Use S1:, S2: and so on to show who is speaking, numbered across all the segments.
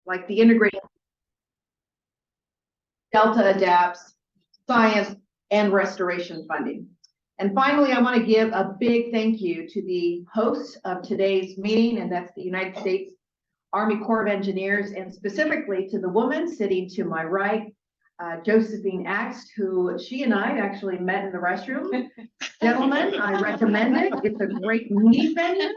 S1: like the integrated Delta adapts, science, and restoration funding. And finally, I want to give a big thank you to the host of today's meeting, and that's the United States Army Corps of Engineers, and specifically to the woman sitting to my right, Josephine Axt, who she and I actually met in the restroom. Gentlemen, I recommend it. It's a great meeting venue.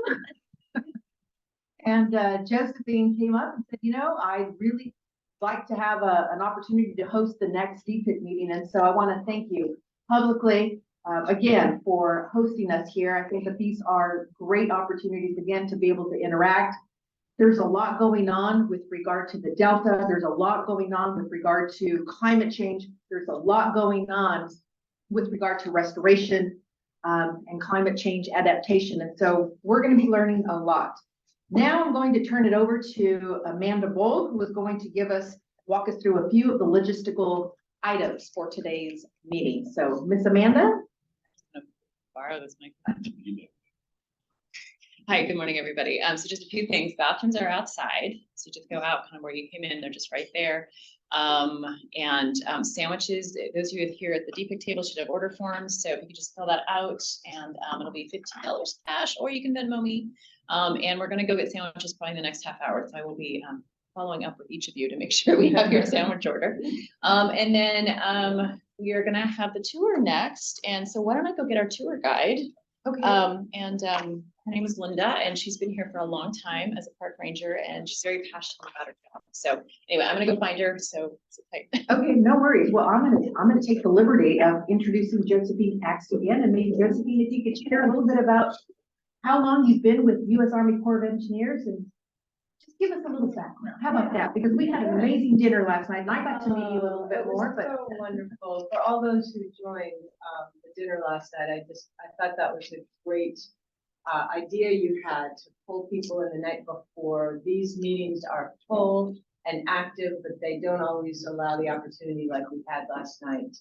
S1: And Josephine came up and said, you know, I really like to have an opportunity to host the next DPIIC meeting. And so I want to thank you publicly again for hosting us here. I think that these are great opportunities again to be able to interact. There's a lot going on with regard to the Delta. There's a lot going on with regard to climate change. There's a lot going on with regard to restoration and climate change adaptation. And so we're going to be learning a lot. Now I'm going to turn it over to Amanda Bold, who is going to walk us through a few of the logistical items for today's meeting. So Miss Amanda.
S2: I'm gonna borrow this mic. Hi, good morning, everybody. So just a few things. Bathrooms are outside, so just go out kind of where you came in. They're just right there. Sandwiches. Those of you here at the DPIIC table should have order forms, so if you could just fill that out, and it'll be $15 cash, or you can Venmo me. And we're going to go get sandwiches probably in the next half hour, so I will be following up with each of you to make sure we have your sandwich order. And then we are going to have the tour next. And so why don't I go get our tour guide? Okay. Her name is Linda, and she's been here for a long time as a park ranger, and she's very passionate about her job. So anyway, I'm gonna go find her. So okay,
S1: no worries. Well, I'm gonna take the liberty of introducing Josephine Axt again, and maybe Josephine, if you could share a little bit about how long you've been with U.S. Army Corps of Engineers, and just give us a little background. How about that? Because we had an amazing dinner last night, and I got to meet you a little bit more. But
S3: so wonderful for all those who joined the dinner last night. I thought that was a great idea you had to pull people in the night before. These meetings are full and active, but they don't always allow the opportunity like we had last night.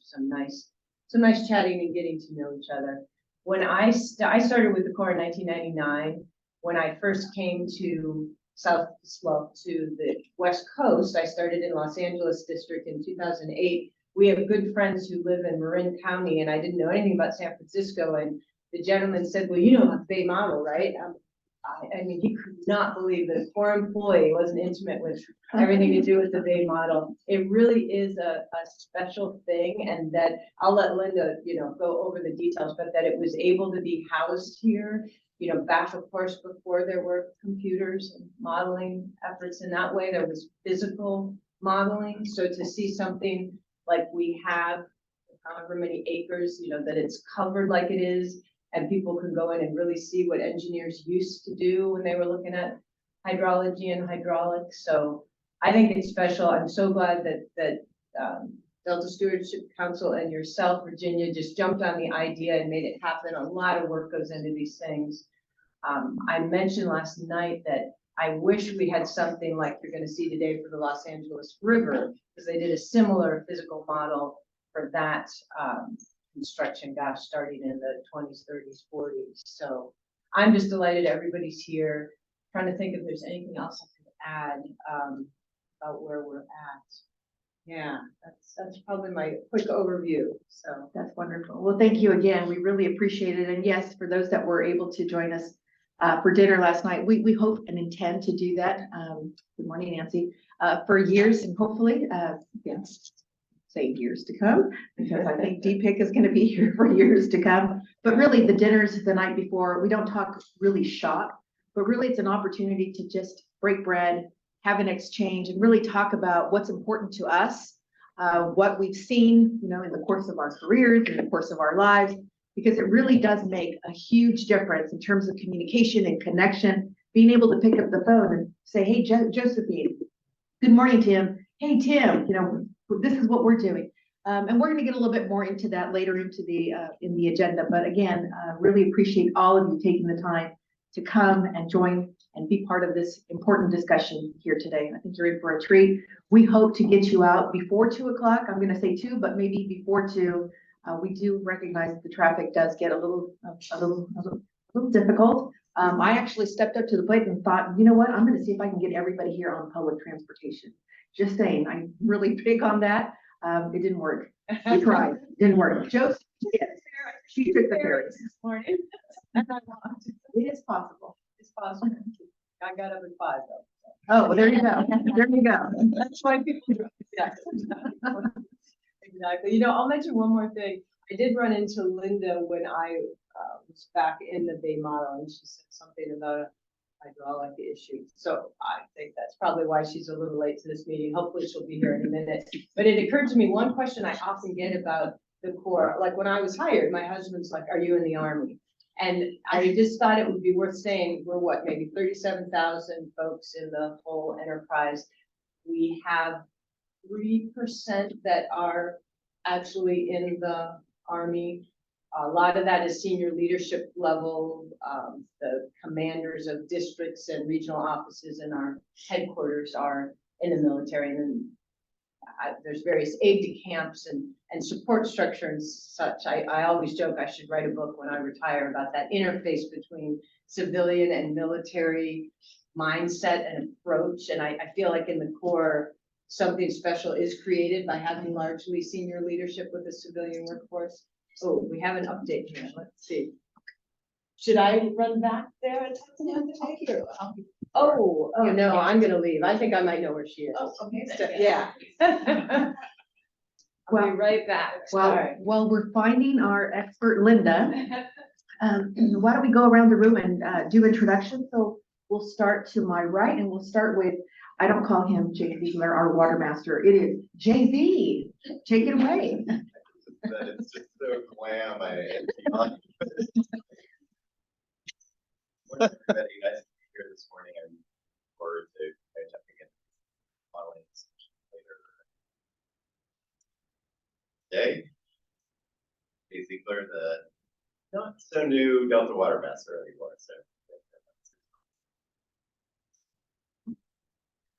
S3: Some nice chatting and getting to know each other. When I started with the Corps in 1999, when I first came to the West Coast, I started in Los Angeles District in 2008. We have good friends who live in Marin County, and I didn't know anything about San Francisco. And the gentleman said, well, you know the Bay Model, right? I mean, he could not believe that a Corps employee wasn't intimate with everything to do with the Bay Model. It really is a special thing, and that I'll let Linda, go over the details, but that it was able to be housed here, back, of course, before there were computers and modeling efforts in that way. There was physical modeling. So to see something like we have, however many acres, that it's covered like it is, and people can go in and really see what engineers used to do when they were looking at hydrology and hydraulics. So I think it's special. I'm so glad that Delta Stewardship Council and yourself, Virginia, just jumped on the idea and made it happen. A lot of work goes into these things. I mentioned last night that I wish we had something like you're going to see today for the Los Angeles River, because they did a similar physical model for that construction, starting in the 20s, 30s, 40s. So I'm just delighted everybody's here. Trying to think if there's anything else I could add about where we're at. Yeah, that's probably my quick overview. So
S1: that's wonderful. Well, thank you again. We really appreciate it. And yes, for those that were able to join us for dinner last night, we hope and intend to do that. Good morning, Nancy. For years, and hopefully, yes, say years to come, because I think DPIIC is going to be here for years to come. But really, the dinners the night before, we don't talk really shop, but really it's an opportunity to just break bread, have an exchange, and really talk about what's important to us, what we've seen, in the course of our careers, in the course of our lives, because it really does make a huge difference in terms of communication and connection, being able to pick up the phone and say, hey, Josephine, good morning, Tim. Hey, Tim, this is what we're doing. And we're going to get a little bit more into that later into in the agenda. But again, really appreciate all of you taking the time to come and join and be part of this important discussion here today. And I think you're in for a treat. We hope to get you out before 2 o'clock. I'm going to say 2, but maybe before 2. We do recognize that the traffic does get a little difficult. I actually stepped up to the plate and thought, you know what, I'm gonna see if I can get everybody here on public transportation. Just saying, I'm really big on that. It didn't work. We tried, didn't work. Joe, yes, she took the ferries.
S3: This morning. And I walked.
S1: It is possible.
S3: It's possible. I got up at 5 though.
S1: Oh, well, there you go. There you go.
S3: That's why people do it. Yeah. Exactly. You know, I'll mention one more thing. I did run into Linda when I was back in the Bay Model, and she said something about a hydraulic issue. So I think that's probably why she's a little late to this meeting. Hopefully she'll be here in a minute. But it occurred to me, one question I often get about the Corps, like when I was hired, my husband's like, are you in the Army? And I just thought it would be worth saying, we're what, maybe 37,000 folks in the whole enterprise. We have 3% that are actually in the Army. A lot of that is senior leadership level, the commanders of districts and regional offices in our headquarters are in the military. And then there's various aid to camps and support structure and such. I always joke I should write a book when I retire about that interface between civilian and military mindset and approach. And I feel like in the Corps, something special is created by having largely senior leadership with the civilian workforce. Oh, we have an update here. Let's see. Should I run back there and talk to them? Oh no, I'm gonna leave. I think I might know where she is.
S2: Oh, okay.
S3: So, yeah. I'll be right back.
S1: Well,
S3: Sorry.
S1: while we're finding our expert Linda, why don't we go around the room and do introductions? So we'll start to my right, and we'll start with, I don't call him Jay Ziegler, our water master. It is Jay-Z. Take it away.
S4: That it's just so glam. Morning, everybody. Nice to be here this morning. I'm looking forward to jumping in modeling later today. Jay Ziegler, the not so new Delta Water Master anymore. So.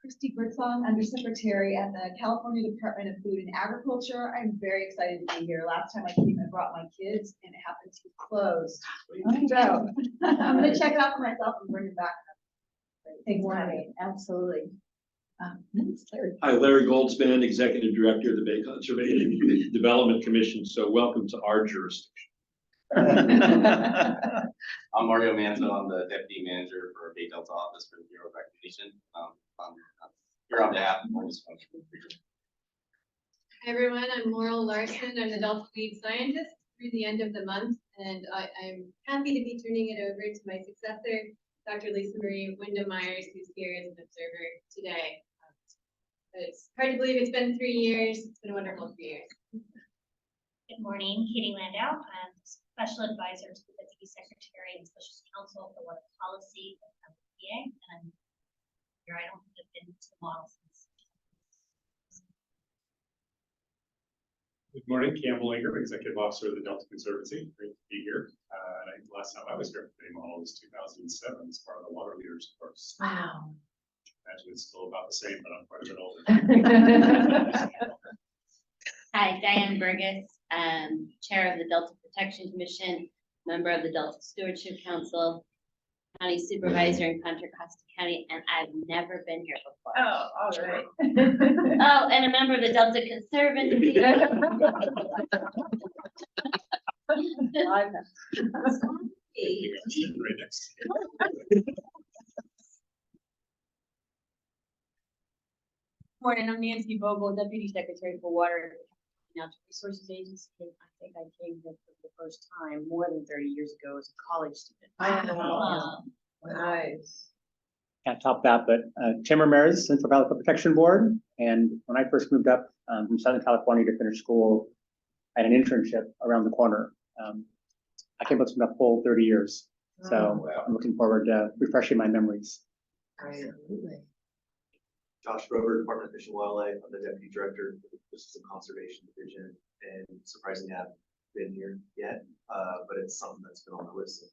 S5: Christy Birdsong, Undersecretary at the California Department of Food and Agriculture. I'm very excited to be here. Last time I came, I brought my kids and it happened to be closed. So I'm gonna check it out for myself and bring it back.
S1: Exactly, absolutely.
S6: Hi, Larry Goldsman, Executive Director of the Bay Conservation Development Commission. So welcome to our jurisdiction.
S4: I'm Mario Manzo. I'm the Deputy Manager for Bay Delta Office for the Bureau of Reclamation. I'm here on behalf of this function.
S7: Hi everyone, I'm Laurel Larson. I'm the Delta Lead Scientist through the end of the month, and I'm happy to be turning it over to my successor, Dr. Lisa Marie Wyndham Myers, who's here as an observer today. It's hard to believe it's been 3 years. It's been a wonderful 3 years.
S8: Good morning, Katie Landau. I'm Special Advisor to the Deputy Secretary and Special Counsel for Water Policy at the PA, and here I don't have been to the model since.
S9: Good morning, Campbell Ingram, Executive Officer of the Delta Conservancy. Great to be here. Last time I was here for the model was 2007 as part of the Water Leaders course.
S1: Wow.
S9: Actually, it's still about the same, but I'm quite a bit older.
S10: Hi, Diane Burgess, Chair of the Delta Protection Commission, member of the Delta Stewardship Council, County Supervisor in Contra Costa County, and I've never been here before.
S3: Oh, all right.
S10: Oh, and a member of the Delta Conservancy.
S9: Right next to you.
S11: Morning, I'm Nancy Vogel, Deputy Secretary for Water and Natural Resources Agency. And I think I came here for the first time more than 30 years ago as a college student.
S3: Wow. Nice.
S12: Can't top that, but Tim Ramirez, Central Valley Flood Protection Board. And when I first moved up from Southern California to finish school, I had an internship around the corner. I came up with a full 30 years. So
S4: wow.
S12: I'm looking forward to refreshing my memories.
S3: Absolutely.
S4: Josh Grover, Department of Fish and Wildlife. I'm the Deputy Director for the Business and Conservation Division, and surprisingly I haven't been here yet, but it's something that's been on the list. So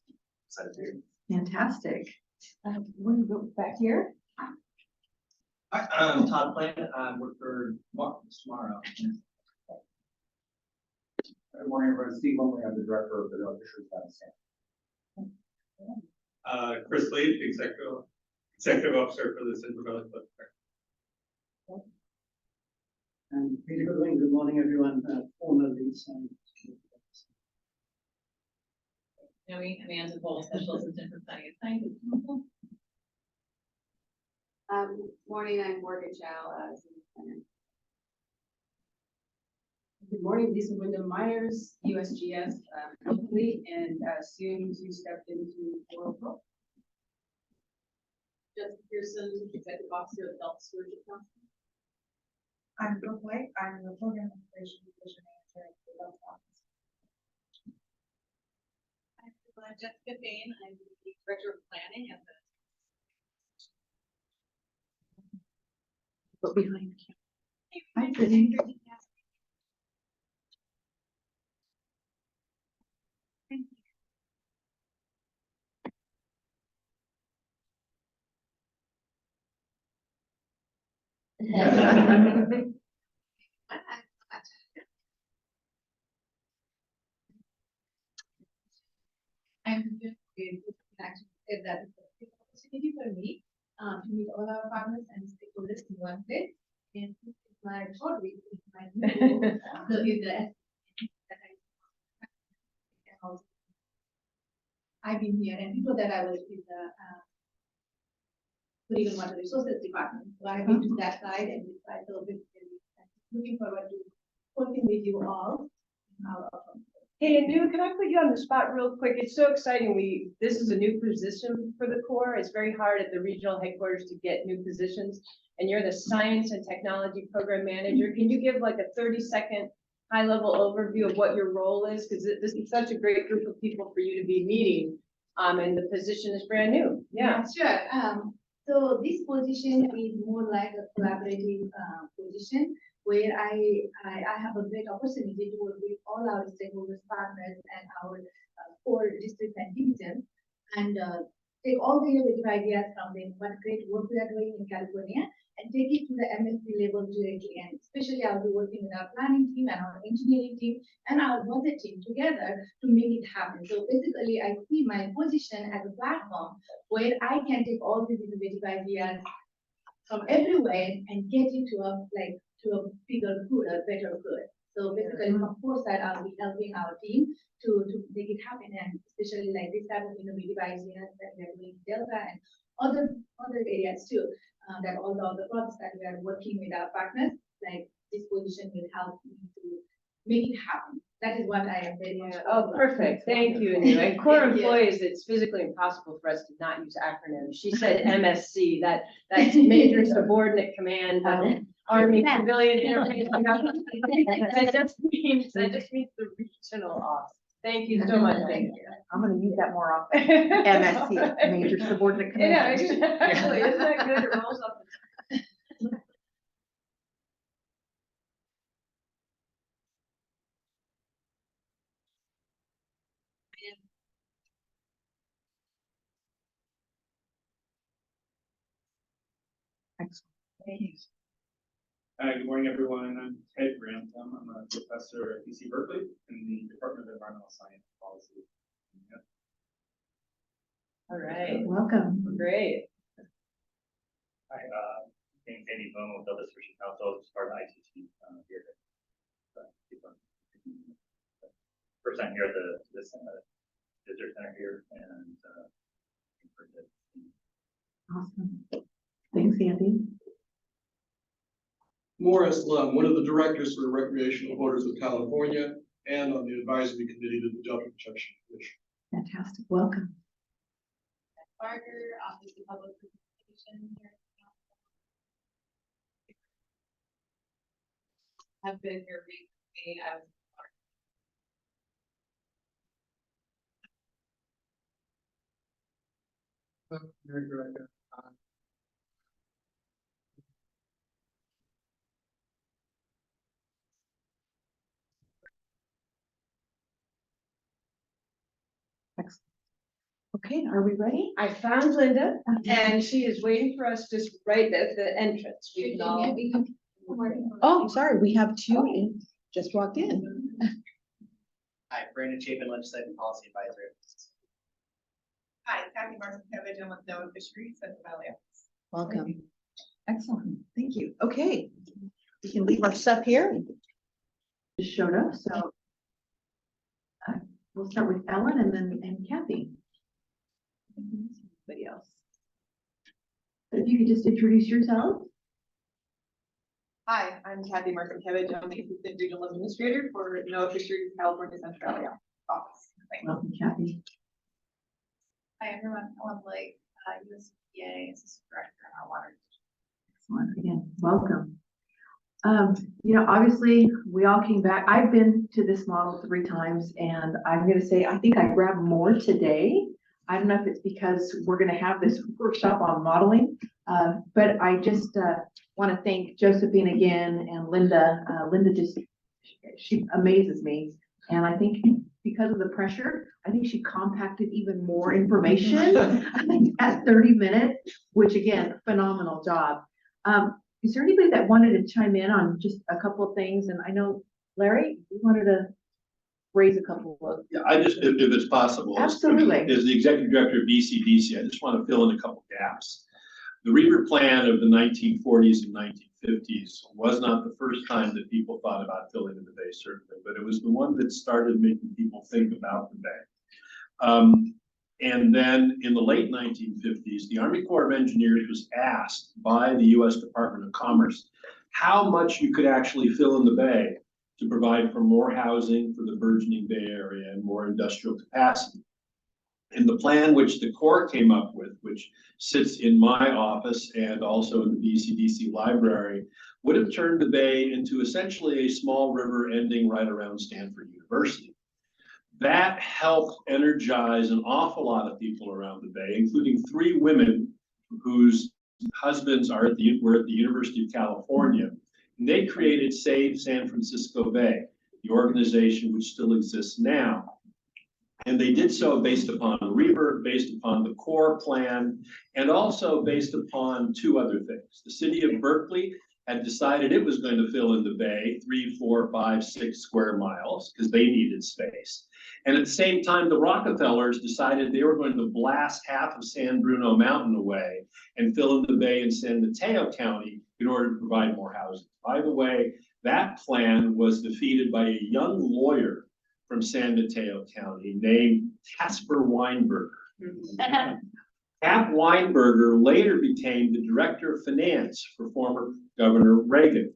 S4: excited to hear.
S1: Fantastic. We'll go back here.
S13: Hi, I'm Todd Plant. I work for tomorrow. Good morning, everyone. Steve Lumley. I'm the Director of the Fisheries Medicine.
S9: Chris Lee, Executive Officer for the Central Valley Club.
S14: And Peter Goodwin, good morning, everyone. Former lead scientist.
S2: Noe Amanda Cole, Special Assistant for Planning and Science.
S5: Morning, I'm Morgan Chow, superintendent.
S11: Good morning, Lisa Wyndham Myers, USGS, locally, and soon to step into Oral Grove. Jessica Pearson, Executive Officer of Delta Stewardship Council.
S5: I'm Brooke White, I'm the Program Operations Division Manager at the Delta office.
S7: I'm Jessica Fain, I'm the Director of Planning at the.
S1: But behind you. Hi, Brittany.
S5: I'm just actually said that it's a big opportunity for me to meet all our partners and stakeholders in one place. And this is my short week, it's my new so is the I've been here, and before that I was in the Legal Water Resources Department. So I've been to that side and this side, so basically looking forward to working with you all in our office.
S3: Hey, Anu, can I put you on the spot real quick? It's so exciting. This is a new position for the Corps. It's very hard at the regional headquarters to get new positions. And you're the Science and Technology Program Manager. Can you give like a 30-second high-level overview of what your role is? Because this is such a great group of people for you to be meeting. And the position is brand new. Yeah.
S5: Sure. So this position is more like a collaborative position where I have a great opportunity to work with all our stakeholders, partners, and our core districts and divisions, and take all the innovative ideas from them, what great work we are doing in California, and take it to the MSc level directly. And especially I'll be working with our planning team and our engineering team and our budget team together to make it happen. So basically, I see my position as a platform where I can take all these innovative ideas from everywhere and get it to a bigger good, a better good. So basically, of course, that I'll be helping our team to make it happen, and especially like this type of innovative ideas that we are doing in Delta and other areas too. That all the other projects that we are working with our partners, like this position will help me to make it happen. That is what I am very much.
S3: Oh, perfect. Thank you, Anu. And Corps
S5: Thank you.
S3: employees, it's physically impossible for us to not use acronyms. She said MSC, that's Major Subordinate Command, Army Civilian Interface. That just means the regional office. Thank you so much. Thank you.
S1: I'm gonna use that more often. MSC, Major Subordinate Command.
S3: Yeah, exactly. Isn't that good? It rolls off the
S9: Hi, good morning, everyone. I'm Ted Grantham. I'm a professor at UC Berkeley in the Department of Environmental Science and Policy. Yeah.
S3: All right.
S1: Welcome.
S3: Great.
S15: Hi, name's Andy Boone with Delta Stewardship Council, as part of the ITT here. First time here at this visitor center here, and
S1: Awesome. Thanks, Andy.
S16: Morris Lum, one of the directors for the Recreational Waters of California and on the advisory committee to the Delta Protection Commission.
S1: Fantastic. Welcome.
S7: Barker, Office of Public Participation here. Have been here recently. I was
S1: Excellent. Okay, are we ready?
S3: I found Linda, and she is waiting for us just right at the entrance. We can all.
S1: Oh, sorry, we have two in, just walked in.
S13: Hi, Brandon Chapin, Legislative Policy Advisor.
S17: Hi, Kathy Marcinkevich, I'm with NOAA Fisheries, Central Valley Office.
S1: Welcome. Excellent. Thank you. Okay. We can leave our stuff here. Just showed up, so we'll start with Ellen and Kathy. Anybody else? If you could just introduce yourself.
S17: Hi, I'm Kathy Marcinkevich, I'm the Assistant Regional Administrator for NOAA Fisheries California Central Valley Office.
S1: Welcome, Kathy.
S7: Hi, everyone. Ellen Blake, USDA Assistant Director in our water.
S1: Excellent. Again, welcome. You know, obviously we all came back. I've been to this model 3 times, and I'm going to say, I think I grabbed more today. I don't know if it's because we're going to have this workshop on modeling, but I just want to thank Josephine again and Linda. Linda she amazes me. And I think because of the pressure, I think she compacted even more information at 30 minutes, which again, phenomenal job. Is there anybody that wanted to chime in on just a couple of things? And I know, Larry, you wanted to raise a couple of.
S6: Yeah, I just, if it's possible.
S1: Absolutely.
S6: As the executive director of BCDC, I just want to fill in a couple gaps. The Reaver Plan of the 1940s and 1950s was not the first time that people thought about filling in the bay, certainly, but it was the one that started making people think about the bay. And then in the late 1950s, the Army Corps of Engineers was asked by the U.S. Department of Commerce how much you could actually fill in the bay to provide for more housing for the burgeoning Bay Area and more industrial capacity. And the plan which the Corps came up with, which sits in my office and also in the BCDC library, would have turned the bay into essentially a small river ending right around Stanford University. That helped energize an awful lot of people around the bay, including 3 women whose husbands were at the University of California. And they created Save San Francisco Bay, the organization which still exists now. And they did so based upon Reaver, based upon the Corps plan, and also based upon 2 other things. The city of Berkeley had decided it was going to fill in the bay 3, 4, 5, 6 square miles because they needed space. And at the same time, the Rockefellers decided they were going to blast half of San Bruno Mountain away and fill in the bay in San Mateo County in order to provide more housing. By the way, that plan was defeated by a young lawyer from San Mateo County named Casper Weinberger. Cap Weinberger later became the director of finance for former Governor Reagan.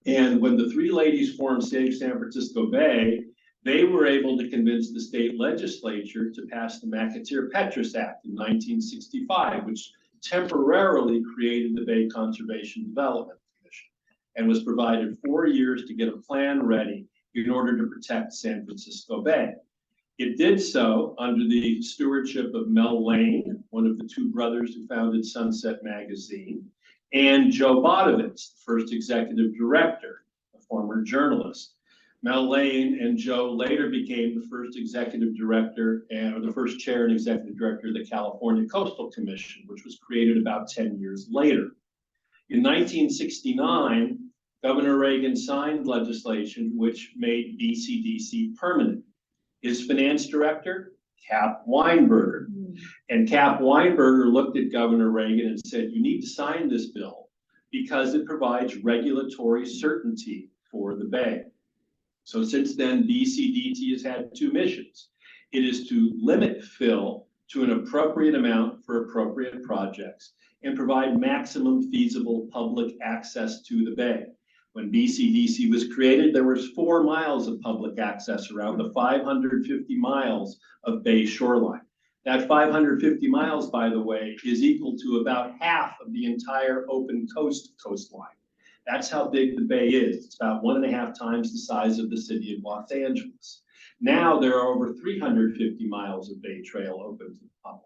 S6: And when the 3 ladies formed Save San Francisco Bay, they were able to convince the state legislature to pass the McAteer-Petras Act in 1965, which temporarily created the Bay Conservation Development Commission and was provided 4 years to get a plan ready in order to protect San Francisco Bay. It did so under the stewardship of Mel Lane, one of the 2 brothers who founded Sunset Magazine, and Joe Bodovitz, the first executive director, a former journalist. Mel Lane and Joe later became the first executive director or the first chair and executive director of the California Coastal Commission, which was created about 10 years later. In 1969, Governor Reagan signed legislation which made BCDC permanent. His finance director, Cap Weinberger. And Cap Weinberger looked at Governor Reagan and said, you need to sign this bill because it provides regulatory certainty for the bay. So since then, BCDC has had 2 missions. It is to limit fill to an appropriate amount for appropriate projects and provide maximum feasible public access to the bay. When BCDC was created, there was 4 miles of public access around the 550 miles of bay shoreline. That 550 miles, by the way, is equal to about half of the entire open coastline. That's how big the bay is. It's about 1.5 times the size of the city of Los Angeles. Now there are over 350 miles of bay trail open to the public.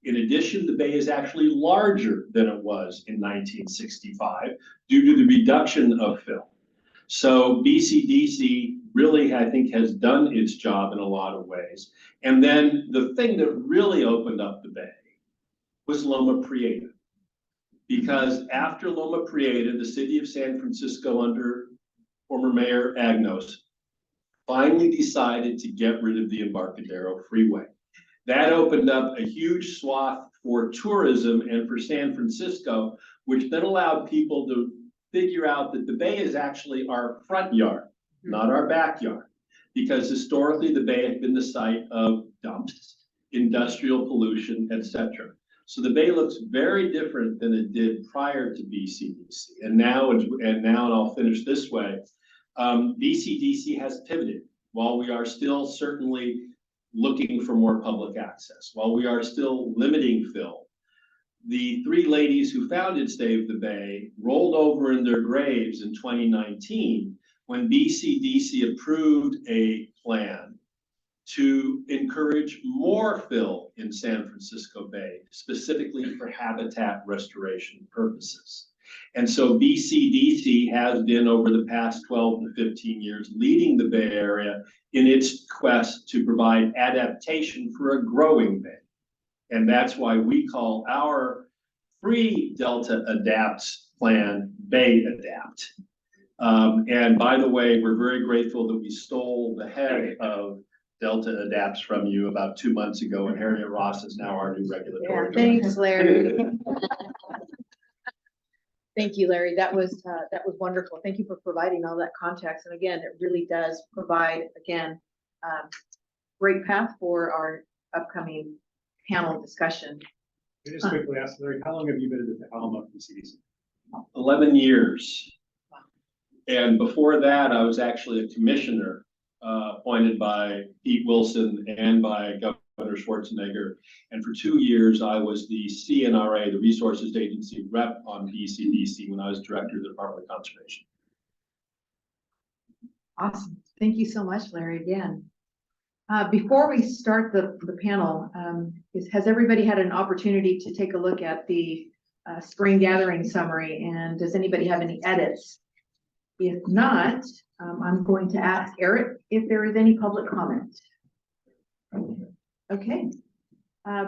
S6: In addition, the bay is actually larger than it was in 1965 due to the reduction of fill. So BCDC really, I think, has done its job in a lot of ways. And then the thing that really opened up the bay was Loma Prieta. Because after Loma Prieta, the city of San Francisco under former Mayor Agnos finally decided to get rid of the Embarcadero Freeway. That opened up a huge swath for tourism and for San Francisco, which then allowed people to figure out that the bay is actually our front yard, not our backyard. Because historically, the bay had been the site of dumps, industrial pollution, etc. So the bay looks very different than it did prior to BCDC. And now, and I'll finish this way, BCDC has pivoted. While we are still certainly looking for more public access, while we are still limiting fill, the three ladies who founded Save the Bay rolled over in their graves in 2019 when BCDC approved a plan to encourage more fill in San Francisco Bay, specifically for habitat restoration purposes. And so BCDC has been, over the past 12 to 15 years, leading the Bay Area in its quest to provide adaptation for a growing bay. And that's why we call our free Delta Adapts plan Bay Adapt. And by the way, we're very grateful that we stole the head of Delta Adapts from you about 2 months ago, and Harriet Ross is now our new regulatory director.
S1: Thanks, Larry. Thank you, Larry. That was wonderful. Thank you for providing all that context. And again, it really does provide, again, great path for our upcoming panel discussion.
S9: Can I just quickly ask, Larry, how long have you been at the helm of the CDC?
S6: 11 years. And before that, I was actually a commissioner appointed by Pete Wilson and by Governor Schwarzenegger. And for 2 years, I was the CNRA, the Resources Agency rep on BCDC when I was director of the Department of Conservation.
S1: Awesome. Thank you so much, Larry, again. Before we start the panel, has everybody had an opportunity to take a look at the spring gathering summary? And does anybody have any edits? If not, I'm going to ask Eric if there is any public comment. Okay.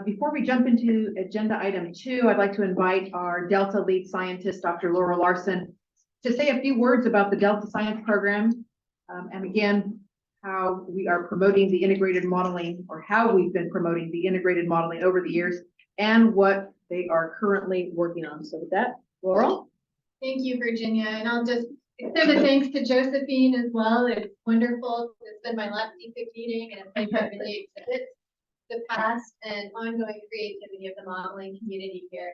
S1: Before we jump into agenda item 2, I'd like to invite our Delta lead scientist, Dr. Laura Larson, to say a few words about the Delta Science Program, and again, how we are promoting the integrated modeling, or how we've been promoting the integrated modeling over the years, and what they are currently working on. So with that, Laurel.
S7: Thank you, Virginia, and I'll just extend a thanks to Josephine as well. It's wonderful. It's been my last DPIIC meeting, and it's like that really exhibits the past and ongoing creativity of the modeling community here.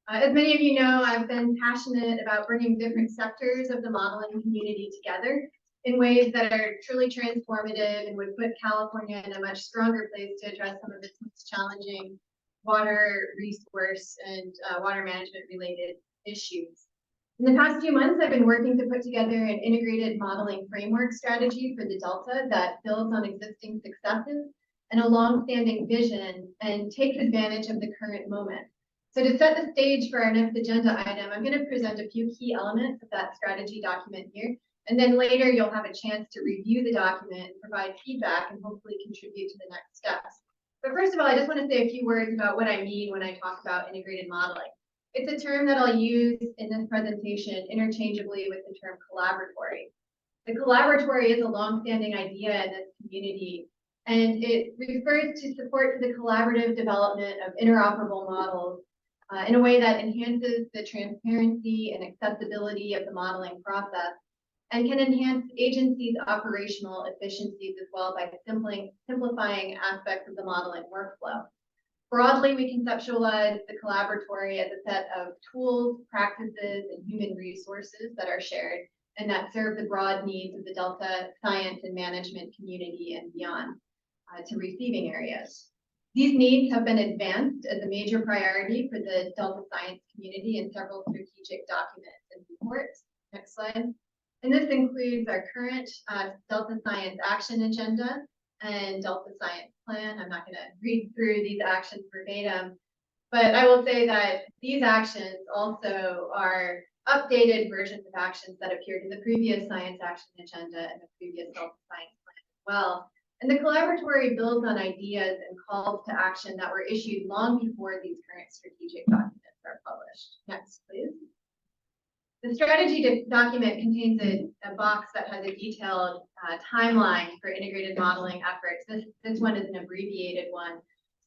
S7: As many of you know, I've been passionate about bringing different sectors of the modeling community together in ways that are truly transformative and would put California in a much stronger place to address some of its most challenging water resource and water management related issues. In the past few months, I've been working to put together an integrated modeling framework strategy for the Delta that builds on existing successes and a long-standing vision and takes advantage of the current moment. So to set the stage for our next agenda item, I'm going to present a few key elements of that strategy document here. And then later you'll have a chance to review the document, provide feedback, and hopefully contribute to the next steps. But first of all, I just want to say a few words about what I mean when I talk about integrated modeling. It's a term that I'll use in this presentation interchangeably with the term collaboratory. The collaboratory is a longstanding idea in this community, and it refers to support the collaborative development of interoperable models in a way that enhances the transparency and accessibility of the modeling process, and can enhance agencies' operational efficiencies as well by simplifying aspects of the modeling workflow. Broadly, we conceptualize the collaboratory as a set of tools, practices, and human resources that are shared and that serve the broad needs of the Delta science and management community and beyond to receiving areas. These needs have been advanced as a major priority for the Delta science community in several strategic documents and reports. Next slide. And this includes our current Delta Science Action Agenda and Delta Science Plan. I'm not going to read through these actions verbatim, but I will say that these actions also are updated versions of actions that appeared in the previous Science Action Agenda and the previous Delta Science Plan as well. And the collaboratory builds on ideas and calls to action that were issued long before these current strategic documents are published. Next, please. The strategy document contains a box that has a detailed timeline for integrated modeling efforts. This one is an abbreviated one.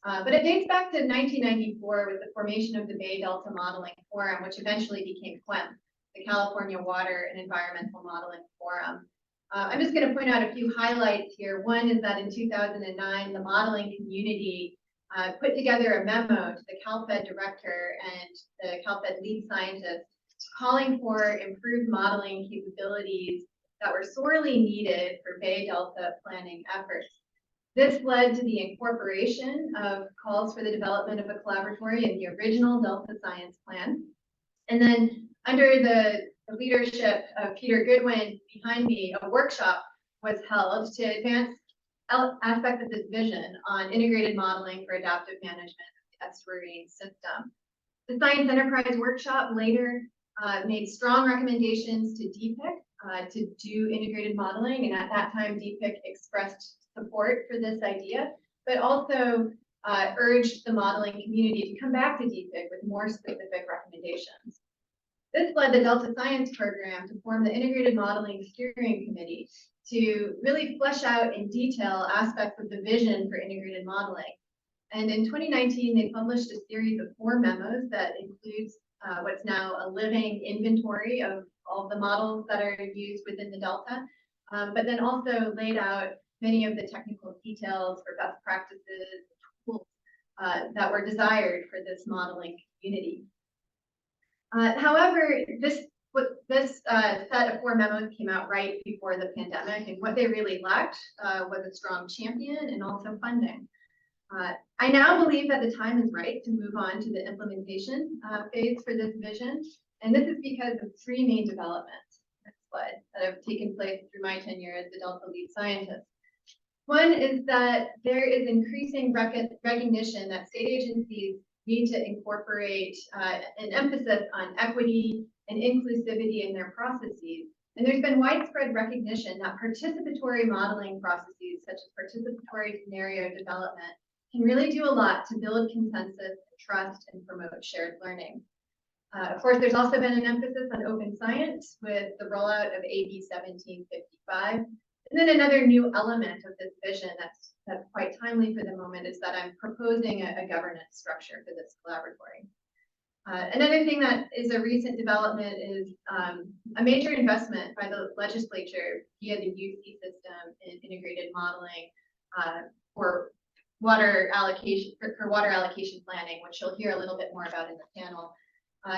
S7: But it dates back to 1994 with the formation of the Bay Delta Modeling Forum, which eventually became QUEM, the California Water and Environmental Modeling Forum. I'm just going to point out a few highlights here. One is that in 2009, the modeling community put together a memo to the CalFed director and the CalFed lead scientist calling for improved modeling capabilities that were sorely needed for Bay Delta planning efforts. This led to the incorporation of calls for the development of a collaboratory in the original Delta Science Plan. And then under the leadership of Peter Goodwin behind me, a workshop was held to advance aspects of this vision on integrated modeling for adaptive management of the estuary system. The Science Enterprise Workshop later made strong recommendations to DPIIC to do integrated modeling, and at that time DPIIC expressed support for this idea, but also urged the modeling community to come back to DPIIC with more specific recommendations. This led the Delta Science Program to form the Integrated Modeling Steering Committee to really flesh out in detail aspects of the vision for integrated modeling. And in 2019, they published a series of 4 memos that includes what's now a living inventory of all the models that are used within the Delta, but then also laid out many of the technical details for best practices, tools that were desired for this modeling community. However, this set of 4 memos came out right before the pandemic, and what they really lacked was a strong champion and also funding. I now believe that the time is right to move on to the implementation phase for this vision, and this is because of 3 main developments, next slide, that have taken place through my tenure as the Delta lead scientist. One is that there is increasing recognition that state agencies need to incorporate an emphasis on equity and inclusivity in their processes. And there's been widespread recognition that participatory modeling processes, such as participatory scenario development, can really do a lot to build consensus, trust, and promote shared learning. Of course, there's also been an emphasis on open science with the rollout of AB 1755. And then another new element of this vision that's quite timely for the moment is that I'm proposing a governance structure for this collaboratory. Another thing that is a recent development is a major investment by the legislature via the UC system in integrated modeling for water allocation planning, which you'll hear a little bit more about in the panel.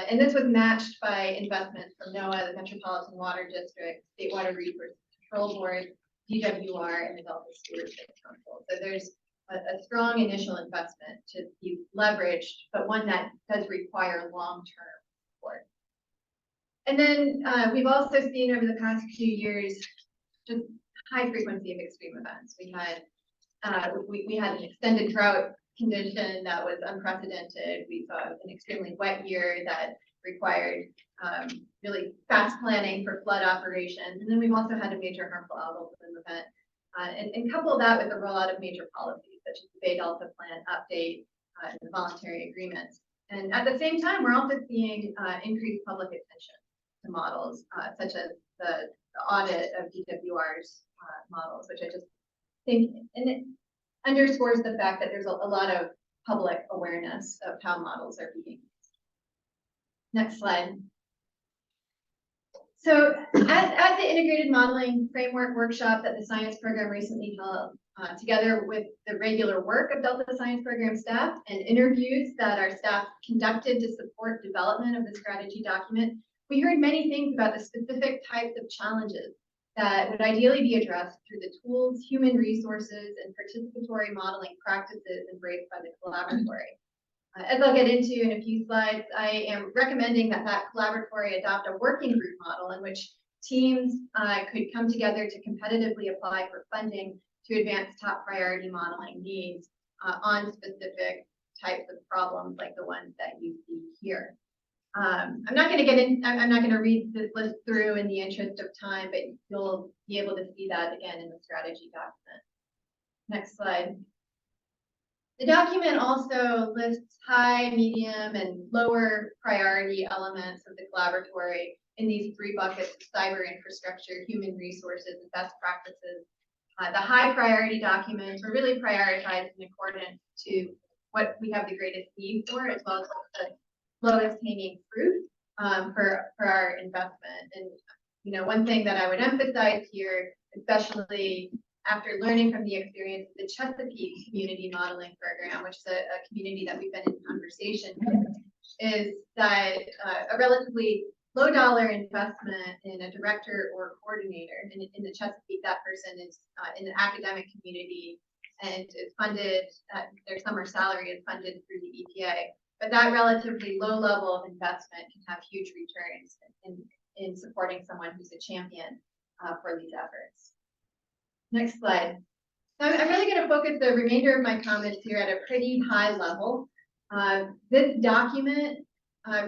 S7: And this was matched by investments from NOAA, the Metropolitan Water District, State Water Resources Control Board, DWR, and the Delta Stewardship Council. So there's a strong initial investment to be leveraged, but one that does require long-term support. And then we've also seen over the past few years just high frequency of extreme events. We had an extended drought condition that was unprecedented. We saw an extremely wet year that required really fast planning for flood operations. And then we've also had a major harmful algal bloom event. And couple that with the rollout of major policies, such as the Bay Delta Plan update and the voluntary agreements. And at the same time, we're also seeing increased public attention to models, such as the audit of DWR's models, which I just think, and it underscores the fact that there's a lot of public awareness of how models are being used. Next slide. So at the Integrated Modeling Framework Workshop that the science program recently held, together with the regular work of Delta Science Program staff and interviews that our staff conducted to support development of the strategy document, we heard many things about the specific types of challenges that would ideally be addressed through the tools, human resources, and participatory modeling practices embraced by the collaboratory. As I'll get into in a few slides, I am recommending that collaboratory adopt a working group model in which teams could come together to competitively apply for funding to advance top priority modeling needs on specific types of problems like the ones that you see here. I'm not going to read this list through in the interest of time, but you'll be able to see that again in the strategy document. Next slide. The document also lists high, medium, and lower priority elements of the collaboratory in these 3 buckets of cyber infrastructure, human resources, and best practices. The high priority documents are really prioritized in accordance to what we have the greatest need for, as well as the lowest hanging fruit for our investment. And, you know, one thing that I would emphasize here, especially after learning from the experience of the Chesapeake Community Modeling Program, which is a community that we've been in conversation with, is that a relatively low dollar investment in a director or coordinator in the Chesapeake, that person is in the academic community and is funded, their summer salary is funded through the EPA. But that relatively low level of investment can have huge returns in supporting someone who's a champion for these efforts. Next slide. So I'm really going to focus the remainder of my comments here at a pretty high level. This document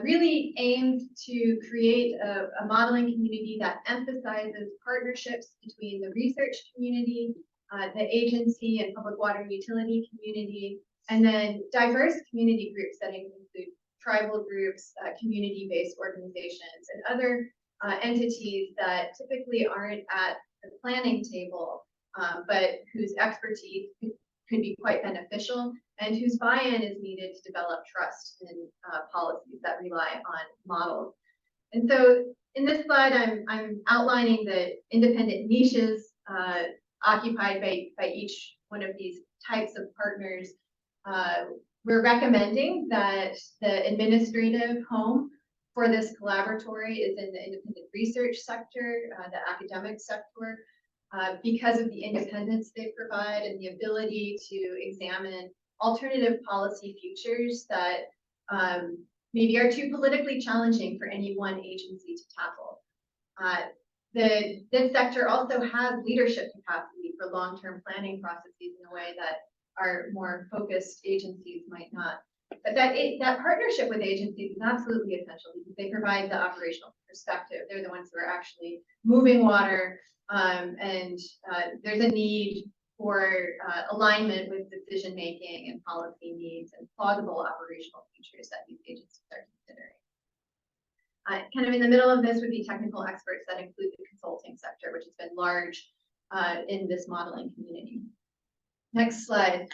S7: really aims to create a modeling community that emphasizes partnerships between the research community, the agency and public water and utility community, and then diverse community groups that include tribal groups, community-based organizations, and other entities that typically aren't at the planning table, but whose expertise could be quite beneficial and whose buy-in is needed to develop trust in policies that rely on models. And so in this slide, I'm outlining the independent niches occupied by each one of these types of partners. We're recommending that the administrative home for this collaboratory is in the independent research sector, the academic sector, because of the independence they provide and the ability to examine alternative policy futures that maybe are too politically challenging for any one agency to tackle. This sector also has leadership capacity for long-term planning processes in a way that our more focused agencies might not. But that partnership with agencies is absolutely essential because they provide the operational perspective. They're the ones who are actually moving water, and there's a need for alignment with decision-making and policy needs and plausible operational features that these agencies are considering. Kind of in the middle of this would be technical experts that include the consulting sector, which has been large in this modeling community. Next slide.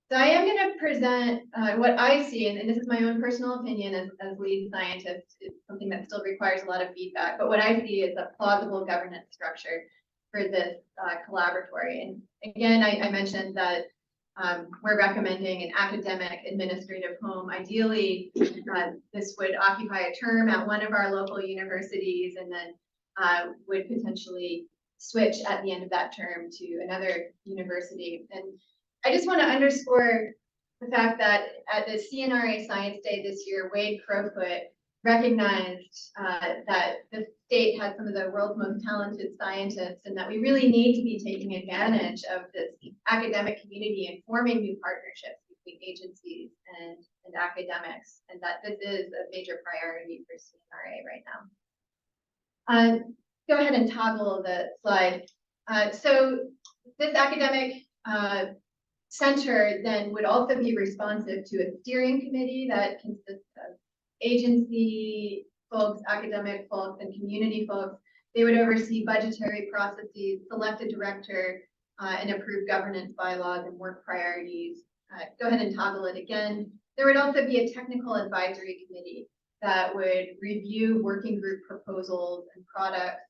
S7: So I am going to present what I see, and this is my own personal opinion as lead scientist. It's something that still requires a lot of feedback, but what I see is a plausible governance structure for this collaboratory. And again, I mentioned that we're recommending an academic administrative home. Ideally, this would occupy a term at one of our local universities and then would potentially switch at the end of that term to another university. And I just want to underscore the fact that at the CNRA Science Day this year, Wade Crowfoot recognized that the state has some of the world's most talented scientists and that we really need to be taking advantage of this academic community and forming new partnerships between agencies and academics, and that this is a major priority for CNRA right now. Go ahead and toggle the slide. So this academic center then would also be responsive to a steering committee that consists of agency folks, academic folks, and community folks. They would oversee budgetary processes, select a director, and approve governance bylaws and work priorities. Go ahead and toggle it again. There would also be a technical advisory committee that would review working group proposals and products,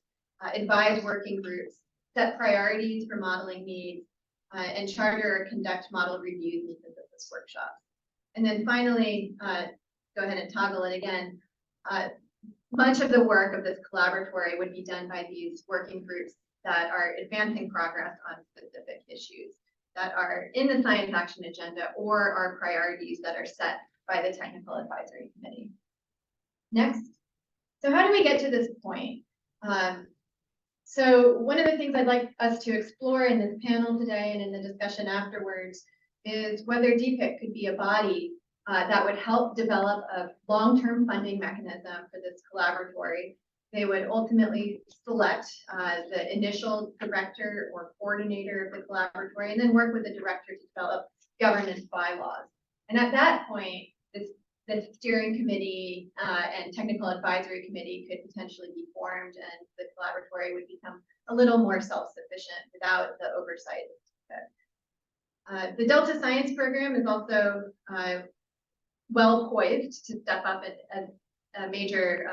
S7: advise working groups, set priorities for modeling needs, and charter or conduct model reviews and synthesis workshops. And then finally, go ahead and toggle it again. Much of the work of this collaboratory would be done by these working groups that are advancing progress on specific issues that are in the science action agenda or are priorities that are set by the technical advisory committee. Next. So how do we get to this point? So one of the things I'd like us to explore in this panel today and in the discussion afterwards is whether DPIIC could be a body that would help develop a long-term funding mechanism for this collaboratory. They would ultimately select the initial director or coordinator of the collaboratory and then work with the director to develop governance bylaws. And at that point, the steering committee and technical advisory committee could potentially be formed and the collaboratory would become a little more self-sufficient without the oversight. The Delta Science Program is also well poised to step up as a major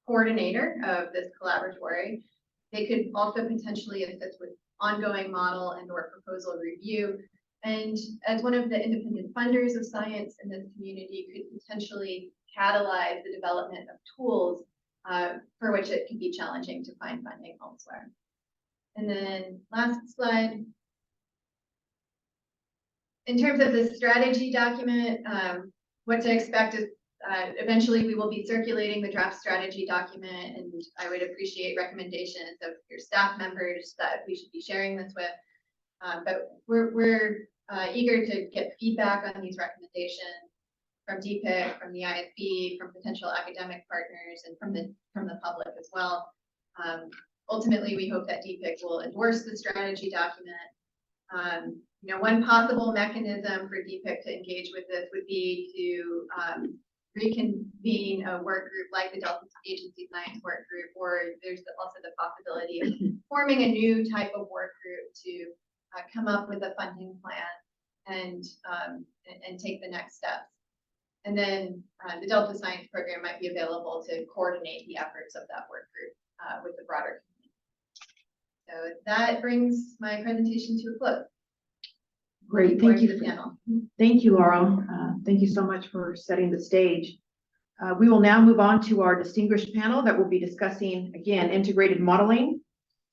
S7: coordinator of this collaboratory. They could also potentially assist with ongoing model and or proposal review. And as one of the independent funders of science in this community, could potentially catalyze the development of tools for which it can be challenging to find funding elsewhere. And then last slide. In terms of the strategy document, what to expect is eventually we will be circulating the draft strategy document, and I would appreciate recommendations of your staff members that we should be sharing this with. But we're eager to get feedback on these recommendations from DPIIC, from the ISB, from potential academic partners, and from the public as well. Ultimately, we hope that DPIIC will endorse the strategy document. One possible mechanism for DPIIC to engage with this would be to reconvene a work group like the Delta Agency Science Work Group, or there's also the possibility of forming a new type of work group to come up with a funding plan and take the next steps. And then the Delta Science Program might be available to coordinate the efforts of that work group with the broader community. So that brings my presentation to a close.
S1: Great, thank you.
S7: Panel.
S1: Thank you, Laurel. Thank you so much for setting the stage. We will now move on to our distinguished panel that will be discussing, again, integrated modeling,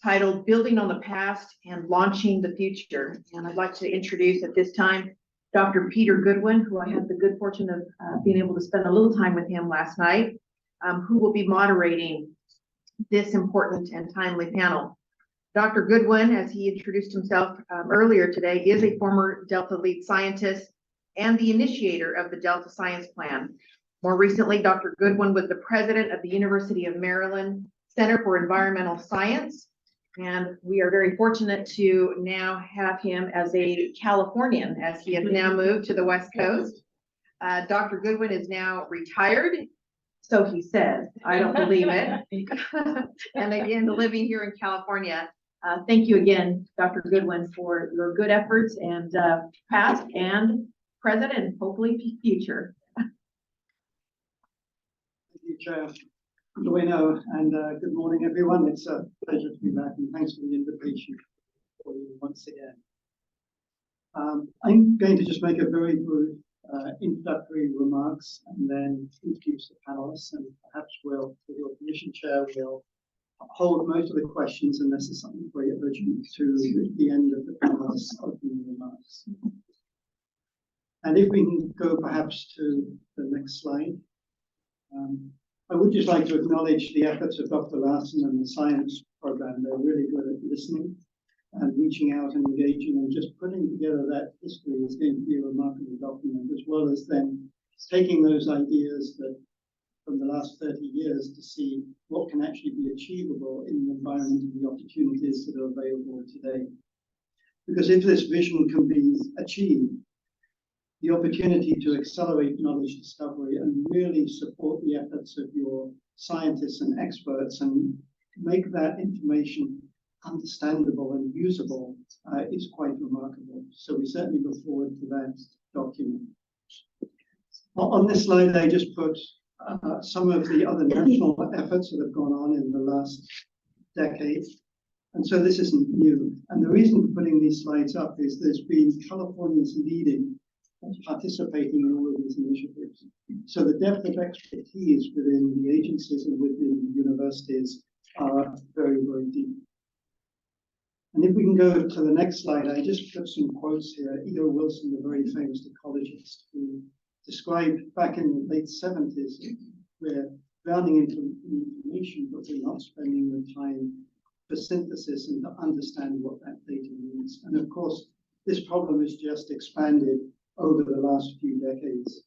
S1: titled Building on the Past and Launching the Future. And I'd like to introduce at this time Dr. Peter Goodwin, who I had the good fortune of being able to spend a little time with him last night, who will be moderating this important and timely panel. Dr. Goodwin, as he introduced himself earlier today, is a former Delta lead scientist and the initiator of the Delta Science Plan. More recently, Dr. Goodwin was the president of the University of Maryland Center for Environmental Science, and we are very fortunate to now have him as a Californian, as he has now moved to the West Coast. Dr. Goodwin is now retired, so he says. I don't believe it. And again, living here in California. Thank you again, Dr. Goodwin, for your good efforts and past and present and hopefully future.
S14: Thank you, Chair Dueno, and good morning, everyone. It's a pleasure to be back, and thanks for the invitation for you once again. I'm going to just make a very brief introductory remarks and then introduce the panelists, and perhaps we'll, with your permission, Chair, we'll hold most of the questions unless there's something very urgent to the end of the panelists' opening remarks. And if we can go perhaps to the next slide. I would just like to acknowledge the efforts of Dr. Larson and the science program. They're really good at listening and reaching out and engaging, and just putting together that history is going to be a remarkable document, as well as then taking those ideas that from the last 30 years to see what can actually be achievable in the environment and the opportunities that are available today. Because if this vision can be achieved, the opportunity to accelerate knowledge discovery and really support the efforts of your scientists and experts and make that information understandable and usable is quite remarkable. So we certainly look forward to that document. On this slide, I just put some of the other national efforts that have gone on in the last decade. And so this isn't new. And the reason for putting these slides up is there's been Californians leading and participating in all of these initiatives. So the depth of expertise within the agencies and within the universities are very, very deep. And if we can go to the next slide, I just put some quotes here. E.O. Wilson, the very famous ecologist, who described back in the late 70s, we're drowning into information, but we're not spending the time for synthesis and to understand what that data means. And of course, this problem has just expanded over the last few decades.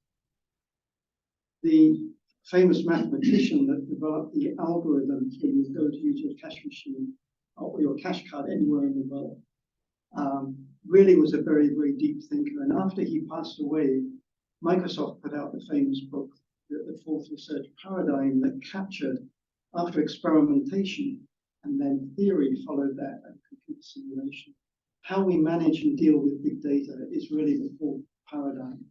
S14: The famous mathematician that developed the algorithm when you go to use your cash machine or your cash card anywhere in the world really was a very, very deep thinker. And after he passed away, Microsoft put out the famous book, The Fourth Research Paradigm, that captured, after experimentation and then theory followed that and computer simulation. how we manage and deal with big data is really the full paradigm.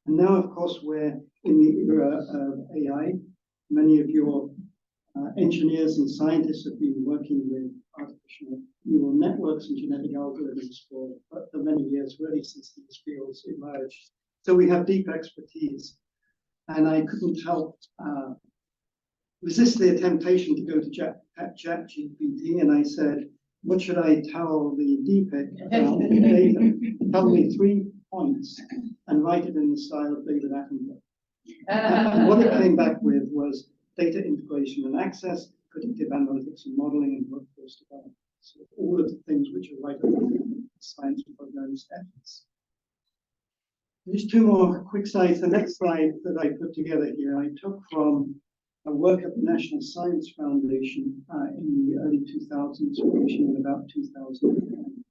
S14: And now, of course, we're in the era of AI. Many of your engineers and scientists have been working with artificial neural networks and genetic algorithms for many years, really since these fields emerged. So we have deep expertise. And I couldn't help resist the temptation to go to ChatGPT, and I said, what should I tell the DPIIC about data? Tell me 3 points and write it in the style of David Attenborough. And what it came back with was data integration and access, predictive analytics and modeling, and workforce development. So all of the things which are right under the science programs efforts. Just 2 more quick slides. The next slide that I put together here, I took from a work at the National Science Foundation in the early 2000s, finishing in about 2010.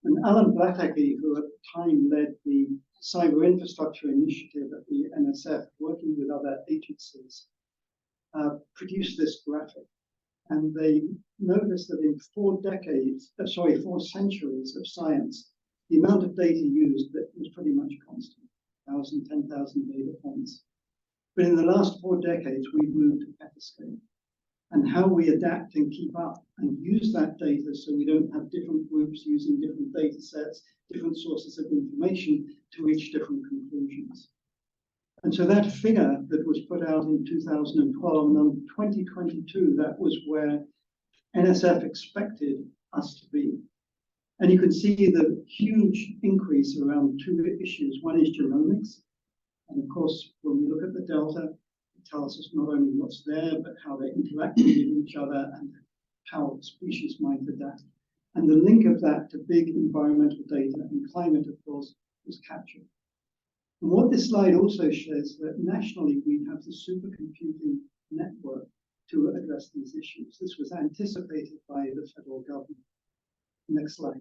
S14: And Alan Blattacke, who at the time led the Cyber Infrastructure Initiative at the NSF, working with other agencies, produced this graphic. And they noticed that in 4 centuries of science, the amount of data used that was pretty much constant, 1,000, 10,000 data points. But in the last 4 decades, we've moved to petascale. And how we adapt and keep up and use that data so we don't have different groups using different data sets, different sources of information to reach different conclusions. And so that figure that was put out in 2012, and in 2022, that was where NSF expected us to be. And you can see the huge increase around 2 issues. One is genomics. And of course, when we look at the delta, it tells us not only what's there, but how they interact with each other and how species might adapt. And the link of that to big environmental data and climate, of course, was captured. And what this slide also shows that nationally we have the supercomputing network to address these issues. This was anticipated by the federal government. Next slide.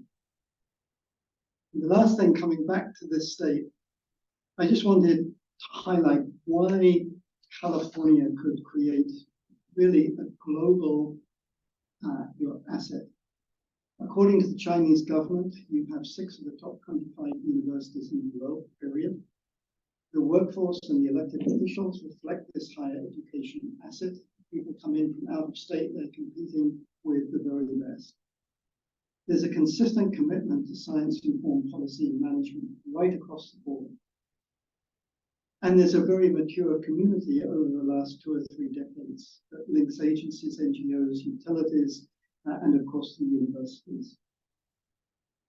S14: And the last thing, coming back to this state, I just wanted to highlight why California could create really a global asset. According to the Chinese government, you have 6 of the top 25 universities in the world, period. The workforce and the elected officials reflect this higher education asset. People come in from out of state, they're competing with the very best. There's a consistent commitment to science-informed policy and management right across the board. And there's a very mature community over the last 2 or 3 decades that links agencies, NGOs, utilities, and of course the universities.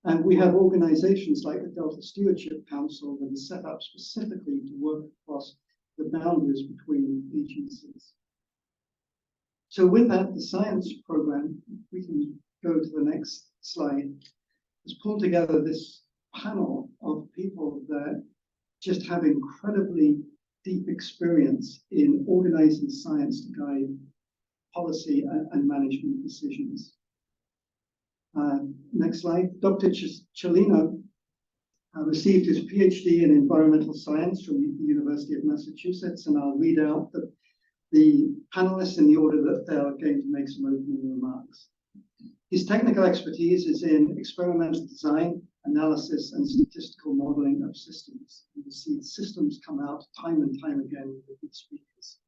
S14: And we have organizations like the Delta Stewardship Council that is set up specifically to work across the boundaries between agencies. So with that, the science program, we can go to the next slide, has pulled together this panel of people that just have incredibly deep experience in organizing science to guide policy and management decisions. Next slide. Dr. Cellino received his PhD in environmental science from the University of Massachusetts, and I'll read out the panelists in the order that they are going to make some opening remarks. His technical expertise is in experimental design, analysis, and statistical modeling of systems. You will see systems come out time and time again with these speakers.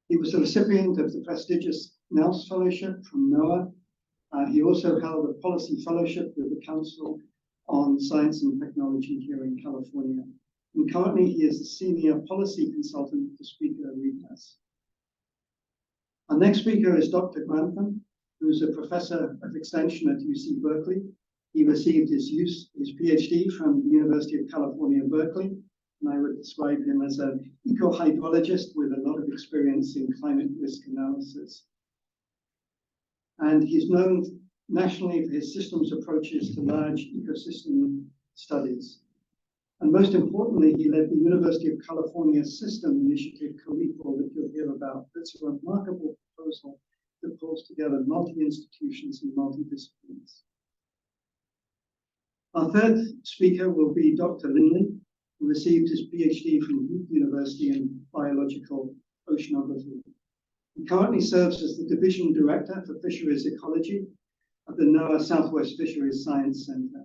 S14: He was a recipient of the prestigious NELS Fellowship from NOAA. He also held a policy fellowship with the Council on Science and Technology here in California. And currently he is the senior policy consultant for Speaker Repass. Our next speaker is Dr. Grantham, who is a professor of extension at UC Berkeley. He received his PhD from the University of California, Berkeley, and I would describe him as an eco-hydrologist with a lot of experience in climate risk analysis. And he's known nationally for his systems approaches to large ecosystem studies. And most importantly, he led the University of California System Initiative co-equal that you'll hear about. That's a remarkable proposal that pulls together multi-institutions and multi-disciplines. Our third speaker will be Dr. Lindley, who received his PhD from Duke University in biological oceanography. He currently serves as the Division Director for Fisheries Ecology at the NOAA Southwest Fisheries Science Center.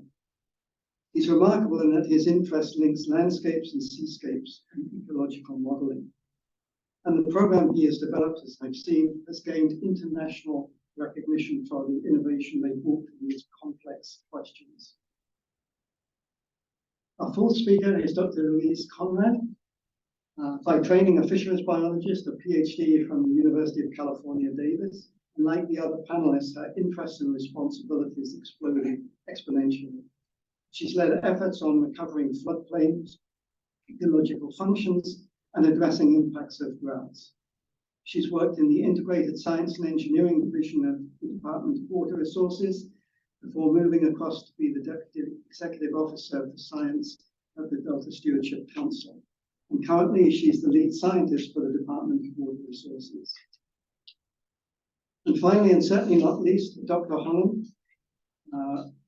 S14: He's remarkable in that his interest links landscapes and seascapes and ecological modeling. And the program he has developed, as I've seen, has gained international recognition for the innovation they brought to these complex questions. Our fourth speaker is Dr. Louise Conrad. By training a fisheries biologist, a PhD from the University of California, Davis, and like the other panelists, her interests and responsibilities exploded exponentially. She's led efforts on recovering floodplains, ecological functions, and addressing impacts of droughts. She's worked in the Integrated Science and Engineering Division of the Department of Water Resources before moving across to be the Deputy Executive Officer for Science at the Delta Stewardship Council. And currently, she's the lead scientist for the Department of Water Resources. And finally, and certainly not least, Dr. Holland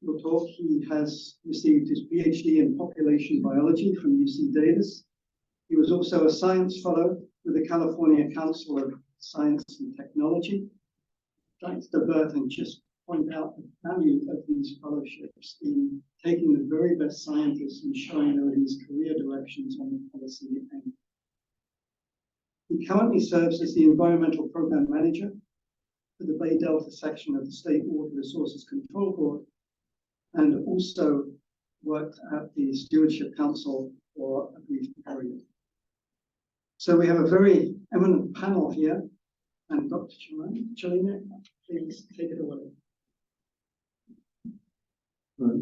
S14: will talk. He has received his PhD in population biology from UC Davis. He was also a science fellow with the California Council of Science and Technology. I'd like to divert and just point out the value of these fellowships in taking the very best scientists and showing them these career directions on the policy end. He currently serves as the Environmental Program Manager for the Bay Delta section of the State Water Resources Control Board, and also worked at the Stewardship Council for a brief period. So we have a very eminent panel here, and Dr. Chelina, please take it away.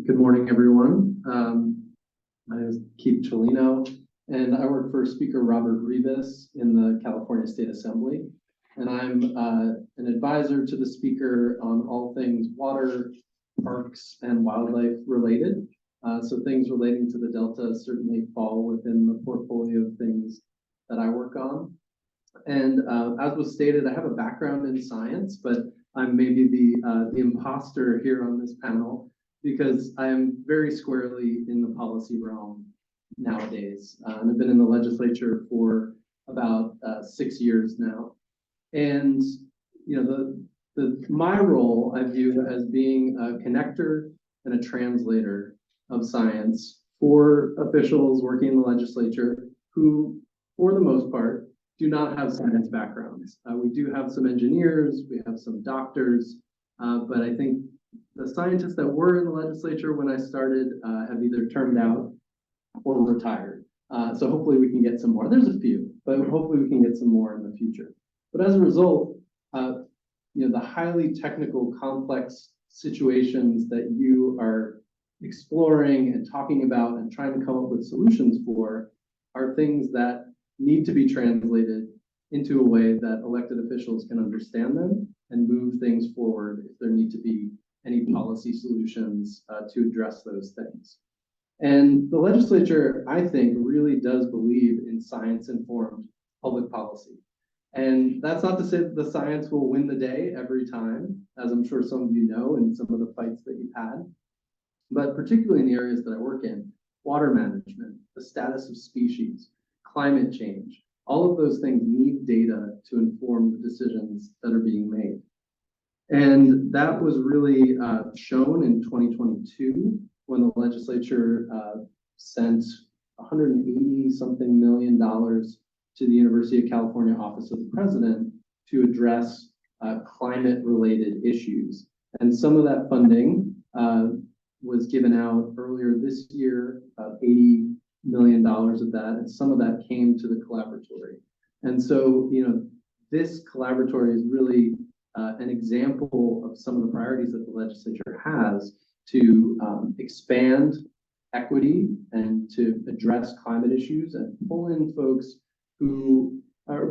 S18: Good morning, everyone. My name is Keith Chelino, and I work for Speaker Robert Rivas in the California State Assembly. And I'm an advisor to the Speaker on all things water, parks, and wildlife related. So things relating to the Delta certainly fall within the portfolio of things that I work on. And as was stated, I have a background in science, but I'm maybe the imposter here on this panel, because I am very squarely in the policy realm nowadays. And I've been in the legislature for about 6 years now. And you know, my role I view as being a connector and a translator of science for officials working in the legislature who, for the most part, do not have science backgrounds. We do have some engineers, we have some doctors, but I think the scientists that were in the legislature when I started have either termed out or retired. So hopefully we can get some more. There's a few, but hopefully we can get some more in the future. But as a result, you know, the highly technical, complex situations that you are exploring and talking about and trying to come up with solutions for are things that need to be translated into a way that elected officials can understand them and move things forward if there need to be any policy solutions to address those things. And the legislature, I think, really does believe in science-informed public policy. And that's not to say that the science will win the day every time, as I'm sure some of you know in some of the fights that you've had. But particularly in the areas that I work in, water management, the status of species, climate change, all of those things need data to inform the decisions that are being made. And that was really shown in 2022 when the legislature sent $180-something million to the University of California Office of the President to address climate-related issues. And some of that funding was given out earlier this year, about $80 million of that, and some of that came to the collaboratory. And so, you know, this collaboratory is really an example of some of the priorities that the legislature has to expand equity and to address climate issues and pull in folks who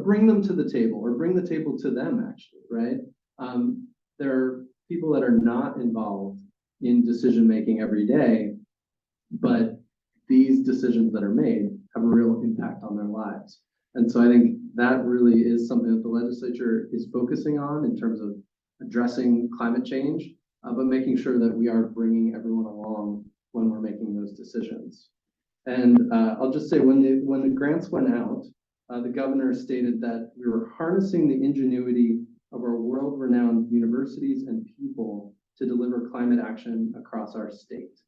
S18: bring them to the table, or bring the table to them, actually, right? There are people that are not involved in decision-making every day, but these decisions that are made have a real impact on their lives. And so I think that really is something that the legislature is focusing on in terms of addressing climate change, but making sure that we are bringing everyone along when we're making those decisions. And I'll just say, when the grants went out, the governor stated that we were harnessing the ingenuity of our world-renowned universities and people to deliver climate action across our state.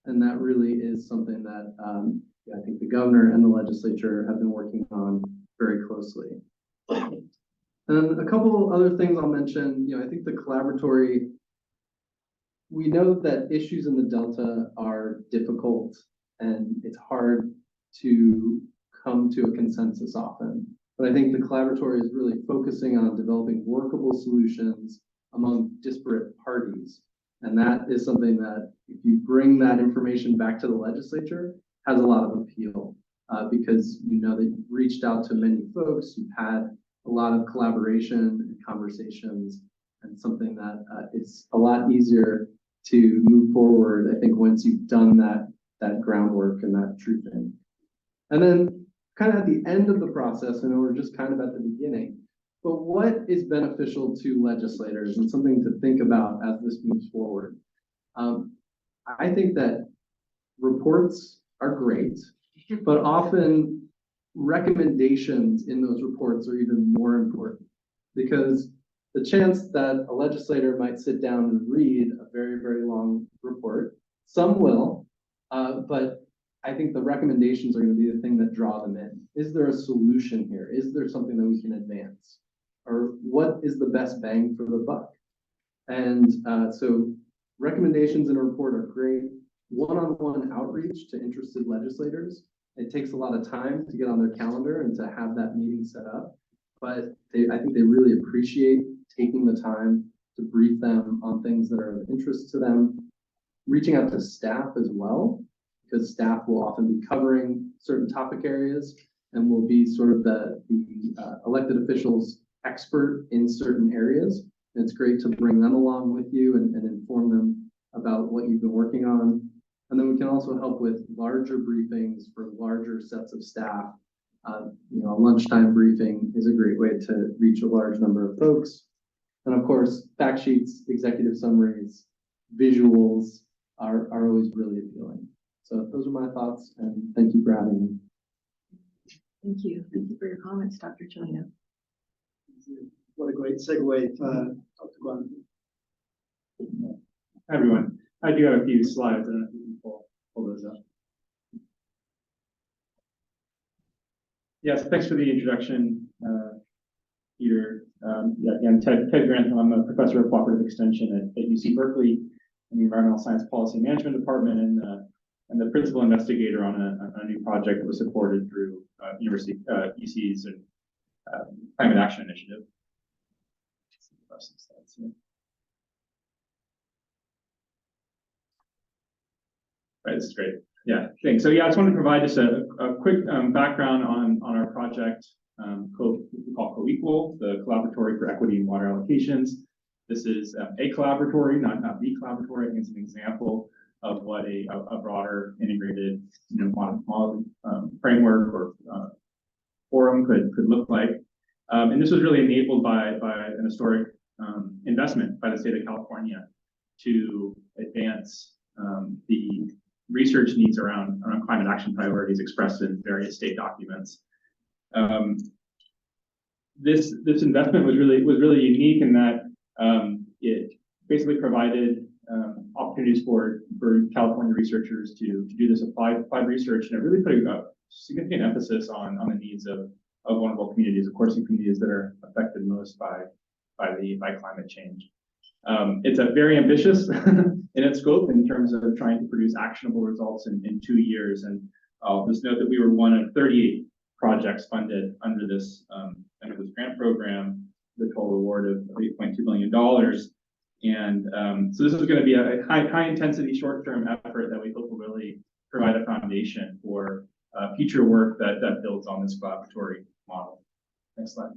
S18: And that really is something that I think the governor and the legislature have been working on very closely. And a couple other things I'll mention, I think the collaboratory, we know that issues in the Delta are difficult and it's hard to come to a consensus often. But I think the collaboratory is really focusing on developing workable solutions among disparate parties. And that is something that if you bring that information back to the legislature, has a lot of appeal because you know that you've reached out to many folks, you've had a lot of collaboration and conversations, and something that it's a lot easier to move forward, I think, once you've done that groundwork and that truthing. And then kind of at the end of the process, I know we're just kind of at the beginning, but what is beneficial to legislators and something to think about as this moves forward? I think that reports are great, but often recommendations in those reports are even more important because the chance that a legislator might sit down and read a very, very long report, some will, but I think the recommendations are going to be the thing that draw them in. Is there a solution here? Is there something that we can advance? Or what is the best bang for the buck? And so recommendations in a report are great. One-on-one outreach to interested legislators. It takes a lot of time to get on their calendar and to have that meeting set up. But I think they really appreciate taking the time to brief them on things that are of interest to them. Reaching out to staff as well, because staff will often be covering certain topic areas and will be sort of the elected officials expert in certain areas. And it's great to bring them along with you and inform them about what you've been working on. And then we can also help with larger briefings for larger sets of staff. A lunchtime briefing is a great way to reach a large number of folks. And of course, fact sheets, executive summaries, visuals are always really appealing. So those are my thoughts, and thank you for having me.
S1: Thank you. Thank you for your comments, Dr. Chelino.
S14: What a great segue for Dr. Grant.
S19: Hi, everyone. I do have a few slides. I don't know if you can pull those up. Yes, thanks for the introduction, Peter. Again, Ted Grantham. I'm a professor of cooperative extension at UC Berkeley in the Environmental Science Policy Management Department and the principal investigator on a new project that was supported through University UC's and Climate Action Initiative. Right, this is great. Yeah, thanks. So I just wanted to provide just a quick background on our project, we call Co-Equal, the Collaboratory for Equity in Water Allocations. This is a collaboratory, not the collaboratory. I think it's an example of what a broader integrated model framework or forum could look like. And this was really enabled by an historic investment by the state of California to advance the research needs around climate action priorities expressed in various state documents. This investment was really unique in that it basically provided opportunities for California researchers to do this applied research, and it really put a significant emphasis on the needs of vulnerable communities, of course, in communities that are affected most by climate change. It's a very ambitious in its scope in terms of trying to produce actionable results in 2 years. And I'll just note that we were one of 38 projects funded under this grant program, the total award of $8.2 million. And so this is going to be a high intensity, short-term effort that we hope will really provide a foundation for future work that builds on this collaboratory model. Next slide.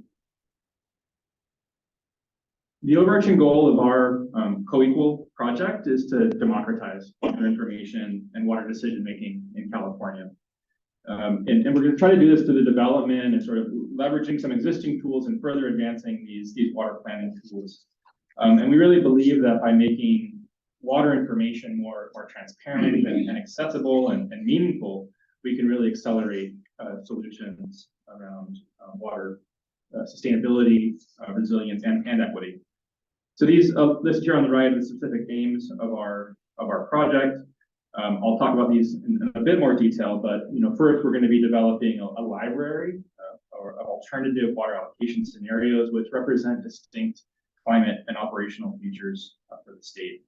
S19: The overarching goal of our Co-Equal project is to democratize water information and water decision-making in California. And we're going to try to do this through the development and sort of leveraging some existing tools and further advancing these water planning tools. And we really believe that by making water information more transparent and accessible and meaningful, we can really accelerate solutions around water sustainability, resilience, and equity. So these listed here on the right are the specific aims of our project. I'll talk about these in a bit more detail, but first we're going to be developing a library of alternative water allocation scenarios which represent distinct climate and operational futures for the state.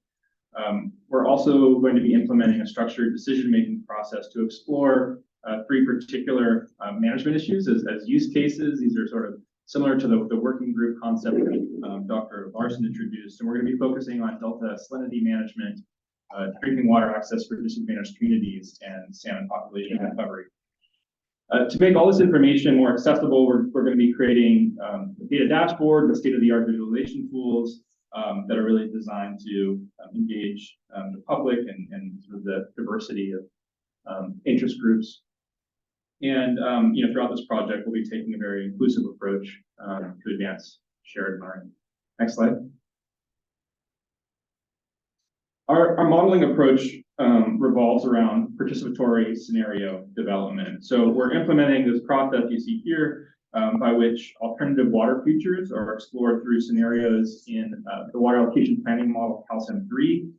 S19: We're also going to be implementing a structured decision-making process to explore 3 particular management issues as use cases. These are sort of similar to the working group concept that Dr. Larson introduced, and we're going to be focusing on delta salinity management, drinking water access for disadvantaged communities, and salmon population recovery. To make all this information more accessible, we're going to be creating a data dashboard with state-of-the-art visualization tools that are really designed to engage the public and sort of the diversity of interest groups. And throughout this project, we'll be taking a very inclusive approach to advance shared learning. Next slide. Our modeling approach revolves around participatory scenario development. So we're implementing this process you see here by which alternative water futures are explored through scenarios in the water allocation planning model CalSim 3.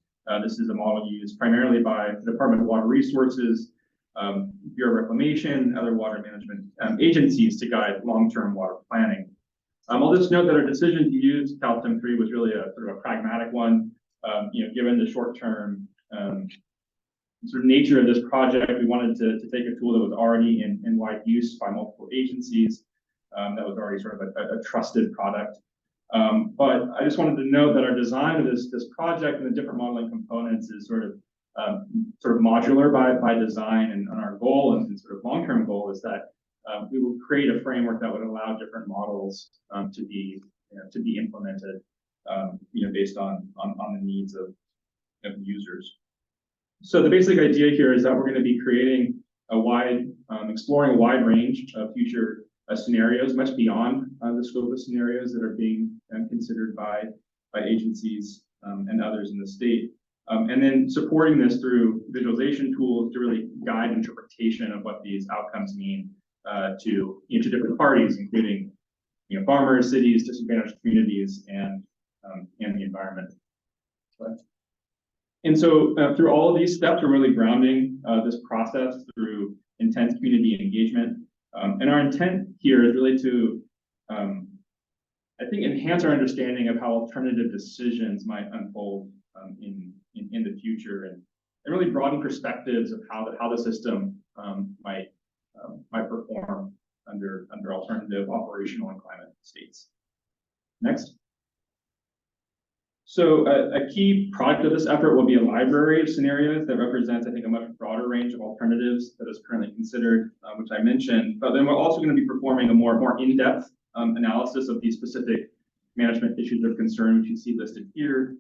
S19: This is a model used primarily by the Department of Water Resources, Bureau of Reclamation, and other water management agencies to guide long-term water planning. I'll just note that our decision to use CalSim 3 was really a sort of a pragmatic one. Given the short-term sort of nature of this project, we wanted to take a tool that was already in wide use by multiple agencies, that was already sort of a trusted product. But I just wanted to note that our design of this project and the different modeling components is sort of modular by design, and our goal and sort of long-term goal is that we will create a framework that would allow different models to be implemented, based on the needs of users. So the basic idea here is that we're going to be creating exploring a wide range of future scenarios, much beyond the scope of scenarios that are being considered by agencies and others in the state. And then supporting this through visualization tools to really guide interpretation of what these outcomes mean to different parties, including farmers, cities, disadvantaged communities, and the environment. And so through all of these steps, we're really grounding this process through intense community engagement. And our intent here is really to, I think, enhance our understanding of how alternative decisions might unfold in the future, and really broaden perspectives of how the system might perform under alternative operational and climate states. Next. So a key product of this effort will be a library of scenarios that represents, I think, a much broader range of alternatives that is currently considered, which I mentioned. But then we're also going to be performing a more in-depth analysis of these specific management issues of concern, which you see listed here,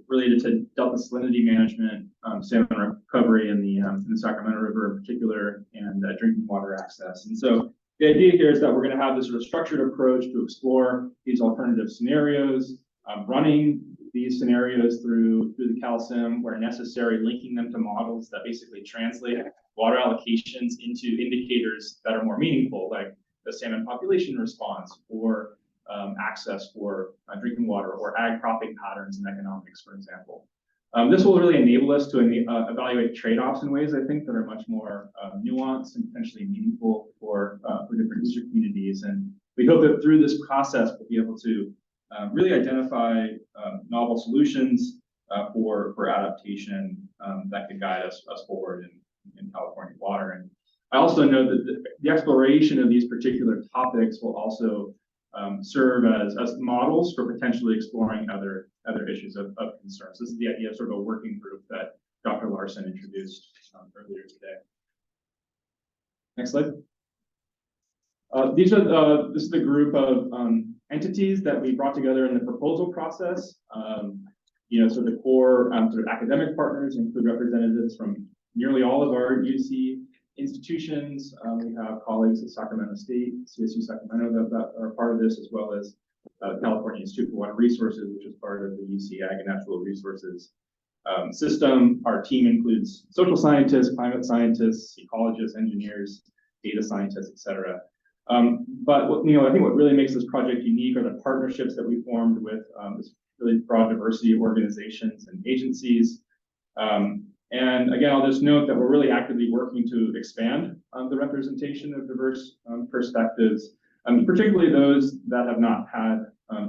S19: related to delta salinity management, salmon recovery in the Sacramento River in particular, and drinking water access. And so the idea here is that we're going to have this sort of structured approach to explore these alternative scenarios, running these scenarios through the CalSim where necessary, linking them to models that basically translate water allocations into indicators that are more meaningful, like the salmon population response, or access for drinking water, or ag cropping patterns and economics, for example. This will really enable us to evaluate trade-offs in ways, I think, that are much more nuanced and potentially meaningful for different user communities. And we hope that through this process, we'll be able to really identify novel solutions for adaptation that could guide us forward in California water. And I also know that the exploration of these particular topics will also serve as models for potentially exploring other issues of concern. So this is the idea of sort of a working group that Dr. Larson introduced earlier today. Next slide. This is the group of entities that we brought together in the proposal process. So the core sort of academic partners include representatives from nearly all of our UC institutions. We have colleagues at Sacramento State, CSU Sacramento that are part of this, as well as California Institute for Water Resources, which is part of the UC Ag and Natural Resources system. Our team includes social scientists, climate scientists, ecologists, engineers, data scientists, et cetera. But I think what really makes this project unique are the partnerships that we formed with this really broad diversity of organizations and agencies. And again, I'll just note that we're really actively working to expand the representation of diverse perspectives, particularly those that have not had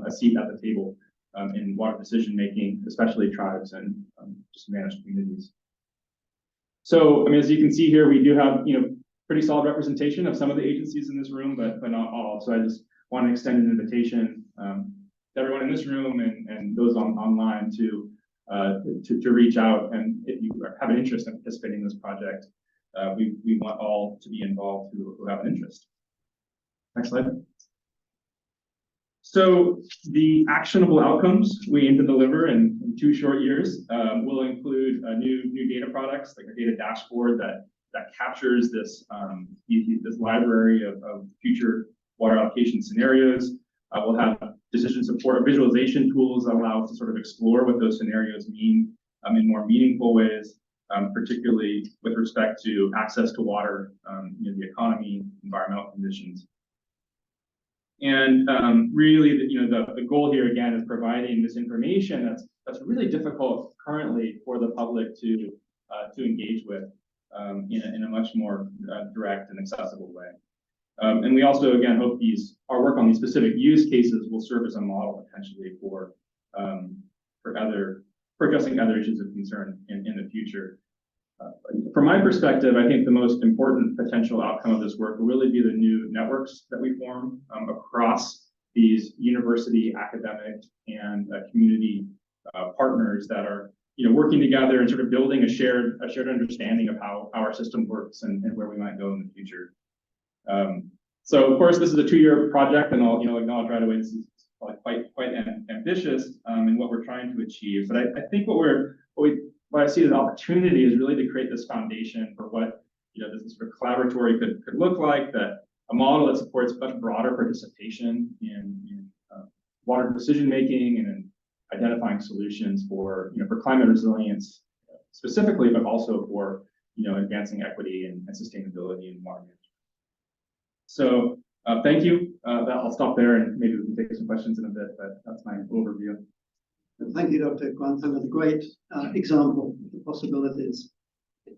S19: a seat at the table in water decision making, especially tribes and disadvantaged communities. So, I mean, as you can see here, we do have pretty solid representation of some of the agencies in this room, but not all. So I just want to extend an invitation to everyone in this room and those online to reach out. And if you have an interest in participating in this project, we want all to be involved who have an interest. Next slide. So the actionable outcomes we aim to deliver in 2 short years will include new data products, like a data dashboard that captures this library of future water allocation scenarios. We'll have decision support visualization tools that allow us to sort of explore what those scenarios mean in more meaningful ways, particularly with respect to access to water, the economy, environmental conditions. And really, the goal here again is providing this information that's really difficult currently for the public to engage with in a much more direct and accessible way. And we also again hope our work on these specific use cases will serve as a model potentially for addressing other issues of concern in the future. From my perspective, I think the most important potential outcome of this work will really be the new networks that we form across these university, academic, and community partners that are working together and sort of building a shared understanding of how our system works and where we might go in the future. So of course, this is a 2-year project, and I'll acknowledge right away this is quite ambitious in what we're trying to achieve. But I think what I see as an opportunity is really to create this foundation for what this sort of collaboratory could look like, that a model that supports much broader participation in water decision making and in identifying solutions for climate resilience specifically, but also for advancing equity and sustainability in water management. So thank you. I'll stop there and maybe we can take some questions in a bit, but that's my overview.
S14: Thank you, Dr. Grantham, and a great example of the possibilities.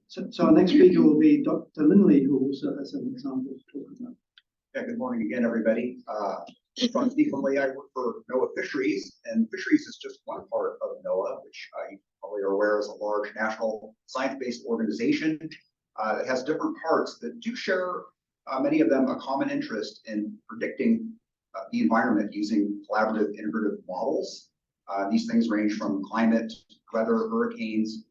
S14: So our next speaker will be Dr. Linley, who also has an example to talk about.
S20: Yeah, good morning again, everybody. From Steve Linley, I work for NOAA Fisheries, and Fisheries is just one part of NOAA, which you probably are aware is a large national science-based organization that has different parts that do share, many of them, a common interest in predicting the environment using collaborative integrative models. These things range from climate, weather, hurricanes,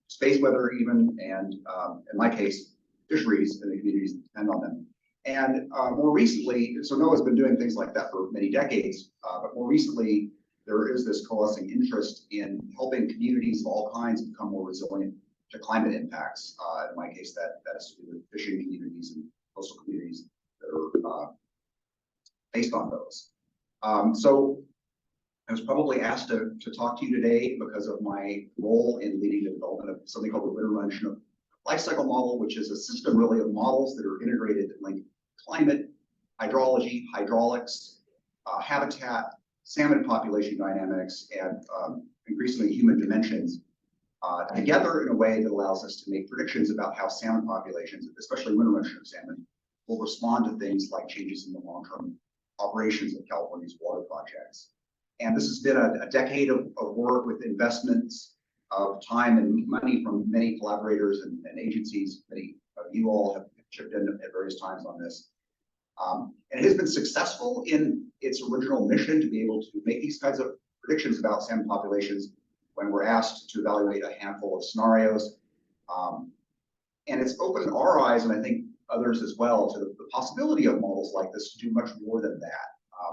S20: space weather even, and in my case, fisheries and the communities that depend on them. And more recently, so NOAA's been doing things like that for many decades, but more recently, there is this coalescing interest in helping communities of all kinds become more resilient to climate impacts. In my case, that is to do with fishing communities and coastal communities that are based on those. So I was probably asked to talk to you today because of my role in leading the development of something called the Winter Run Life Cycle Model, which is a system really of models that are integrated that link climate, hydrology, hydraulics, habitat, salmon population dynamics, and increasingly human dimensions together in a way that allows us to make predictions about how salmon populations, especially winter run salmon, will respond to things like changes in the long-term operations of California's water projects. And this has been a decade of work with investments of time and money from many collaborators and agencies. Many of you all have chipped in at various times on this. And it has been successful in its original mission to be able to make these kinds of predictions about salmon populations when we're asked to evaluate a handful of scenarios. And it's opened our eyes, and I think others as well, to the possibility of models like this to do much more than that.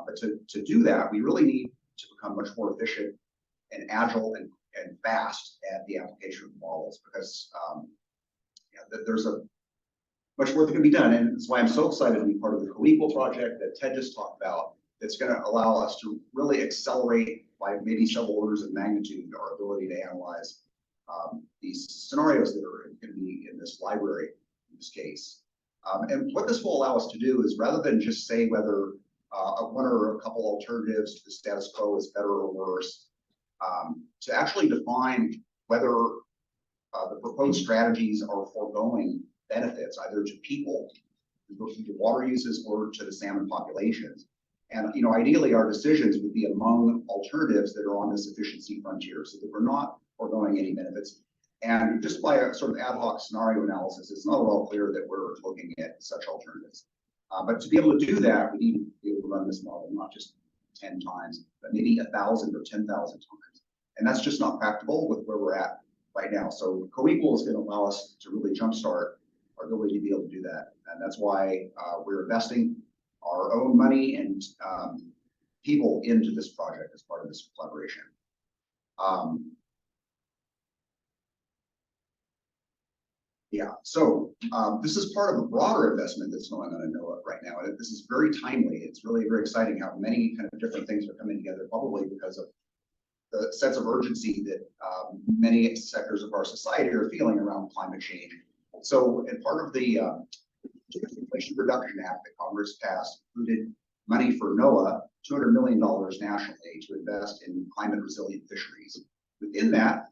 S20: But to do that, we really need to become much more efficient and agile and fast at the application of models, because there's a much more that can be done. And that's why I'm so excited to be part of the Co-Equal project that Ted just talked about. That's going to allow us to really accelerate by maybe several orders of magnitude our ability to analyze these scenarios that are going to be in this library in this case. And what this will allow us to do is, rather than just say whether one or a couple alternatives to the status quo is better or worse, to actually define whether the proposed strategies are foregoing benefits either to people, to water uses, or to the salmon populations. And ideally, our decisions would be among alternatives that are on this efficiency frontier, so that we're not foregoing any benefits. And just by a sort of ad hoc scenario analysis, it's not at all clear that we're looking at such alternatives. But to be able to do that, we need to be able to run this model not just 10 times, but maybe 1,000 or 10,000 times. And that's just not practical with where we're at right now. So co-equal is going to allow us to really jumpstart our ability to be able to do that. And that's why we're investing our own money and people into this project as part of this collaboration. Yeah, so this is part of a broader investment that's going on in NOAA right now. And this is very timely. It's really very exciting how many kind of different things are coming together, probably because of the sense of urgency that many sectors of our society are feeling around climate change. So, and part of the Inflation Reduction Act that Congress passed included money for NOAA, $200 million nationally, to invest in climate resilient fisheries. Within that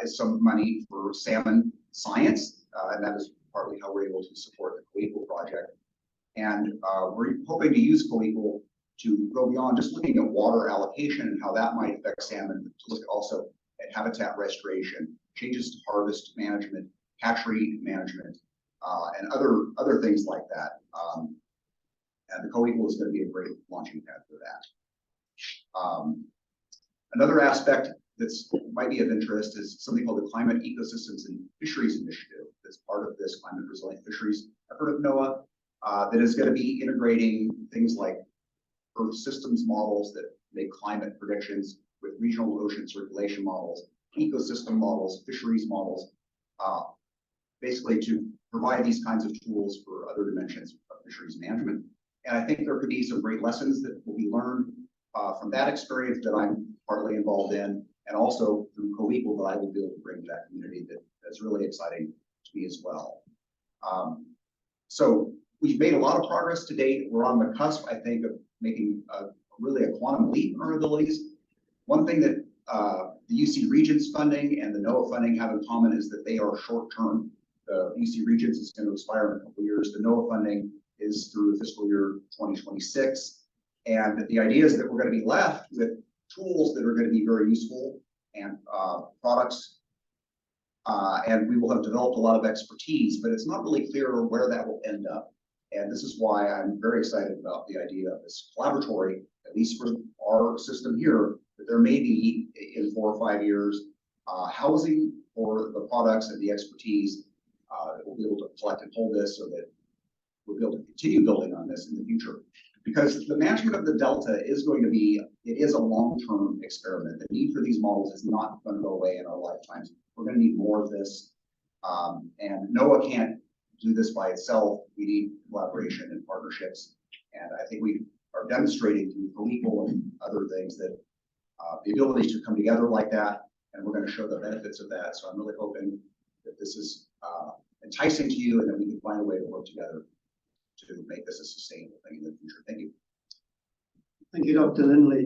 S20: is some money for salmon science, and that is partly how we're able to support the co-equal project. And we're hoping to use co-equal to go beyond just looking at water allocation and how that might affect salmon, to look also at habitat restoration, changes to harvest management, hatchery management, and other things like that. And the co-equal is going to be a great launching pad for that. Another aspect that's might be of interest is something called the Climate Ecosystems and Fisheries Initiative. That's part of this climate resilient fisheries effort of NOAA, that is going to be integrating things like Earth systems models that make climate predictions with regional ocean circulation models, ecosystem models, fisheries models, basically to provide these kinds of tools for other dimensions of fisheries management. And I think there could be some great lessons that will be learned from that experience that I'm partly involved in, and also through co-equal that I will be able to bring to that community that's really exciting to me as well. So we've made a lot of progress to date. We're on the cusp, I think, of making really a quantum leap in our abilities. One thing that the UC Regents funding and the NOAA funding have in common is that they are short-term. The UC Regents is going to expire in a couple of years. The NOAA funding is through fiscal year 2026. And the idea is that we're going to be left with tools that are going to be very useful and products. And we will have developed a lot of expertise, but it's not really clear where that will end up. And this is why I'm very excited about the idea of this collaboratory, at least for our system here, that there may be in 4 or 5 years, housing for the products and the expertise that we'll be able to collect and hold this so that we'll be able to continue building on this in the future. Because the management of the Delta is going to be, it is a long-term experiment. The need for these models is not going to go away in our lifetimes. We're going to need more of this. And NOAA can't do this by itself. We need collaboration and partnerships. And I think we are demonstrating through co-equal and other things that the ability to come together like that, and we're going to show the benefits of that. So I'm really hoping that this is enticing to you and that we can find a way to work together to make this a sustainable thing in the future. Thank you.
S14: Thank you, Dr. Lindley.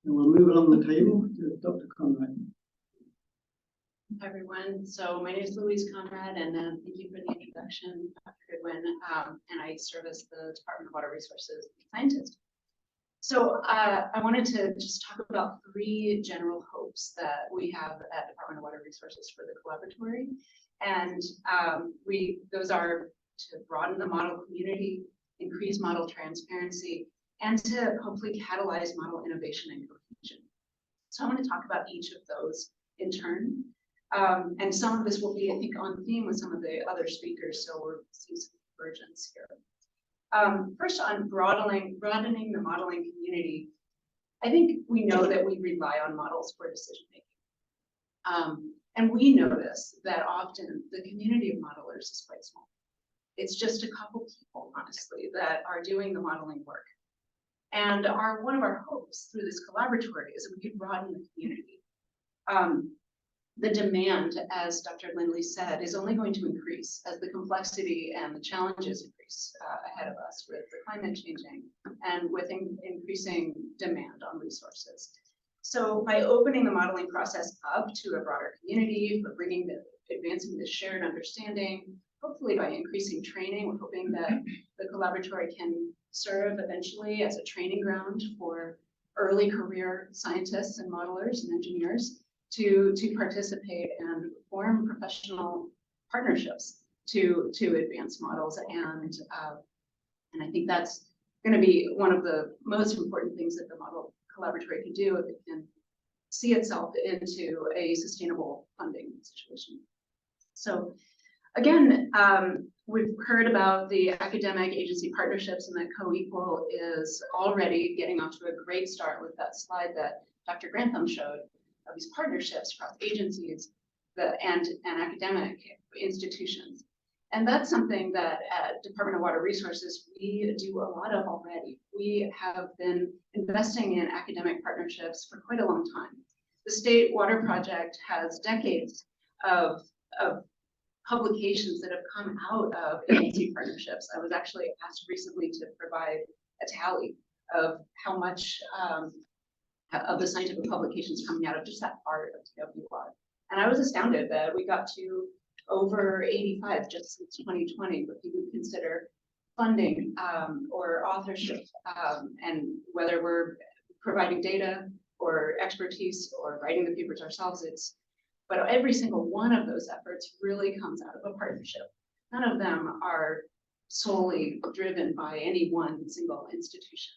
S14: And we'll move along the table to Dr. Conrad.
S21: Hi, everyone. So my name is Louise Conrad, and thank you for the introduction, Dr. Goodwin. And I serve as the Department of Water Resources scientist. So I wanted to just talk about 3 general hopes that we have at Department of Water Resources for the collaboratory. And those are to broaden the model community, increase model transparency, and to hopefully catalyze model innovation and cohesion. So I want to talk about each of those in turn. And some of this will be, I think, on theme with some of the other speakers, so we're seeing some convergence here. First, on broadening the modeling community, I think we know that we rely on models for decision making. And we notice that often the community of modelers is quite small. It's just a couple people, honestly, that are doing the modeling work. And one of our hopes through this collaboratory is that we could broaden the community. the demand, as Dr. Lindley said, is only going to increase as the complexity and the challenges increase ahead of us with the climate changing and with increasing demand on resources. So by opening the modeling process up to a broader community, for advancing this shared understanding, hopefully by increasing training, we're hoping that the collaboratory can serve eventually as a training ground for early career scientists and modelers and engineers to participate and form professional partnerships to advance models. And I think that's going to be one of the most important things that the model collaboratory can do if it can see itself into a sustainable funding situation. So again, we've heard about the academic agency partnerships, and that co-equal is already getting off to a great start with that slide that Dr. Grantham showed of these partnerships across agencies and academic institutions. And that's something that at Department of Water Resources, we do a lot of already. We have been investing in academic partnerships for quite a long time. The State Water Project has decades of publications that have come out of agency partnerships. I was actually asked recently to provide a tally of how much of the scientific publications coming out of just that part of TWR. And I was astounded that we got to over 85 just since 2020, what people consider funding or authorship, and whether we're providing data or expertise or writing the papers ourselves, but every single one of those efforts really comes out of a partnership. None of them are solely driven by any one single institution.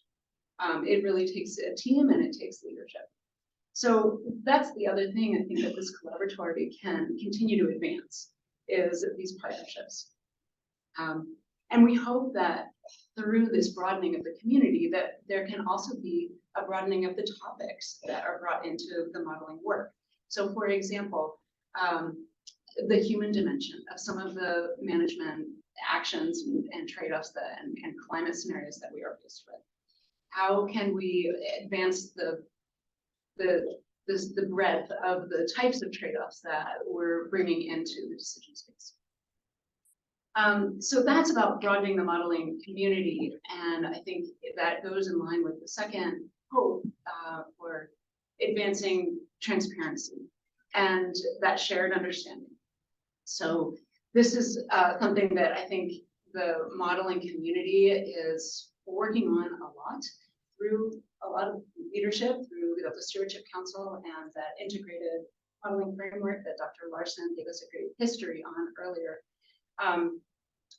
S21: It really takes a team and it takes leadership. So that's the other thing I think that this collaboratory can continue to advance is these partnerships. And we hope that through this broadening of the community that there can also be a broadening of the topics that are brought into the modeling work. So for example, the human dimension of some of the management actions and trade-offs and climate scenarios that we are faced with. How can we advance the breadth of the types of trade-offs that we're bringing into the decision space? So that's about broadening the modeling community, and I think that goes in line with the second hope for advancing transparency and that shared understanding. So this is something that I think the modeling community is working on a lot through a lot of leadership, through the Stewardship Council and that integrated modeling framework that Dr. Larson gave us a great history on earlier.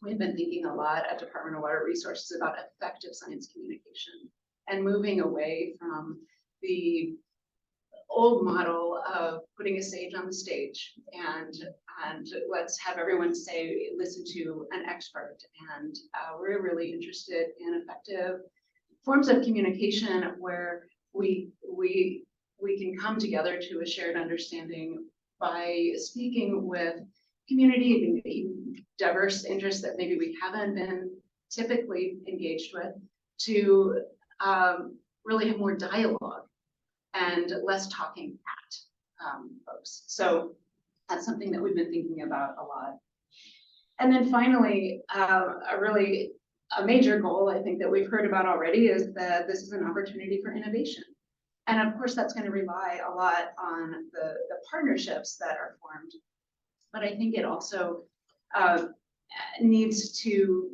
S21: We've been thinking a lot at Department of Water Resources about effective science communication and moving away from the old model of putting a sage on the stage and let's have everyone listen to an expert. And we're really interested in effective forms of communication where we can come together to a shared understanding by speaking with community, diverse interests that maybe we haven't been typically engaged with, to really have more dialogue and less talking at folks. So that's something that we've been thinking about a lot. And then finally, a major goal I think that we've heard about already is that this is an opportunity for innovation. And of course, that's going to rely a lot on the partnerships that are formed. But I think it also needs to,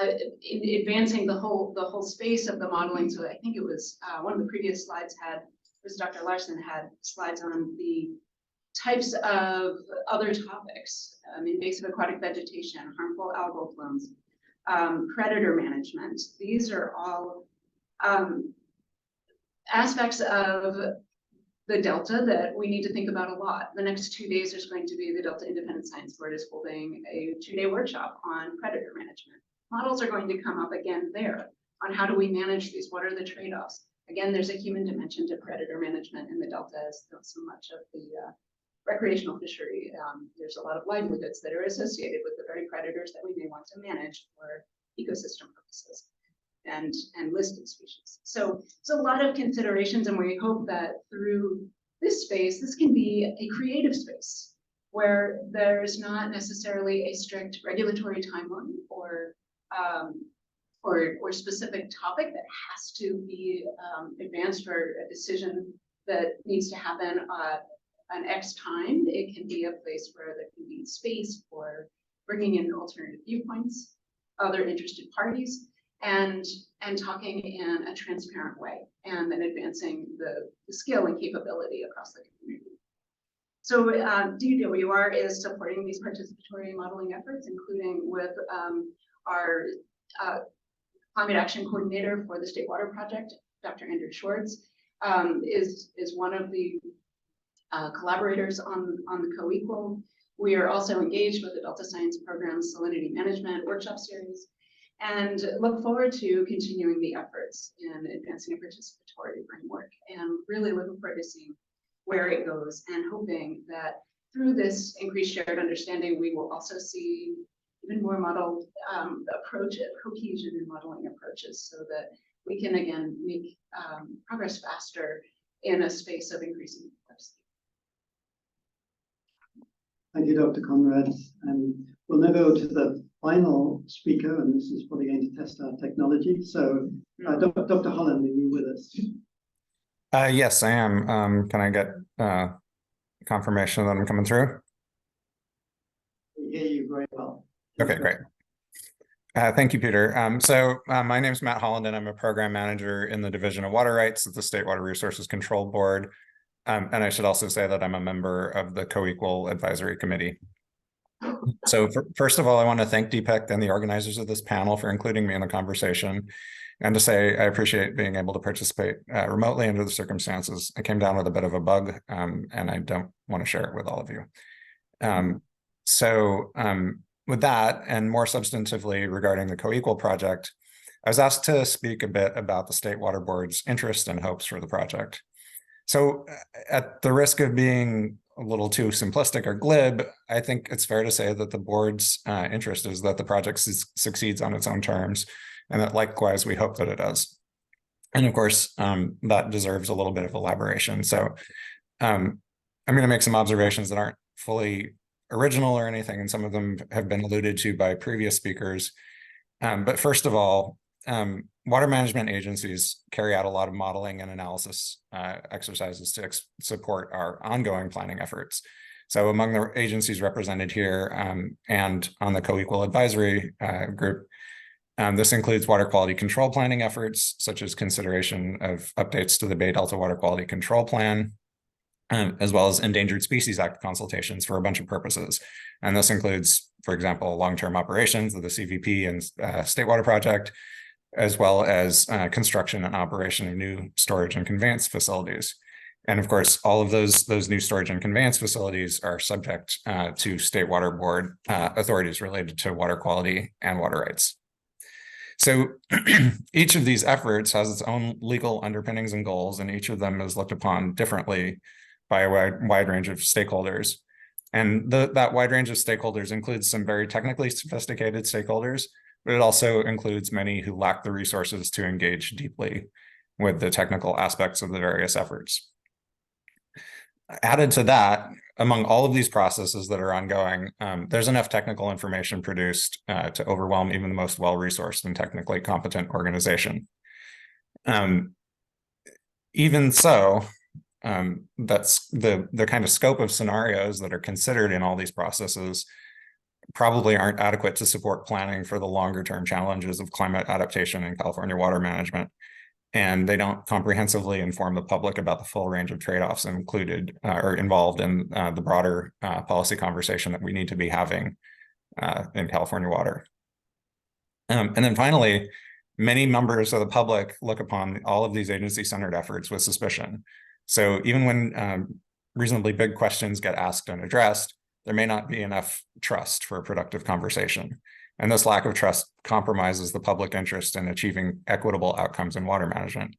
S21: in advancing the whole space of the modeling. So I think it was one of the previous slides Dr. Larson had slides on the types of other topics, invasive aquatic vegetation, harmful algal blooms, predator management. These are all aspects of the Delta that we need to think about a lot. The next 2 days, there's going to be the Delta Independent Science Board is holding a 2-day workshop on predator management. Models are going to come up again there on how do we manage these, what are the trade-offs? Again, there's a human dimension to predator management in the Delta as so much of the recreational fishery. There's a lot of livelihoods that are associated with the very predators that we may want to manage for ecosystem purposes and listed species. So it's a lot of considerations, and we hope that through this
S7: this space, this can be a creative space where there's not necessarily a strict regulatory timeline or specific topic that has to be advanced for a decision that needs to happen an X time. It can be a place where there can be space for bringing in alternative viewpoints, other interested parties, and talking in a transparent way, and then advancing the skill and capability across the community. So DWR is supporting these participatory modeling efforts, including with our climate action coordinator for the State Water Project, Dr. Andrew Schwartz, is one of the collaborators on the co-equal. We are also engaged with the Delta Science Program's Salinity Management Workshop Series, and look forward to continuing the efforts in advancing a participatory framework, and really looking forward to seeing where it goes, and hoping that through this increased shared understanding, we will also see even more modeled cohesion in modeling approaches, so that we can again make progress faster in a space of increasing complexity.
S14: Thank you, Dr. Conrad. We'll now go to the final speaker, and this is probably going to test our technology. So, Dr. Holland, are you with us?
S8: Yes, I am. Can I get confirmation that I'm coming through?
S14: We hear you very well.
S8: Okay, great. Thank you, Peter. My name is Matt Holland, and I'm a program manager in the Division of Water Rights at the State Water Resources Control Board. And I should also say that I'm a member of the Co-Equal Advisory Committee. So first of all, I want to thank DPIIC and the organizers of this panel for including me in the conversation, and to say I appreciate being able to participate remotely under the circumstances. I came down with a bit of a bug, and I don't want to share it with all of you. With that, and more substantively regarding the Co-Equal project, I was asked to speak a bit about the State Water Board's interest and hopes for the project. So at the risk of being a little too simplistic or glib, I think it's fair to say that the board's interest is that the project succeeds on its own terms, and that likewise we hope that it does. And of course, that deserves a little bit of elaboration. So I'm going to make some observations that aren't fully original or anything, and some of them have been alluded to by previous speakers. But first of all, water management agencies carry out a lot of modeling and analysis exercises to support our ongoing planning efforts. So among the agencies represented here and on the Co-Equal Advisory group, this includes water quality control planning efforts, such as consideration of updates to the Bay Delta Water Quality Control Plan, as well as Endangered Species Act consultations for a bunch of purposes. And this includes, for example, long-term operations of the CVP and State Water Project, as well as construction and operation of new storage and conveyance facilities. And of course, all of those new storage and conveyance facilities are subject to State Water Board authorities related to water quality and water rights. So each of these efforts has its own legal underpinnings and goals, and each of them is looked upon differently by a wide range of stakeholders. And that wide range of stakeholders includes some very technically sophisticated stakeholders, but it also includes many who lack the resources to engage deeply with the technical aspects of the various efforts. Added to that, among all of these processes that are ongoing, there's enough technical information produced to overwhelm even the most well-resourced and technically competent organization. Even so, that's the kind of scope of scenarios that are considered in all these processes probably aren't adequate to support planning for the longer term challenges of climate adaptation and California water management. And they don't comprehensively inform the public about the full range of trade-offs included or involved in the broader policy conversation that we need to be having in California water. And then finally, many members of the public look upon all of these agency-centered efforts with suspicion. So even when reasonably big questions get asked and addressed, there may not be enough trust for a productive conversation. And this lack of trust compromises the public interest in achieving equitable outcomes in water management.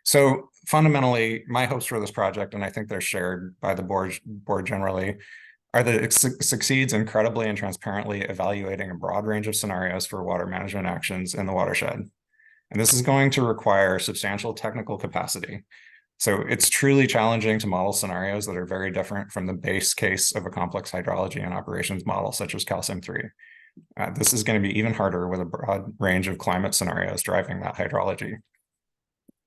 S8: So fundamentally, my hopes for this project, and I think they're shared by the board generally, are that it succeeds incredibly and transparently evaluating a broad range of scenarios for water management actions in the watershed. And this is going to require substantial technical capacity, So it's truly challenging to model scenarios that are very different from the base case of a complex hydrology and operations model, such as CalSim-3. This is going to be even harder with a broad range of climate scenarios driving that hydrology.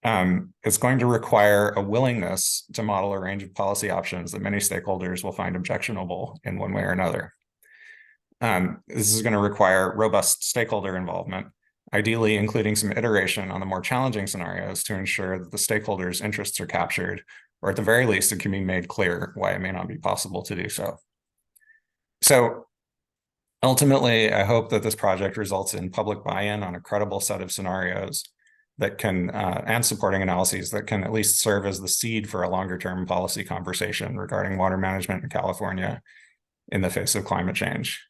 S8: It's going to require a willingness to model a range of policy options that many stakeholders will find objectionable in one way or another. This is going to require robust stakeholder involvement, ideally including some iteration on the more challenging scenarios to ensure that the stakeholders' interests are captured, or at the very least, it can be made clear why it may not be possible to do so. So ultimately, I hope that this project results in public buy-in on a credible set of scenarios that can, and supporting analyses that can at least serve as the seed for a longer-term policy conversation regarding water management in California in the face of climate change.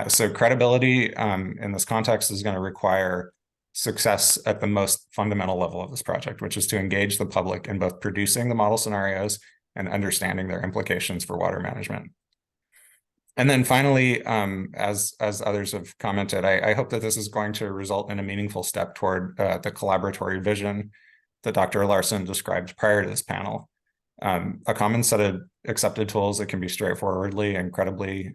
S8: So credibility in this context is going to require success at the most fundamental level of this project, which is to engage the public in both producing the model scenarios and understanding their implications for water management. And then finally, as others have commented, I hope that this is going to result in a meaningful step toward the collaboratory vision that Dr. Larson described prior to this panel. A common set of accepted tools that can be straightforwardly and credibly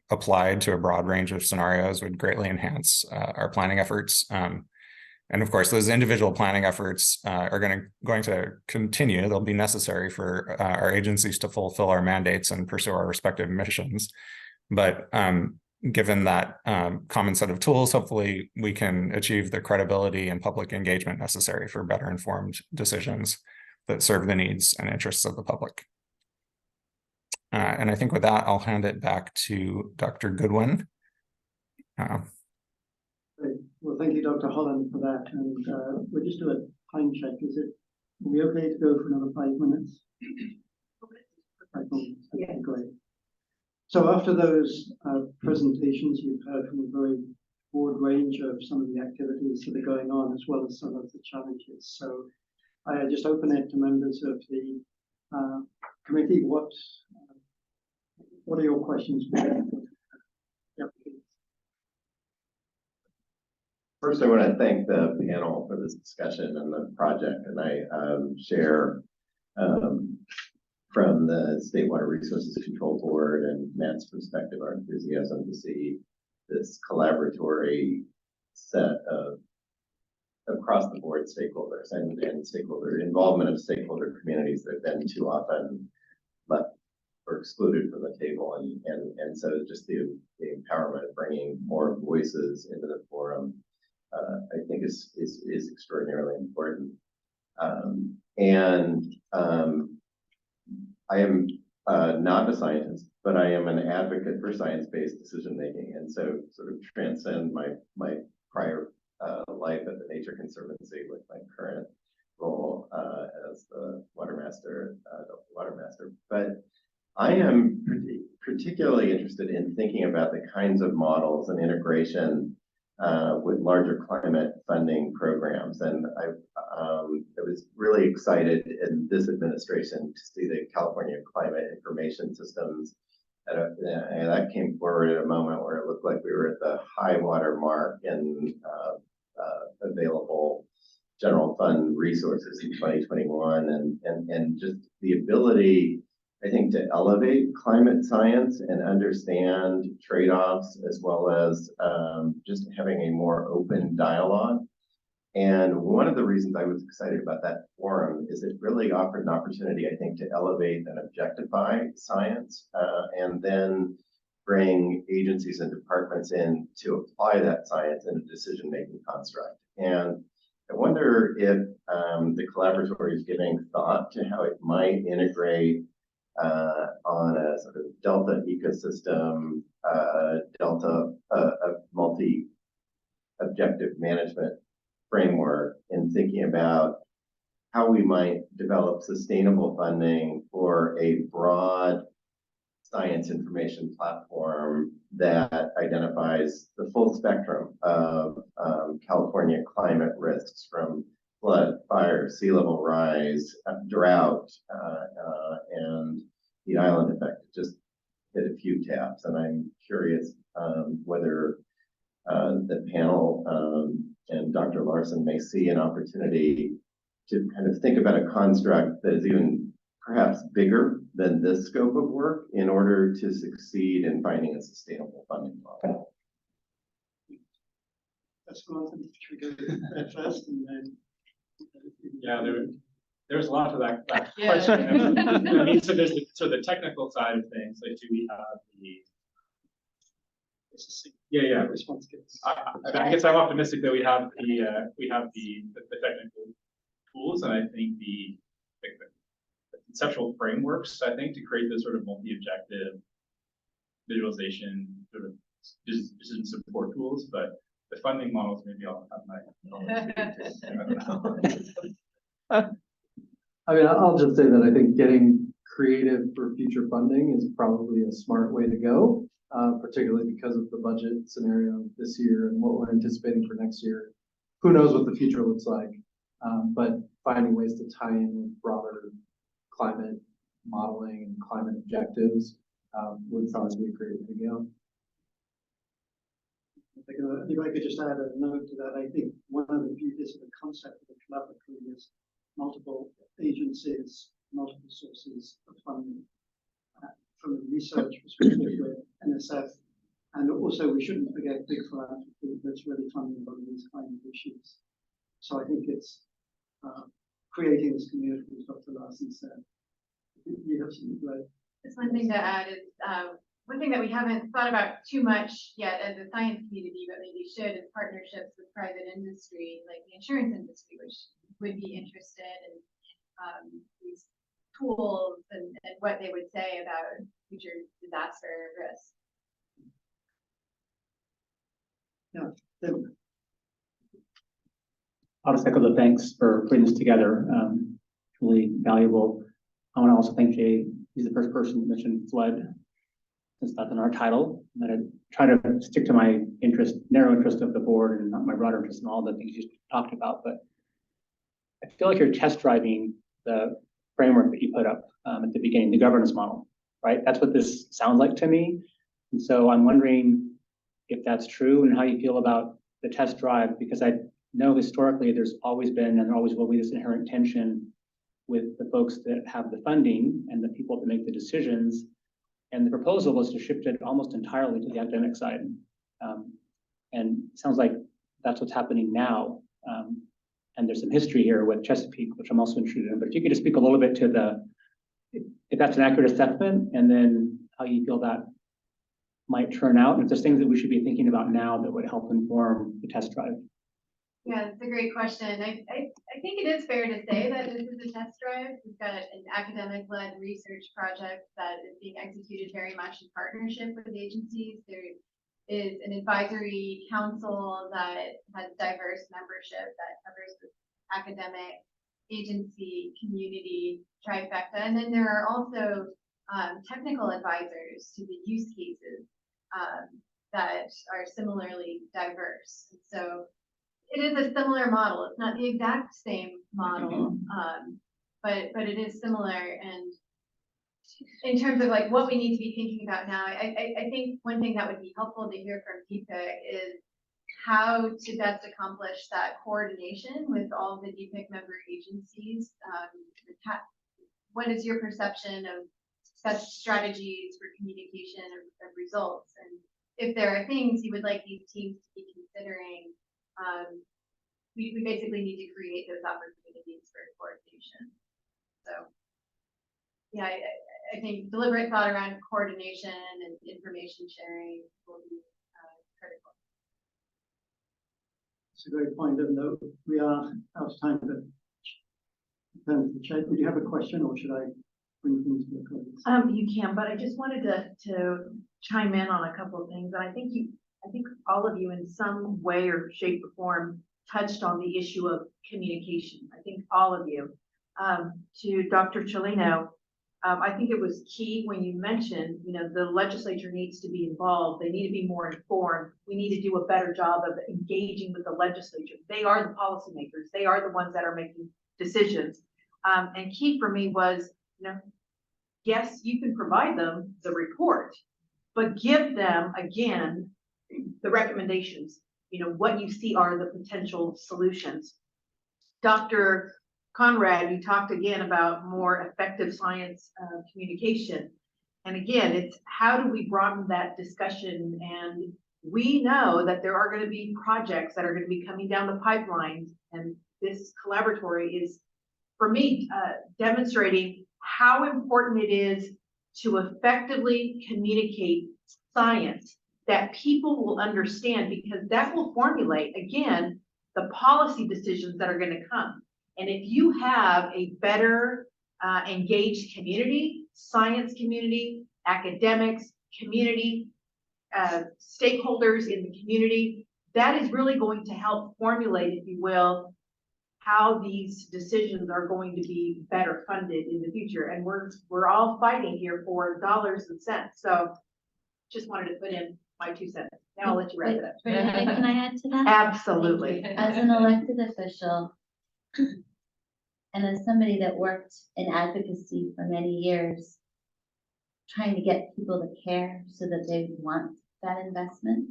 S8: applied to a broad range of scenarios would greatly enhance our planning efforts. And of course, those individual planning efforts are going to continue. They'll be necessary for our agencies to fulfill our mandates and pursue our respective missions. But given that common set of tools, hopefully we can achieve the credibility and public engagement necessary for better informed decisions that serve the needs and interests of the public. And I think with that, I'll hand it back to Dr. Goodwin.
S14: Great. Well, thank you, Dr. Holland, for that. And we'll just do a time check. Are we okay to go for another 5 minutes? 5 minutes. Okay, great. So after those presentations, you've heard from a very broad range of some of the activities that are going on, as well as some of the challenges. So I just open it to members of the committee. What are your questions? Yep.
S10: First, I want to thank the panel for this discussion and the project, and I share from the State Water Resources Control Board and Matt's perspective our enthusiasm to see this collaboratory set of across the board stakeholders and stakeholder involvement of stakeholder communities that have been too often left or excluded from the table. And so just the empowerment of bringing more voices into the forum, I think is extraordinarily important. I am not a scientist, but I am an advocate for science-based decision-making, and so sort of transcend my prior life at the Nature Conservancy with my current role as the water master. But I am particularly interested in thinking about the kinds of models and integration with larger climate funding programs. And I was really excited in this administration to see the California Climate Information Systems. And that came forward at a moment where it looked like we were at the high water mark in available general fund resources in 2021, and just the ability, I think, to elevate climate science and understand trade-offs, as well as just having a more open dialogue. And one of the reasons I was excited about that forum is it really offered an opportunity, I think, to elevate and objectify science, and then bring agencies and departments in to apply that science in a decision-making construct. And I wonder if the collaboratory is giving thought to how it might integrate on a sort of delta ecosystem, a multi-objective management framework, in thinking about how we might develop sustainable funding for a broad science information platform that identifies the full spectrum of California climate risks, from flood, fire, sea level rise, drought, and the island effect. Just hit a few taps, and I'm curious whether the panel and Dr. Larson may see an opportunity kind of think about a construct that is even perhaps bigger than this scope of work in order to succeed in finding a sustainable funding model.
S14: That's one thing to trigger that first and then.
S19: Yeah, there's a lot to that
S17: Yeah.
S19: question. I mean, so there's the technical side of things. Like, do we have the
S14: response kits?
S19: I guess I'm optimistic that we have the technical tools, and I think the conceptual frameworks, I think, to create this sort of multi-objective visualization sort of decision support tools, but the funding models, maybe I'll have my.
S18: I mean, I'll just say that I think getting creative for future funding is probably a smart way to go, particularly because of the budget scenario this year and what we're anticipating for next year. Who knows what the future looks like, but finding ways to tie in with broader climate modeling and climate objectives would probably be a great way to go.
S14: If I could just add a note to that, I think one of the beauties of the concept of the collaboratory is multiple agencies, multiple sources of funding from a research perspective with NSF. And also we shouldn't forget big philanthropy that's really funding a lot of these kind of issues. So I think it's creating this community, as Dr. Larson said. You have something to add?
S7: Just one thing to add is one thing that we haven't thought about too much yet as a science community, but maybe should, is partnerships with private industry, like the insurance industry, which would be interested in these tools and what they would say about future disaster risk.
S14: Yeah.
S12: I'll just echo the thanks for putting this together. Really valuable. I want to also thank Jay. He's the first person to mention flood, since that's in our title. I'm going to try to stick to my narrow interest of the board and not my broader interest in all the things you talked about. But I feel like you're test driving the framework that you put up at the beginning, the governance model, right? That's what this sounds like to me. And so I'm wondering if that's true and how you feel about the test drive, because I know historically there's always been and there always will be this inherent tension with the folks that have the funding and the people that make the decisions. And the proposal was to shift it almost entirely to the academic side. And it sounds like that's what's happening now. And there's some history here with Chesapeake, which I'm also interested in. But if you could just speak a little bit to if that's an accurate assessment, and then how you feel that might turn out, and if there's things that we should be thinking about now that would help inform the test drive.
S7: Yeah, that's a great question. I think it is fair to say that this is a test drive. We've got an academic-led research project that is being executed very much in partnership with agencies. There is an advisory council that has diverse membership that covers the academic, agency, community trifecta. And then there are also technical advisors to the use cases that are similarly diverse. And so it is a similar model. It's not the exact same model, but it is similar. And in terms of like what we need to be thinking about now, I think one thing that would be helpful to hear from DPIIC is how to best accomplish that coordination with all the DPIIC member agencies. What is your perception of best strategies for communication of results? And if there are things you would like these teams to be considering, we basically need to create those opportunities for coordination. So yeah, I think deliberate thought around coordination and information sharing will be critical.
S14: It's a great point, and though we are out of time, but in terms of the chat, did you have a question, or should I bring things to the close?
S1: You can, but I just wanted to chime in on a couple of things. And I think all of you in some way or shape or form touched on the issue of communication. I think all of you. To Dr. Cellino, I think it was key when you mentioned, the legislature needs to be involved. They need to be more informed. We need to do a better job of engaging with the legislature. They are the policymakers. They are the ones that are making decisions. And key for me was, yes, you can provide them the report, but give them, again, the recommendations, what you see are the potential solutions. Dr. Conrad, you talked again about more effective science communication. And again, it's how do we broaden that discussion? And we know that there are going to be projects that are going to be coming down the pipeline. And this collaboratory is, for me, demonstrating how important it is to effectively communicate science that people will understand, because that will formulate, again, the policy decisions that are going to come. And if you have a better engaged community, science community, academics, community, stakeholders in the community, that is really going to help formulate, if you will, how these decisions are going to be better funded in the future. And we're all fighting here for dollars and cents. So just wanted to put in my 2 cents. Now I'll let you wrap it up.
S4: Can I add to that?
S1: Absolutely.
S4: As an elected official, and as somebody that worked in advocacy for many years, trying to get people to care so that they want that investment,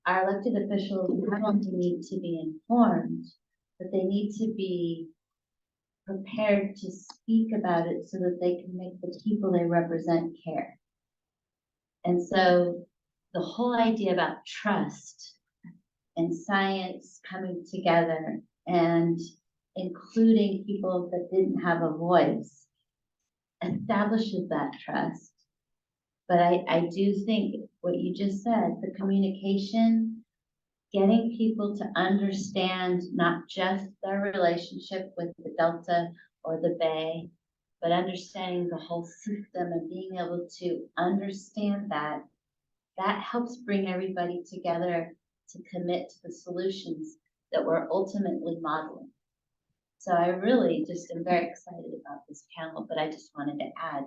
S4: our elected officials not only need to be informed, but they need to be prepared to speak about it so that they can make the people they represent care. And so the whole idea about trust and science coming together and including people that didn't have a voice establishes that trust. But I do think what you just said, the communication, getting people to understand not just their relationship with the Delta or the Bay, but understanding the whole system and being able to understand that, that helps bring everybody together to commit to the solutions that we're ultimately modeling. So I really just am very excited about this panel, but I just wanted to add,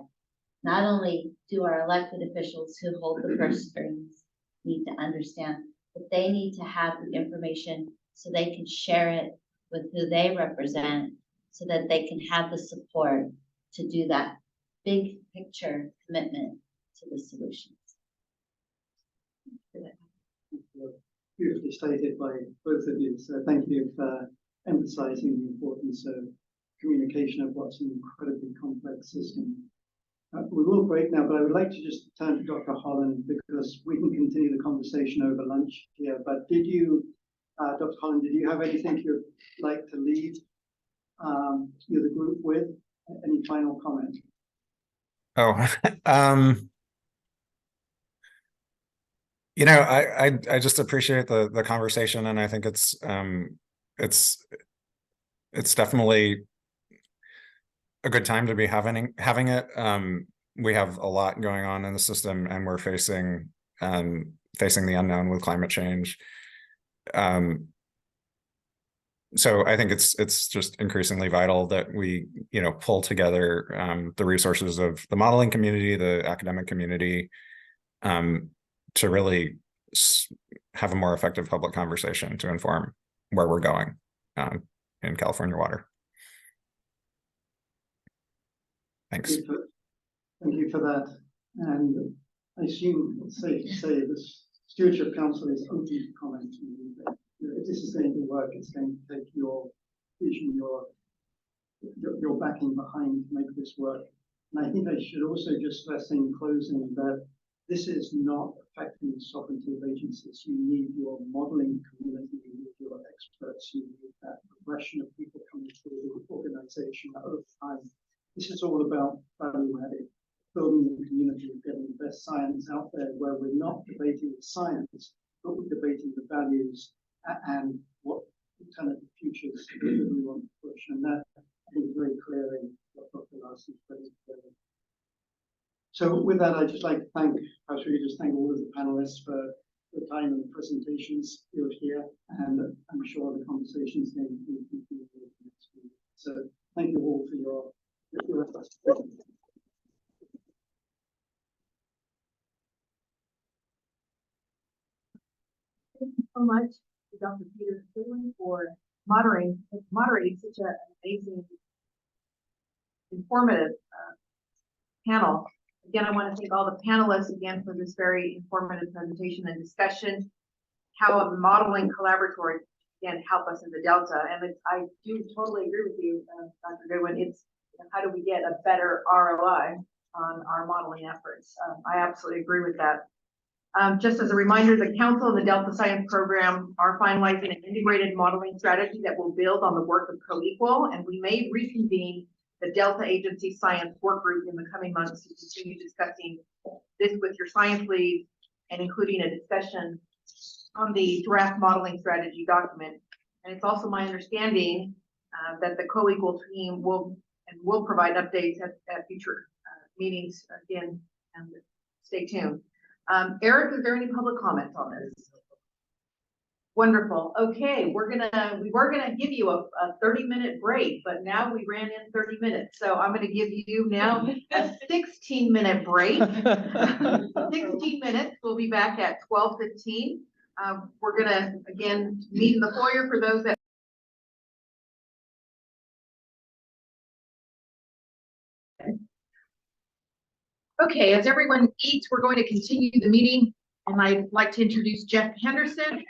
S4: not only do our elected officials who hold the purse strings need to understand, but they need to have the information so they can share it with who they represent so that they can have the support to do that big picture commitment to the solutions.
S14: Beautifully stated by both of you. So thank you for emphasizing the importance of communication of what's an incredibly complex system. We will break now, but I would like to just turn to Dr. Holland because we can continue the conversation over lunch here. But did you, Dr. Holland, did you have anything you'd like to leave the group with? Any final comment?
S8: Oh, you know, I just appreciate the conversation, and I think it's definitely a good time to be having it. We have a lot going on in the system, and we're facing the unknown with climate change. So I think it's just increasingly vital that we, you know, pull together the resources of the modeling community, the academic community, to really have a more effective public conversation to inform where we're going in California water. Thanks.
S14: Thank you for that. And I assume it's safe to say the Stewardship Council is open to comment. If this is going to work, it's going to take your vision, your backing behind to make this work. And I think I should also just stress in closing that this is not affecting the sovereignty of agencies. You need your modeling community, you need your experts, you need that progression of people coming through the organization over time. This is all about value added, building the community, getting the best science out there where we're not debating the science, but we're debating the values and what alternative futures that we want to push. And that, I think, is very clear in what Dr. Larson's putting together. So with that, I'd just like to thank all of the panelists for the time and the presentations here, and I'm sure the conversations will continue next week. So thank you all for your efforts.
S1: Thank you so much to Dr. Peter Goodwin for moderating such an amazing, informative panel. Again, I want to thank all the panelists again for this very informative presentation and discussion, how the modeling collaboratory again, help us in the Delta. And I do totally agree with you, Dr. Goodwin. It's how do we get a better ROI on our modeling efforts? I absolutely agree with that. Just as a reminder, the Council and the Delta Science Program are finalizing an integrated modeling strategy that will build on the work of Co-Equal, and we may reconvene the Delta Agency Science Work Group in the coming months to continue discussing this with your science leads and including a discussion on the draft modeling strategy document. And it's also my understanding that the Co-Equal team will provide updates at future meetings again, and stay tuned. Eric, is there any public comments on this? Wonderful. Okay, we were gonna give you a 30-minute break, but now we ran in 30 minutes. So I'm gonna give you now a 16-minute break. 16 minutes. We'll be back at 12:15. We're gonna again meet in the foyer for those that okay, as everyone eats, we're going to continue the meeting, and I'd like to introduce Jeff Henderson,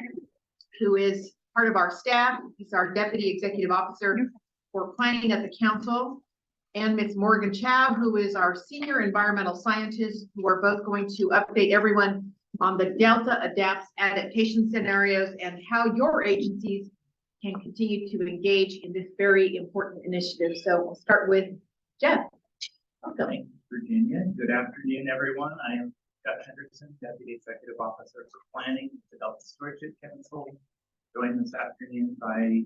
S1: who is part of our staff. He's our Deputy Executive Officer for Planning at the Council, and Ms. Morgan Chow, who is our Senior Environmental Scientist, who are both going to update everyone on the Delta Adapts adaptation scenarios and how your agencies can continue to engage in this very important initiative. So we'll start with Jeff. Welcome.
S2: Virginia. Good afternoon, everyone. I am Jeff Henderson, Deputy Executive Officer for Planning at the Delta Stewardship Council. Joined this afternoon by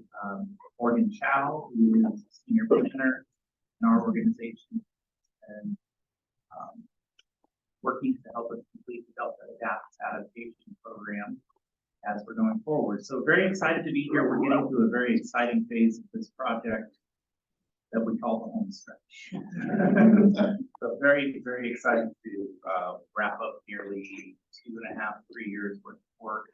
S2: Morgan Chow, who is Senior Planner in our organization and working to help us complete the Delta Adapts adaptation program as we're going forward. So very excited to be here. We're getting to a very exciting phase of this project that we call the home stretch. So very, very excited to wrap up nearly 2.5, 3 years worth of work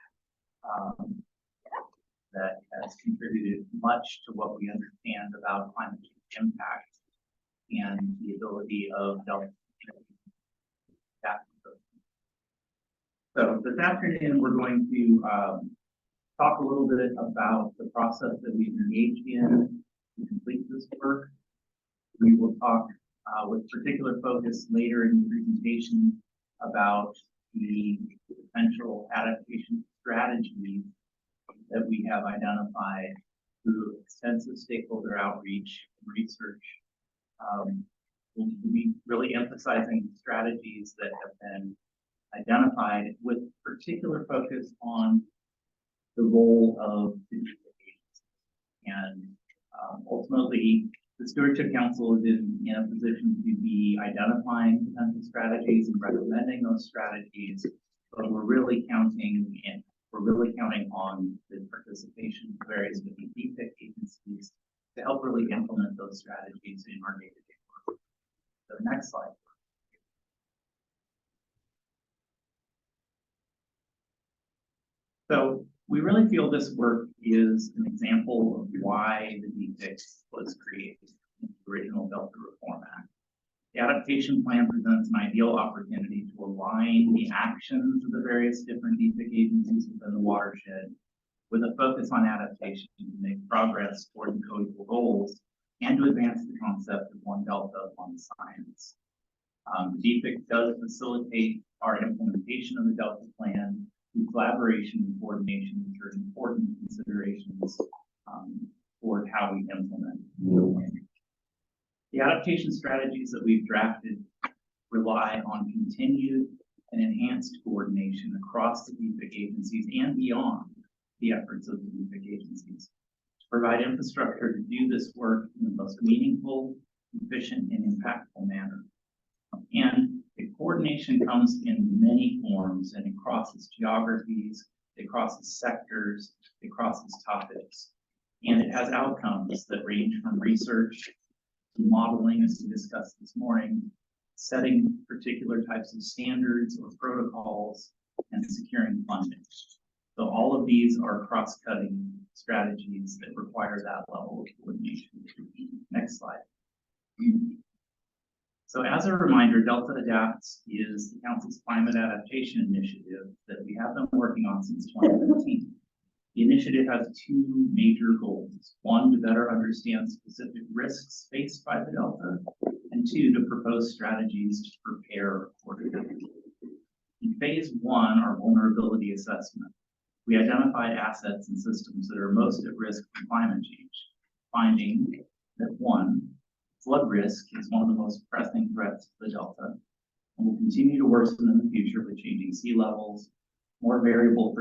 S2: that has contributed much to what we understand about climate change impact and the ability of Delta. So this afternoon, we're going to talk a little bit about the process that we've engaged in to complete this work. We will talk with particular focus later in the presentation about the potential adaptation strategies that we have identified through extensive stakeholder outreach and research. We'll be really emphasizing strategies that have been identified with particular focus on the role of the agencies. And ultimately, the Stewardship Council is in a position to be identifying potential strategies and recommending those strategies, but we're really counting on the participation of various different DPIIC agencies to help really implement those strategies in our day-to-day work. So next slide. So we really feel this work is an example of why the DPIIC was created in the original Delta Reform Act. The adaptation plan presents an ideal opportunity to align the actions of the various different DPIIC agencies within the watershed with a focus on adaptation to make progress toward the co-equal goals and to advance the concept of one Delta, one science. The DPIIC does facilitate our implementation of the Delta plan through collaboration and coordination, which are important considerations toward how we implement the plan. The adaptation strategies that we've drafted rely on continued and enhanced coordination across the DPIIC agencies and beyond the efforts of the DPIIC agencies to provide infrastructure to do this work in the most meaningful, efficient, and impactful manner. And the coordination comes in many forms, and it crosses geographies, it crosses sectors, it crosses topics, and it has outcomes that range from research to modeling, as we discussed this morning, setting particular types of standards or protocols, and securing funding. So all of these are cross-cutting strategies that require that level of coordination. Next slide. So as a reminder, Delta Adapts is the Council's climate adaptation initiative that we have been working on since 2015. The initiative has two major goals. One, to better understand specific risks faced by the Delta, and two, to propose strategies to prepare accordingly. In phase one, our vulnerability assessment, we identified assets and systems that are most at risk from climate change, finding that one, flood risk is one of the most pressing threats to the Delta, and will continue to worsen in the future with changing sea levels, more variable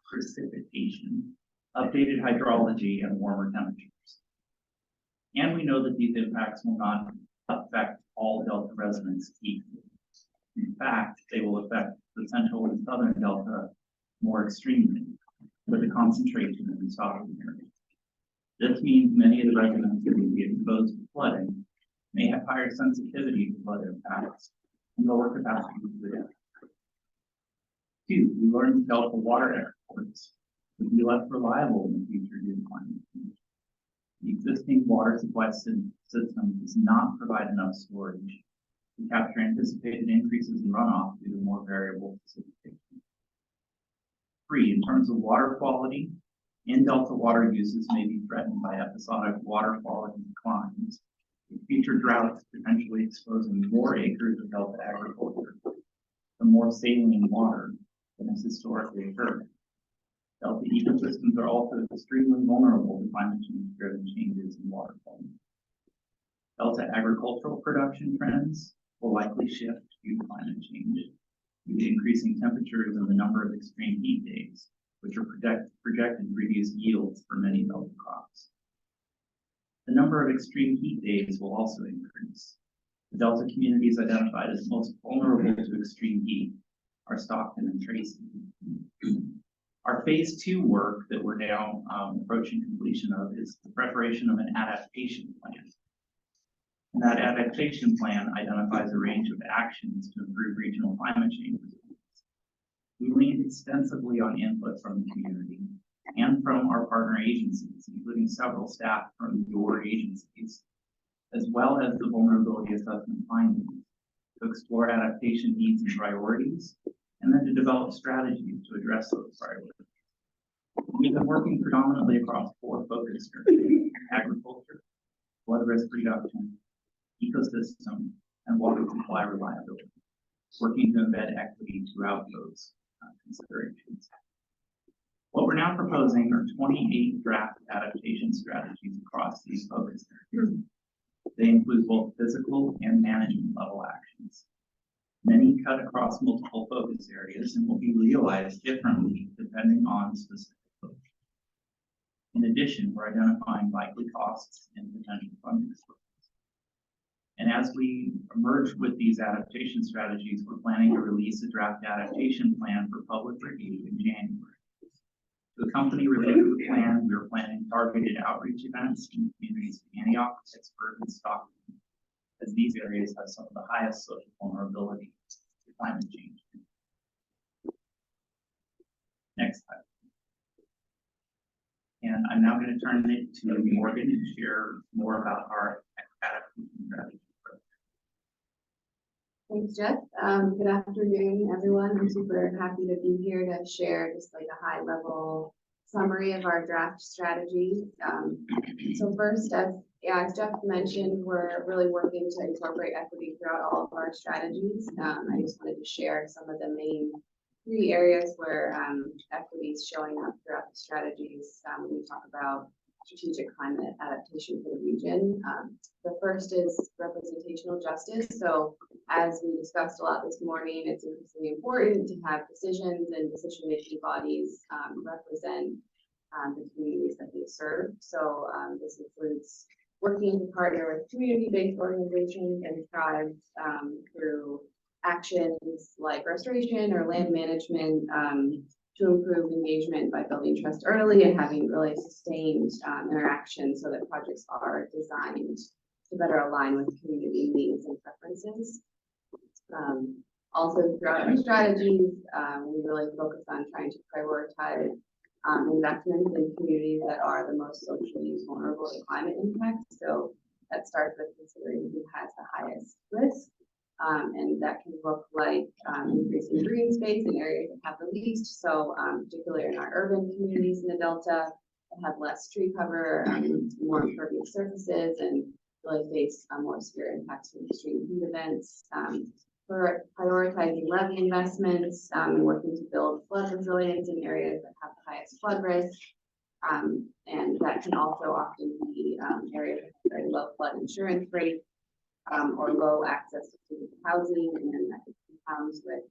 S2: precipitation, updated hydrology, and warmer temperatures. And we know that these impacts will not affect all Delta residents equally. In fact, they will affect the central and southern Delta more extremely, with a concentration in the southern area. This means many of the residents that will be exposed to flooding may have higher sensitivity to flood impacts and lower capacity to react. Two, we learned Delta water exports would be less reliable in the future due to climate change. The existing water supply system does not provide enough storage to capture anticipated increases in runoff due to more variable precipitation. Three, in terms of water quality, in-Delta water uses may be threatened by episodic water quality declines, with future droughts potentially exposing more acres of Delta agriculture to more saline water than has historically occurred. Delta ecosystems are also extremely vulnerable to climate change-driven changes in water quality. Delta agricultural production trends will likely shift due to climate change, due to increasing temperatures and the number of extreme heat days, which are projected to reduce yields for many Delta crops. The number of extreme heat days will also increase. The Delta communities identified as most vulnerable to extreme heat are Stockton and Tracy. Our phase two work that we're now approaching completion of is the preparation of an adaptation plan. And that adaptation plan identifies a range of actions to improve regional climate change resilience. We leaned extensively on input from the community and from our partner agencies, including several staff from your agencies, as well as the vulnerability assessment findings, to explore adaptation needs and priorities, and then to develop strategies to address those priorities. We've been working predominantly across four focus areas: agriculture, flood risk reduction, ecosystem, and water supply reliability, working to embed equity throughout those considerations. What we're now proposing are 28 draft adaptation strategies across these focus areas. They include both physical and management level actions. Many cut across multiple focus areas and will be realized differently depending on specific focus. In addition, we're identifying likely costs and potential funding sources. And as we emerge with these adaptation strategies, we're planning to release a draft adaptation plan for public review in January. To accompany release of the plan, we are planning targeted outreach events in communities of Antioch, Pittsburgh, and Stockton, as these areas have some of the highest social vulnerability to climate change. Next slide. And I'm now going to turn it to Morgan to share more about our adaptation strategy.
S11: Thanks, Jeff. Good afternoon, everyone. I'm super happy to be here to share just like a high level summary of our draft strategy. So first, as Jeff mentioned, we're really working to incorporate equity throughout all of our strategies. I just wanted to share some of the main three areas where equity is showing up throughout the strategies when we talk about strategic climate adaptation for the region. The first is representational justice. So as we discussed a lot this morning, it's increasingly important to have decisions and decision-making bodies represent the communities that they serve. So this includes working to partner with community-based organizations and tribes through actions like restoration or land management to improve engagement by building trust early and having really sustained interaction so that projects are designed to better align with community needs and preferences. Also throughout our strategies, we really focus on trying to prioritize investments in communities that are the most socially vulnerable to climate impacts. So that starts with considering who has the highest risk And that can look like increasing green space in areas that have the least. So particularly in our urban communities in the Delta that have less tree cover, more impervious surfaces, and really face more severe impacts from extreme heat events. For prioritizing levee investments and working to build flood resilience in areas that have the highest flood risk. And that can also often be areas with very low flood insurance rates or low access to housing, and then that compounds with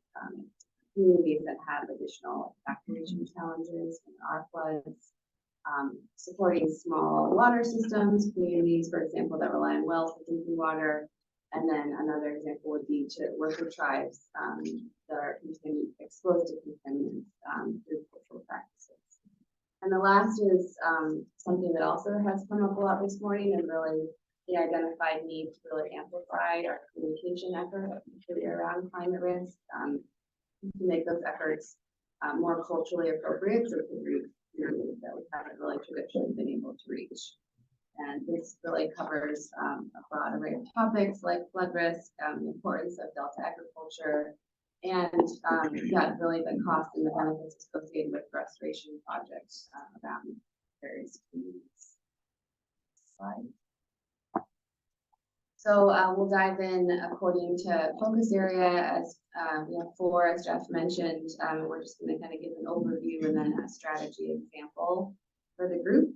S11: communities that have additional evacuation challenges and our floods. Supporting small water systems, communities, for example, that rely on wells for drinking water. And then another example would be to work with tribes that are exposed to contaminants through cultural practices. And the last is something that also has come up a lot this morning, and really the identified need to really amplify our communication effort, particularly around climate risk, to make those efforts more culturally appropriate, so to reach communities that we haven't really traditionally been able to reach. And this really covers a broad array of topics like flood risk, the importance of Delta agriculture, and really the cost and the benefits associated with restoration projects around various communities. Slide. So we'll dive in according to focus area. As we have 4, as Jeff mentioned. We're just going to kind of give an overview and then a strategy example for the group.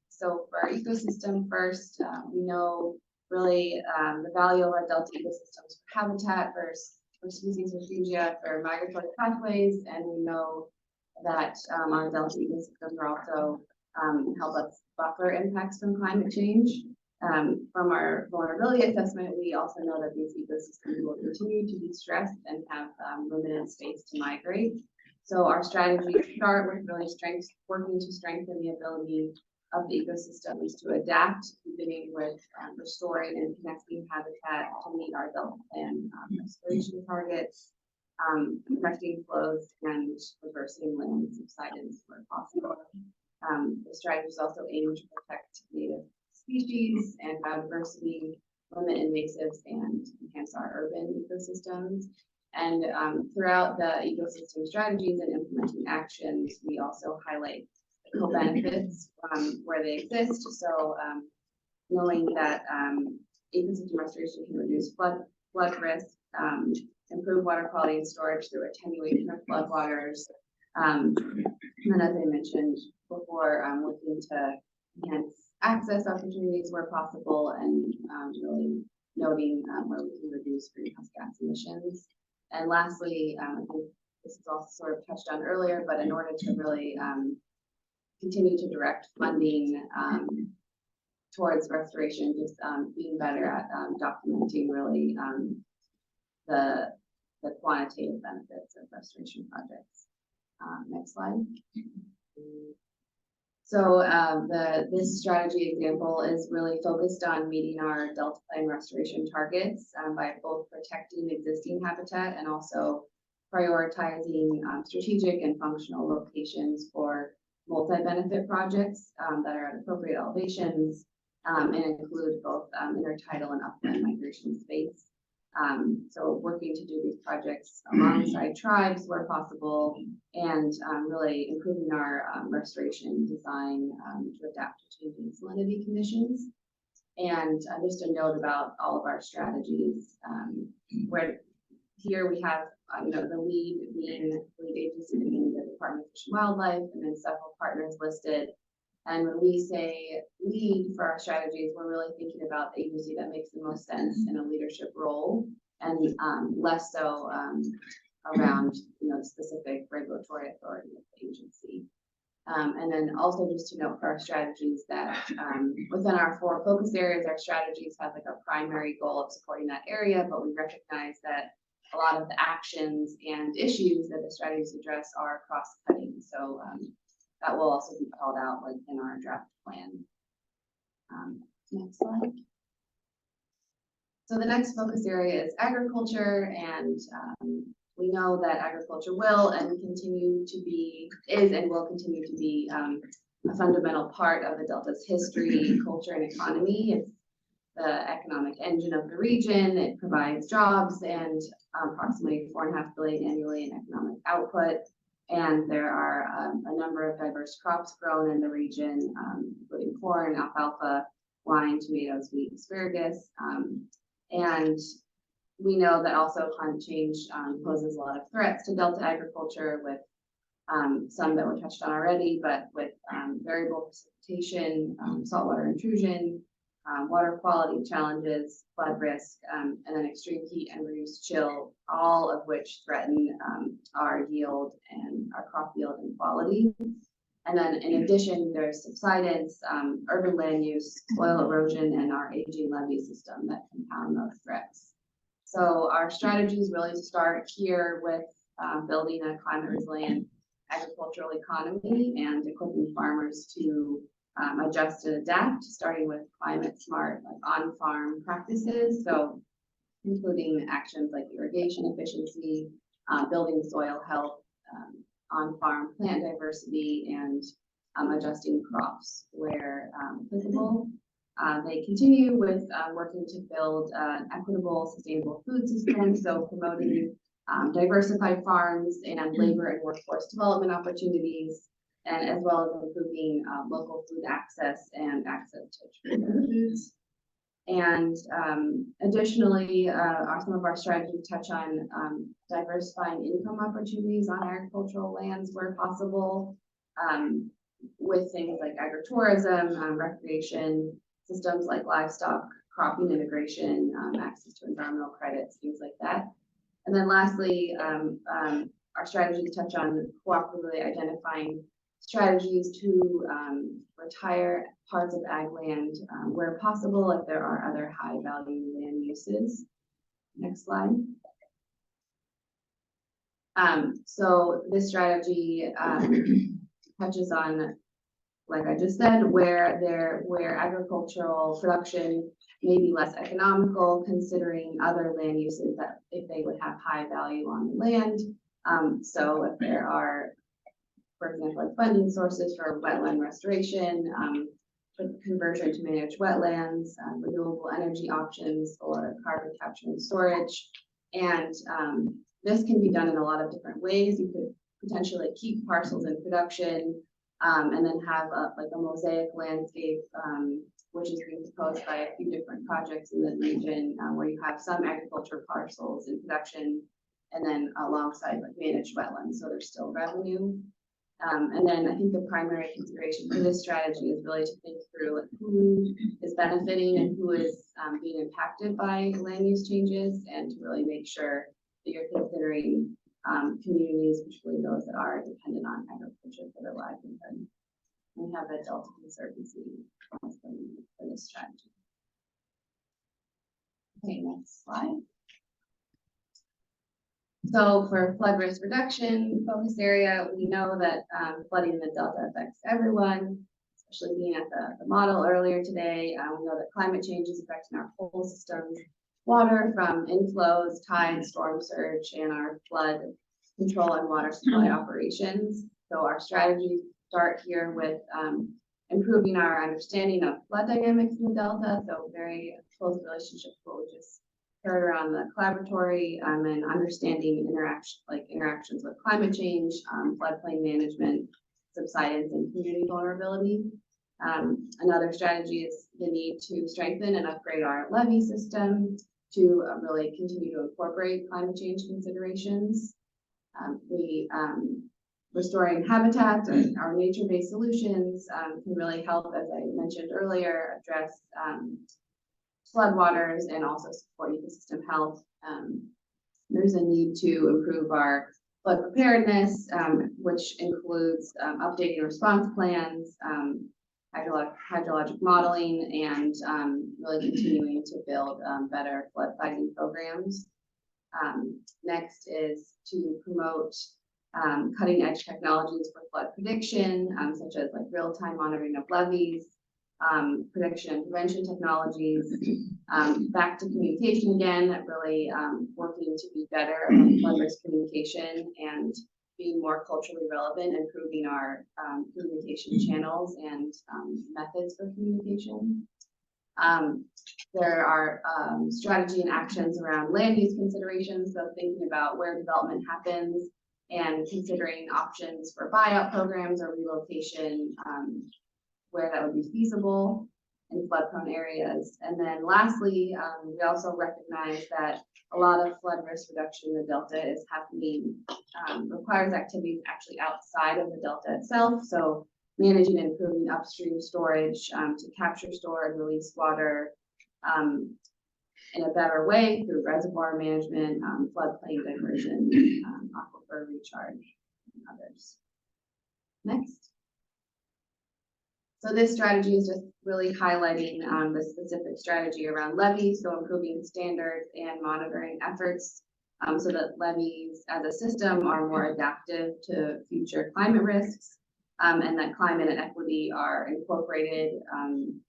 S11: So for our ecosystem first, we know really the value of our Delta ecosystems for habitat, for species refugia, for migratory pathways, and we know that our Delta ecosystems are also help us buffer impacts from climate change. From our vulnerability assessment, we also know that these ecosystems will continue to be stressed and have limited space to migrate. So our strategies start with really working to strengthen the ability of the ecosystems to adapt, beginning with restoring and connecting habitat to meet our Delta Plan restoration targets, correcting flows and reversing land subsidence where possible. The strategies also aim to protect native species and biodiversity, limit invasives, and enhance our urban ecosystems. And throughout the ecosystem strategies and implementing actions, we also highlight the co-benefits where they exist. So knowing that ecosystem restoration can reduce flood risk, improve water quality and storage through attenuation of floodwaters. And then, as I mentioned before, looking to enhance access opportunities where possible, and really noting where we can reduce greenhouse gas emissions. And lastly, I think this is also sort of touched on earlier, but in order to really continue to direct funding towards restoration, just being better at documenting really the quantitative benefits of restoration projects. Next slide. So this strategy example is really focused on meeting our Delta Plan restoration targets by both protecting existing habitat and also prioritizing strategic and functional locations for multi-benefit projects that are at appropriate elevations and include both intertidal and upland migration space. So working to do these projects alongside tribes where possible, and really improving our restoration design to adapt to changing salinity conditions. And just a note about all of our strategies, where here we have the lead agency being the Department of Fish and Wildlife, and then several partners listed. And when we say lead for our strategies, we're really thinking about the agency that makes the most sense in a leadership role, and less so around the specific regulatory authority of the agency. And then also just to note for our strategies that within our 4 focus areas, our strategies have like a primary goal of supporting that area, but we recognize that a lot of the actions and issues that the strategies address are cross-cutting. So that will also be called out like in our draft plan. Next slide. So the next focus area is agriculture, and we know that agriculture will and continue to be, and will continue to be a fundamental part of the Delta's history, culture, and economy. It's the economic engine of the region. It provides jobs and approximately 4.5 billion annually in economic output. And there are a number of diverse crops grown in the region, including corn, alfalfa, wine, tomatoes, wheat, asparagus. And we know that also climate change poses a lot of threats to Delta agriculture, with some that were touched on already, but with variable precipitation, saltwater intrusion, water quality challenges, flood risk, and then extreme heat and reduced chill, all of which threaten our yield and our crop yield and quality. And then in addition, there's subsidence, urban land use, soil erosion, and our aging levee system that compound those threats. So our strategies really start here with building a climate resilient agricultural economy and equipping farmers to adjust and adapt, starting with climate smart, like on-farm practices. So including actions like irrigation efficiency, building soil health, on-farm plant diversity, and adjusting crops where applicable. They continue with working to build equitable, sustainable food systems, so promoting diversified farms and labor and workforce development opportunities, and as well as improving local food access and access to foods. And additionally, some of our strategies touch on diversifying income opportunities on agricultural lands where possible, with things like agritourism, recreation systems like livestock, cropping integration, access to environmental credits, things like that. And then lastly, our strategies touch on cooperatively identifying strategies to retire parts of ag land where possible if there are other high value land uses. Next slide. So this strategy touches on, like I just said, where agricultural production may be less economical, considering other land uses that if they would have high value on the land. So if there are, for example, like funding sources for wetland restoration, conversion to managed wetlands, renewable energy options, or carbon capture and storage. And this can be done in a lot of different ways. You could potentially keep parcels in production and then have like a mosaic landscape, which is being proposed by a few different projects in the region, where you have some agriculture parcels in production and then alongside like managed wetlands, so there's still revenue. And then I think the primary consideration for this strategy is really to think through like who is benefiting and who is being impacted by land use changes, and to really make sure that you're considering communities, particularly those that are dependent on agriculture for their livelihood. We have a Delta Conservancy for this strategy. Okay, next slide. So for flood risk reduction focus area, we know that flooding in the Delta affects everyone, especially being at the model earlier today. We know that climate change is affecting our whole systems, water from inflows, tide, storm surge, and our flood control and water supply operations. So our strategies start here with improving our understanding of flood dynamics in the Delta. So very close relationship to what we just heard around the collaboratory, and understanding interactions with climate change, floodplain management, subsidence, and community vulnerability. Another strategy is the need to strengthen and upgrade our levee system to really continue to incorporate climate change considerations. Restoring habitat and our nature-based solutions can really help, as I mentioned earlier, address floodwaters and also support ecosystem health. There's a need to improve our flood preparedness, which includes updating response plans, hydrologic modeling, and really continuing to build better flood fighting programs. Next is to promote cutting edge technologies for flood prediction, such as like real-time monitoring of levees, prediction and prevention technologies, back to communication again, really working to be better at flood risk communication and being more culturally relevant, improving our communication channels and methods for communication. There are strategy and actions around land use considerations, so thinking about where development happens and considering options for buyout programs or relocation where that would be feasible in flood-prone areas. And then lastly, we also recognize that a lot of flood risk reduction in the Delta is happening, requires activities actually outside of the Delta itself. So managing and improving upstream storage to capture, store, and release water in a better way through reservoir management, floodplain diversion, aquifer recharge, and others. Next. So this strategy is just really highlighting the specific strategy around levees, so improving standards and monitoring efforts so that levees as a system are more adaptive to future climate risks, and that climate and equity are incorporated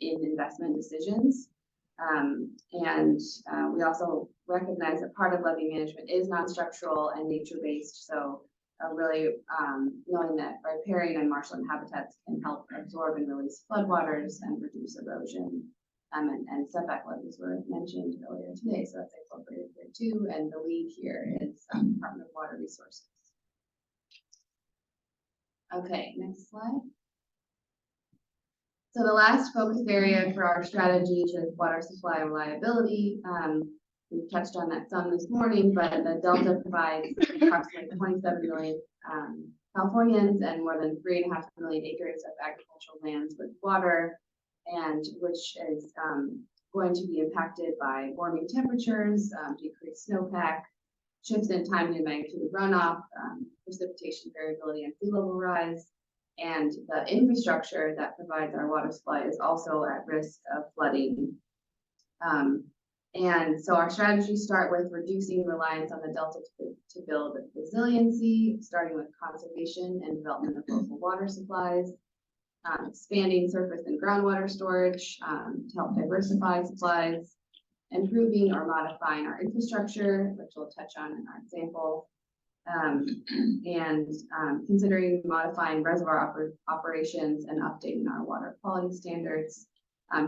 S11: in investment decisions. We also recognize that part of levee management is non-structural and nature-based, so really knowing that riparian and marshland habitats can help absorb and release floodwaters and reduce erosion. And setback levees were mentioned earlier today, so that's incorporated here too. And the lead here is Department of Water Resources. Okay, next slide. So the last focus area for our strategy is water supply reliability. We touched on that some this morning, but the Delta provides approximately 27 million Californians and more than 3.5 million acres of agricultural lands with water, and which is going to be impacted by warming temperatures, decreased snowpack, shifts in timing and magnitude of runoff, precipitation variability, and sea level rise. And the infrastructure that provides our water supply is also at risk of flooding. And so our strategies start with reducing reliance on the Delta to build resiliency, starting with conservation and development of local water supplies, expanding surface and groundwater storage to help diversify supplies, improving or modifying our infrastructure, which we'll touch on in our example, and considering modifying reservoir operations and updating our water quality standards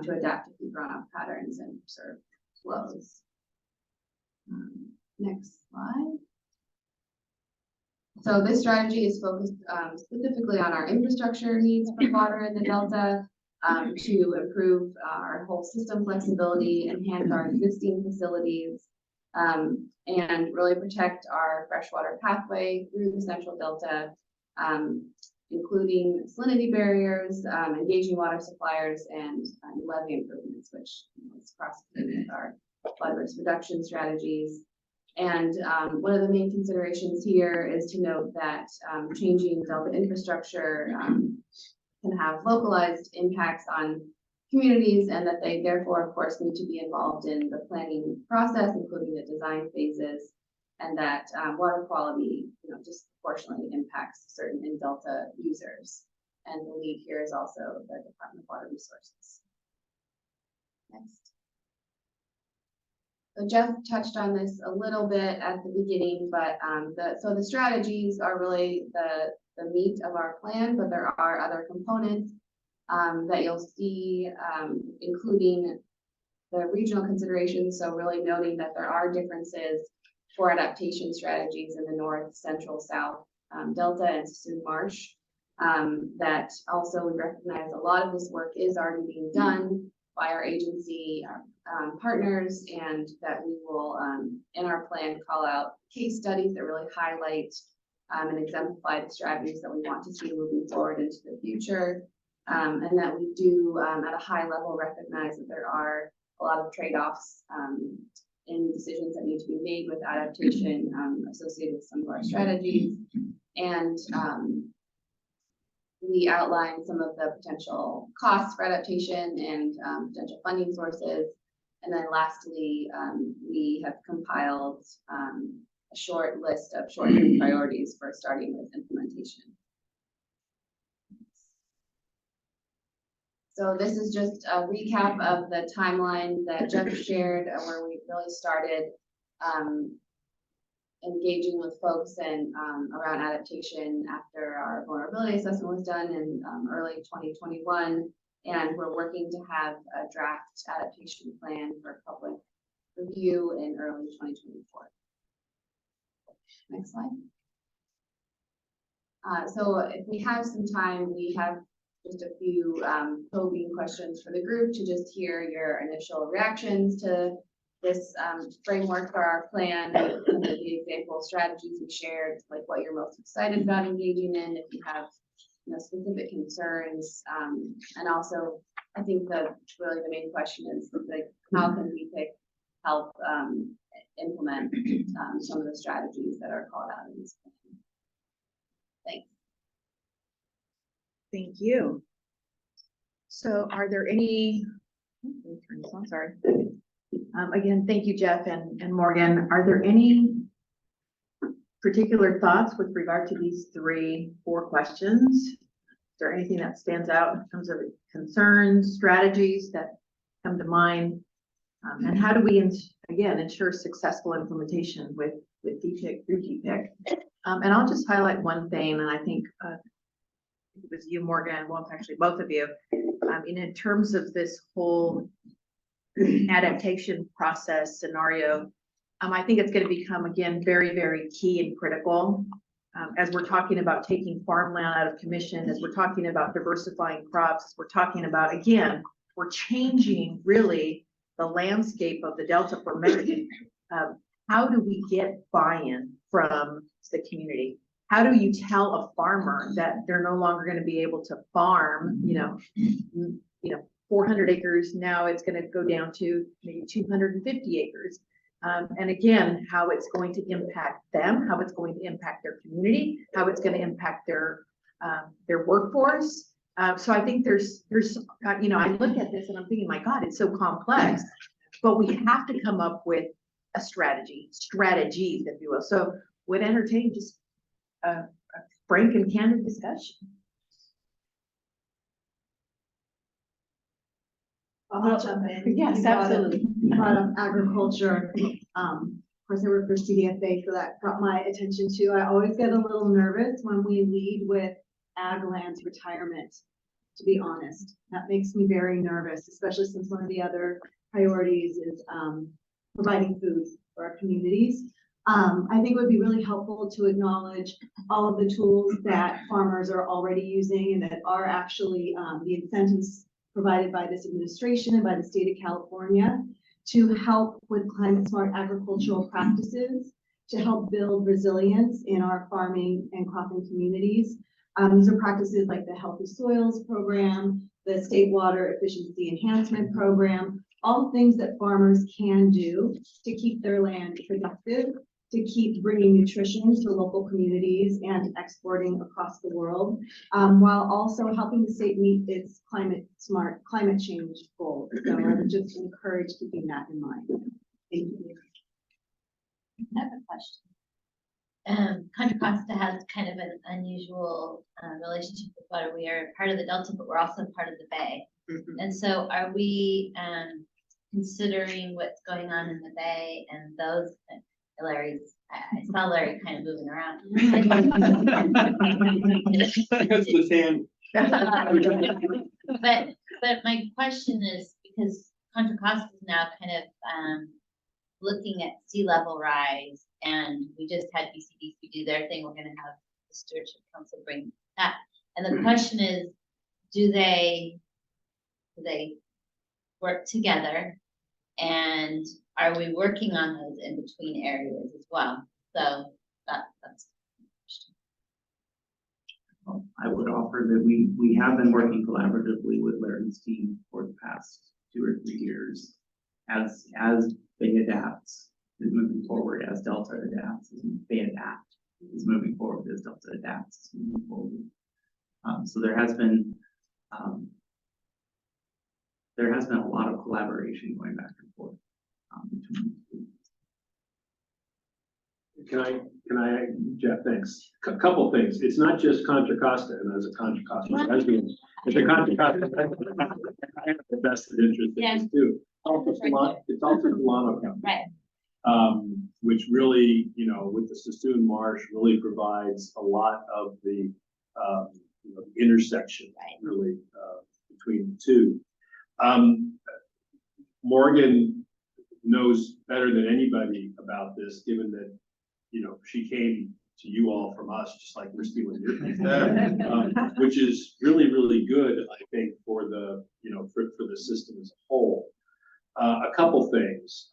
S11: to adapt to peak runoff patterns and preserve flows. Next slide. So this strategy is focused specifically on our infrastructure needs for water in the Delta to improve our whole system flexibility, enhance our existing facilities, and really protect our freshwater pathway through the Central Delta, including salinity barriers, engaging water suppliers, and levee improvements, which is prosecuted with our flood risk reduction strategies. And one of the main considerations here is to note that changing Delta infrastructure can have localized impacts on communities, and that they therefore, of course, need to be involved in the planning process, including the design phases, and that water quality, disproportionately impacts certain in-Delta users. And the lead here is also the Department of Water Resources. Next. So Jeff touched on this a little bit at the beginning, but so the strategies are really the meat of our plan, but there are other components that you'll see, including the regional considerations. So really noting that there are differences for adaptation strategies in the North, Central, South Delta and Sassoon Marsh. That also we recognize a lot of this work is already being done by our agency partners, and that we will, in our plan, call out case studies that really highlight and exemplify the strategies that we want to see moving forward into the future. And that we do, at a high level, recognize that there are a lot of trade-offs in decisions that need to be made with adaptation associated with some of our strategies. And we outline some of the potential costs for adaptation and potential funding sources. And then lastly, we have compiled a short list of short-term priorities for starting with implementation. So this is just a recap of the timeline that Jeff shared, where we really started engaging with folks and around adaptation after our vulnerability assessment was done in early 2021, And we're working to have a draft adaptation plan for public review in early 2024. Next slide. So if we have some time, we have just a few probing questions for the group to just hear your initial reactions to this framework for our plan, and the example strategies we shared, like what you're most excited about engaging in, if you have specific concerns, and also I think really the main question is like how can DPIIC help implement some of the strategies that are called out in this plan. Thanks.
S1: Thank you. So are there any, I'm sorry. Again, thank you, Jeff and Morgan. Are there any particular thoughts with regard to these 4 questions? Is there anything that stands out in terms of concerns, strategies that come to mind? And how do we, again, ensure successful implementation with DPIIC through DPIIC? And I'll just highlight one thing, and I think it was you, Morgan, well, it's actually both of you, in terms of this whole adaptation process scenario, I think it's going to become, again, very, very key and critical as we're talking about taking farmland out of commission, as we're talking about diversifying crops, as we're talking about, again, we're changing really the landscape of the Delta for many. How do we get buy-in from the community? How do you tell a farmer that they're no longer going to be able to farm, 400 acres, now it's going to go down to maybe 250 acres. And again, how it's going to impact them, how it's going to impact their community, how it's going to impact their workforce. So I think there's I look at this and I'm thinking, my God, it's so complex, but we have to come up with a strategies, if you will. So would entertain just a frank and candid discussion.
S17: I'll jump in.
S1: Yes, absolutely.
S17: You brought up agriculture. Of course, I work for CDFA, so that got my attention too. I always get a little nervous when we lead with ag land retirement, to be honest. That makes me very nervous, especially since one of the other priorities is providing food for our communities. I think it would be really helpful to acknowledge all of the tools that farmers are already using and that are actually the incentives provided by this administration and by the state of California to help with climate smart agricultural practices, to help build resilience in our farming and cropping communities. These are practices like the Healthy Soils Program, the State Water Efficiency Enhancement Program, all things that farmers can do to keep their land productive, to keep bringing nutrition to local communities and exporting across the world, while also helping the state meet its climate change goals. So I would just encourage keeping that in mind. Thank you.
S4: I have a question. Contra Costa has kind of an unusual relationship with water. We are part of the Delta, but we're also part of the Bay.
S1: Mm-hmm.
S4: And so are we considering what's going on in the Bay and those, I saw Larry kind of moving around.
S6: That's the sand.
S4: But my question is, because Contra Costa is now kind of looking at sea level rise, and we just had BCDC do their thing. We're going to have the Stewardship Council bring that. And the question is, do they work together? And are we working on those in between areas as well? So that's the question.
S2: Well, I would offer that we have been working collaboratively with Larry's team for the past 2 or 3 years as they adapt is moving forward, as Delta adapts, as they adapt is moving forward, as Delta adapts is moving forward. So there has been a lot of collaboration going back and forth between the two.
S6: Can I, Jeff, thanks. Couple things. It's not just Contra Costa, and as a Contra Costa resident, it's a Contra Costa. I have the vested interest in this too. It's also Delano County.
S4: Right.
S6: Which really, with the Sassoon Marsh, really provides a lot of the intersection, really, between the two. Morgan knows better than anybody about this, given that, you know, she came to you all from us, just like we're stealing your thing, which is really, really good, I think, for the, you know, for the system as a whole. A couple things.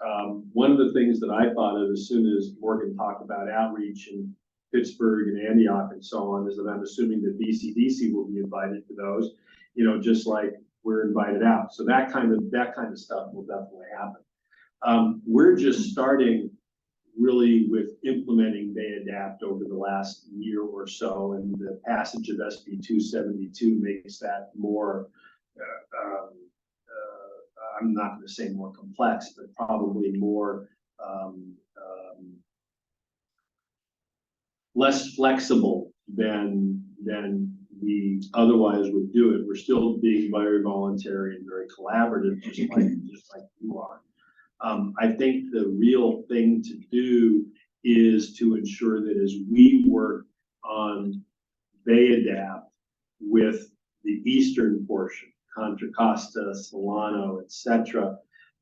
S6: One of the things that I thought of as soon as Morgan talked about outreach in Pittsburgh and Antioch and so on is that I'm assuming that BCDC will be invited to those, you know, just like we're invited out. So that kind of stuff will definitely happen. We're just starting really with implementing Bay Adapt over the last year or so, and the passage of SB 272 makes that more, I'm not going to say more complex, but probably more less flexible than we otherwise would do it. We're still being very voluntary and very collaborative, just like you are. I think the real thing to do is to ensure that as we work on Bay Adapt with the eastern portion, Contra Costa, Solano, et.cetera.,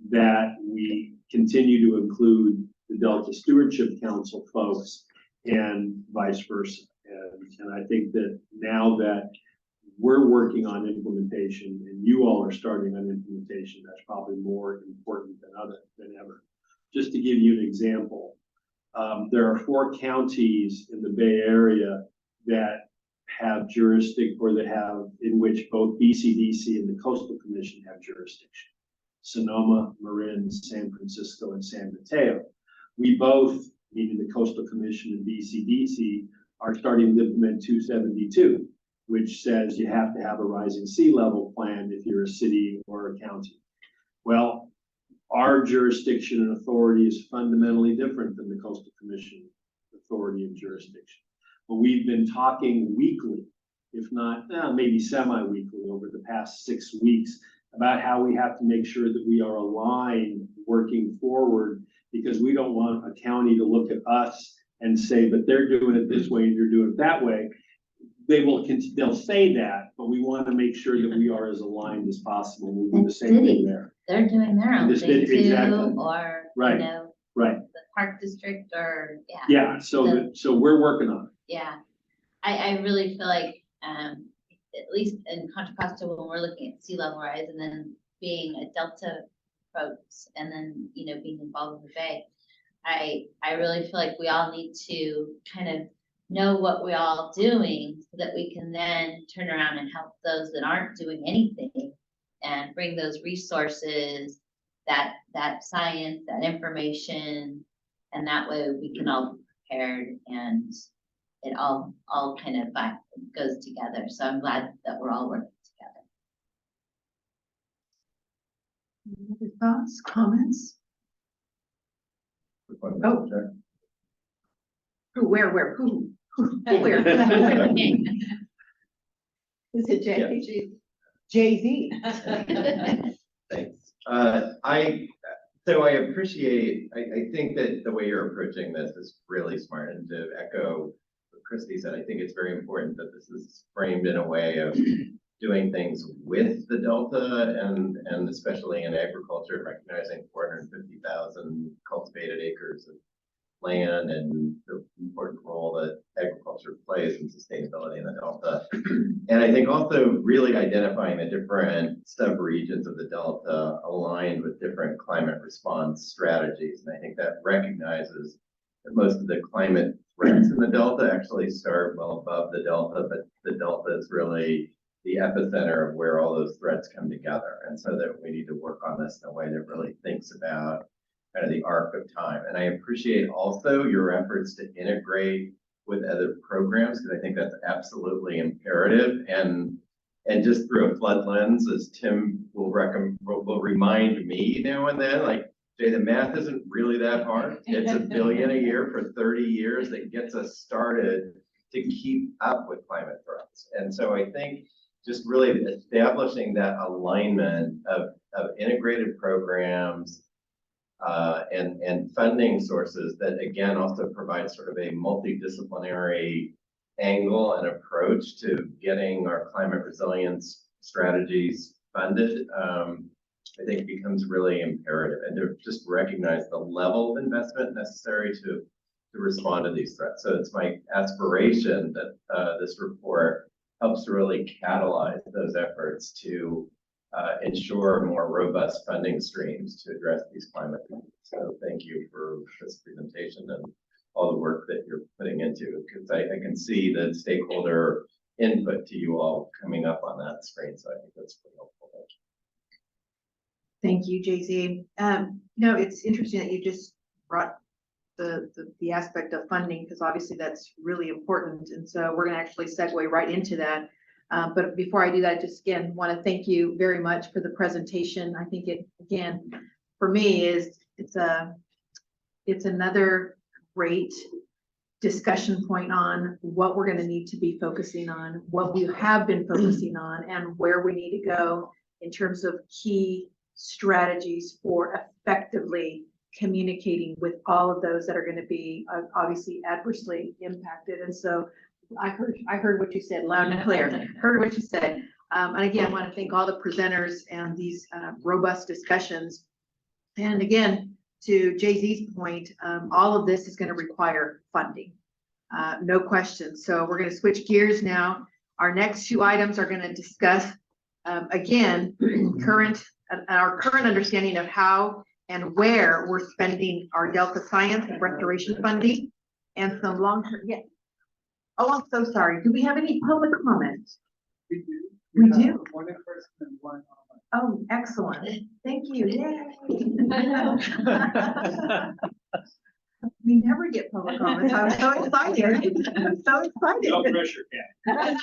S6: that we continue to include the Delta Stewardship Council folks and vice versa. And I think that now that we're working on implementation and you all are starting on implementation, that's probably more important than ever. Just to give you an example, there are 4 counties in the Bay Area that have jurisdiction, or that have, in which both BCDC and the Coastal Commission have jurisdiction: Sonoma, Marin, San Francisco, and San Mateo. We both, meaning the Coastal Commission and BCDC, are starting to implement 272, which says you have to have a rising sea level plan if you're a city or a county. Well, our jurisdiction and authority is fundamentally different than the Coastal Commission authority and jurisdiction. But we've been talking weekly, if not maybe semi-weekly over the past 6 weeks, about how we have to make sure that we are aligned working forward, because we don't want a county to look at us and say, but they're doing it this way and you're doing it that way. They'll say that, but we want to make sure that we are as aligned as possible. We'll do the same thing there.
S4: They're doing their own thing too,
S6: exactly.
S4: or,
S6: right.
S4: you know,
S6: right.
S4: the park district, or, yeah.
S6: Yeah, so we're working on it.
S4: Yeah, I really feel like, at least in Contra Costa, when we're looking at sea level rise, and then being a Delta folks, and then, you know, being involved in the Bay, I really feel like we all need to kind of know what we're all doing so that we can then turn around and help those that aren't doing anything and bring those resources, that science, that information, and that way we can all be prepared and it all kind of goes together. So I'm glad that we're all working together.
S1: Any other thoughts, comments? Oh. Who, where, who? Where? Is it Jay? Jay-Z.
S10: Thanks. So I appreciate, I think that the way you're approaching this is really smart, and to echo what Christy said, I think it's very important that this is framed in a way of doing things with the Delta and especially in agriculture, recognizing 450,000 cultivated acres of land and the important role that agriculture plays in sustainability in the Delta. And I think also really identifying the different sub-regions of the Delta aligned with different climate response strategies. And I think that recognizes that most of the climate threats in the Delta actually start well above the Delta, but the Delta is really the epicenter of where all those threats come together. And so that we need to work on this in a way that really thinks about kind of the arc of time. And I appreciate also your efforts to integrate with other programs, because I think that's absolutely imperative. And just through a flood lens, as Tim will remind me now and then, like, Jay, the math isn't really that hard. It's $1 billion a year for 30 years that gets us started to keep up with climate threats. And so I think just really establishing that alignment of integrated programs and funding sources that, again, also provide sort of a multidisciplinary angle and approach to getting our climate resilience strategies funded, I think becomes really imperative, and to just recognize the level of investment necessary to respond to these threats. So it's my aspiration that this report helps to really catalyze those efforts to ensure more robust funding streams to address these climate needs. So thank you for this presentation and all the work that you're putting into it, because I can see the stakeholder input to you all coming up on that screen. So I think that's really helpful.
S1: Thank you, JZ. No, it's interesting that you just brought the aspect of funding, because obviously that's really important. And so we're going to actually segue right into that. But before I do that, just again, want to thank you very much for the presentation. I think it, again, for me it's another great discussion point on what we're going to need to be focusing on, what we have been focusing on, and where we need to go in terms of key strategies for effectively communicating with all of those that are going to be obviously adversely impacted. And so I heard what you said loud and clear. Heard what you said. And again, I want to thank all the presenters and these robust discussions. And again, to JZ's point, all of this is going to require funding, no question. So we're going to switch gears now. Our next two items are going to discuss again our current understanding of how and where we're spending our Delta Science and Restoration funding, and some long-term. Yeah. Oh, I'm so sorry. Do we have any public comment?
S14: We do.
S1: We do.
S14: One in person and one online.
S1: Oh, excellent. Thank you. Yay. We never get public comments. I'm so excited. I'm so excited.
S9: No pressure, yeah.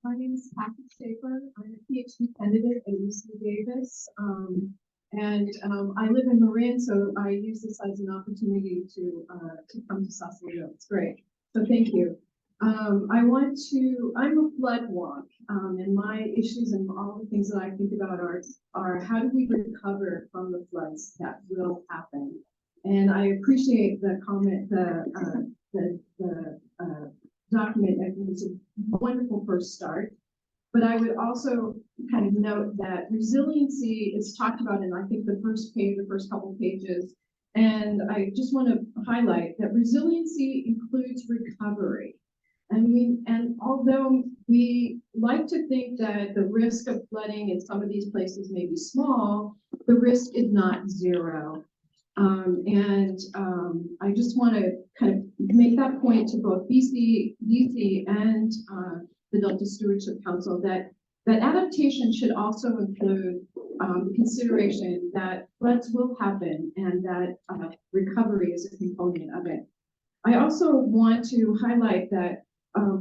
S5: My name is Kathy Schaefer. I'm a PhD candidate at UC Davis. I live in Marin, so I use this as an opportunity to come to Sausalito. It's great. So thank you. I'm a flood wonk, and my issues and all the things that I think about are how do we recover from the floods that will happen? And I appreciate the comment, the document. I think it's a wonderful first start. But I would also kind of note that resiliency is talked about in, I think, the first page, the first couple pages. And I just want to highlight that resiliency includes recovery. And although we like to think that the risk of flooding in some of these places may be small, the risk is not zero. I just want to kind of make that point to both DC and the Delta Stewardship Council that adaptation should also include consideration that floods will happen and that recovery is a component of it. I also want to highlight that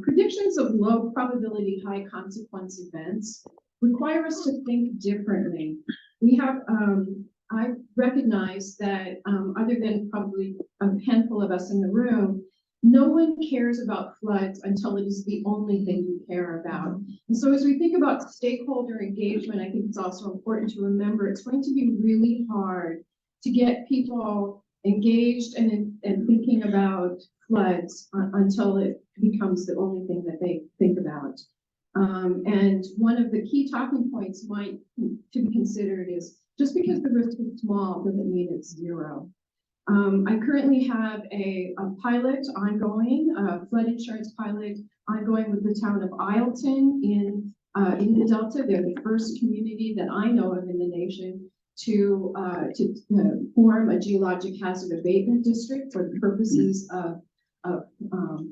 S5: predictions of low probability, high consequence events require us to think differently. We have, I recognize that other than probably a handful of us in the room, no one cares about floods until it is the only thing you care about. And so as we think about stakeholder engagement, I think it's also important to remember it's going to be really hard to get people engaged and thinking about floods until it becomes the only thing that they think about. And one of the key talking points to be considered is just because the risk is small doesn't mean it's zero. I currently have a pilot ongoing, a flood insurance pilot ongoing with the town of Isleton in the Delta. They're the first community that I know of in the nation to form a geologic hazard abatement district for the purposes of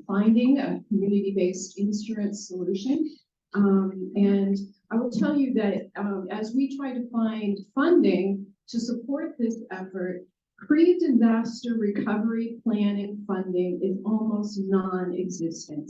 S5: finding a community-based insurance solution. And I will tell you that as we try to find funding to support this effort, pre-disaster recovery planning funding is almost non-existent.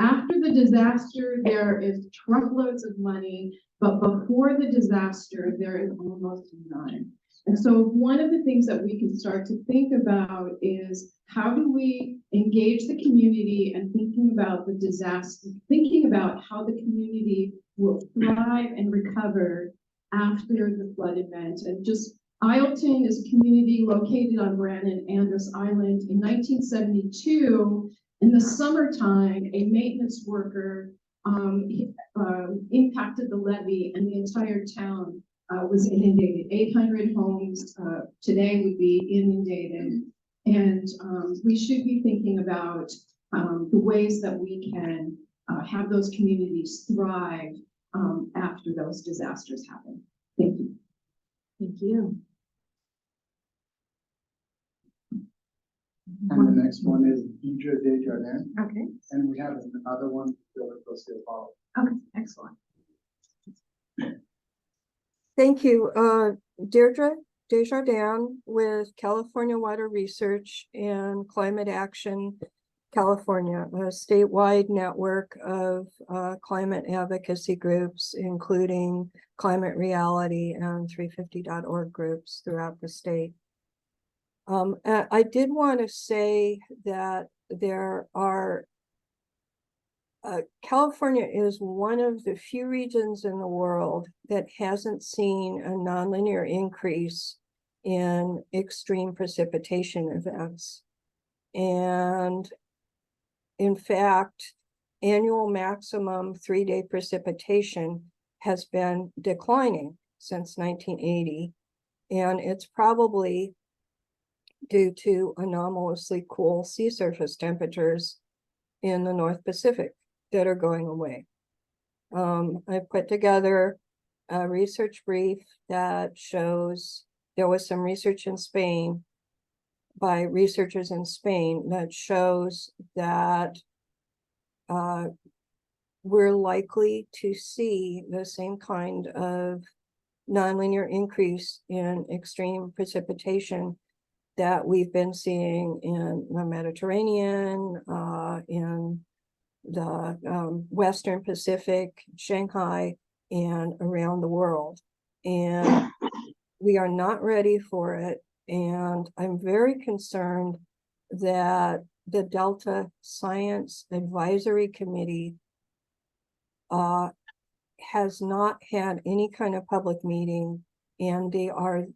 S5: After the disaster, there is truckloads of money, but before the disaster, there is almost none. And so one of the things that we can start to think about is how do we engage the community and thinking about the disaster, thinking about how the community will thrive and recover after the flood event. And just Isleton is a community located on Brannan Andros Island. In 1972, in the summertime, a maintenance worker impacted the levee and the entire town was inundated. 800 homes today would be inundated. And we should be thinking about the ways that we can have those communities thrive after those disasters happen. Thank you.
S1: Thank you.
S14: And the next one is Deidre Desjardins.
S1: Okay.
S14: And we have another one, Bill follow.
S1: Okay, excellent.
S15: Thank you. Deirdre Desjardins with California Water Research and Climate Action California, a statewide network of climate advocacy groups, including Climate Reality and 350.org groups throughout the state. I did want to say that there are California is one of the few regions in the world that hasn't seen a nonlinear increase in extreme precipitation events. And in fact, annual maximum 3-day precipitation has been declining since 1980. And it's probably due to anomalously cool sea surface temperatures in the North Pacific that are going away. I put together a research brief that shows there was some research in Spain by researchers in Spain that shows that we're likely to see the same kind of nonlinear increase in extreme precipitation that we've been seeing in the Mediterranean, in the Western Pacific, Shanghai, and around the world. And we are not ready for it. And I'm very concerned that the Delta Science Advisory Committee has not had any kind of public meeting, and they are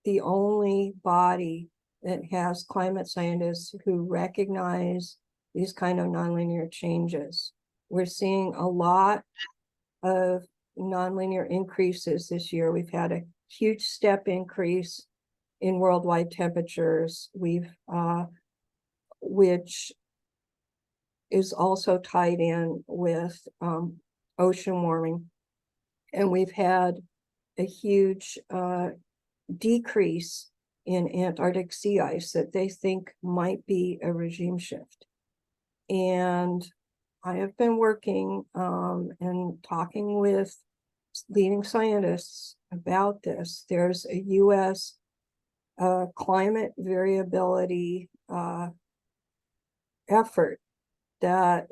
S15: the only body that has climate scientists who recognize these kind of nonlinear changes. We're seeing a lot of nonlinear increases this year. We've had a huge step increase in worldwide temperatures. Which is also tied in with ocean warming. And we've had a huge decrease in Antarctic sea ice that they think might be a regime shift. And I have been working and talking with leading scientists about this. There's a US climate variability effort that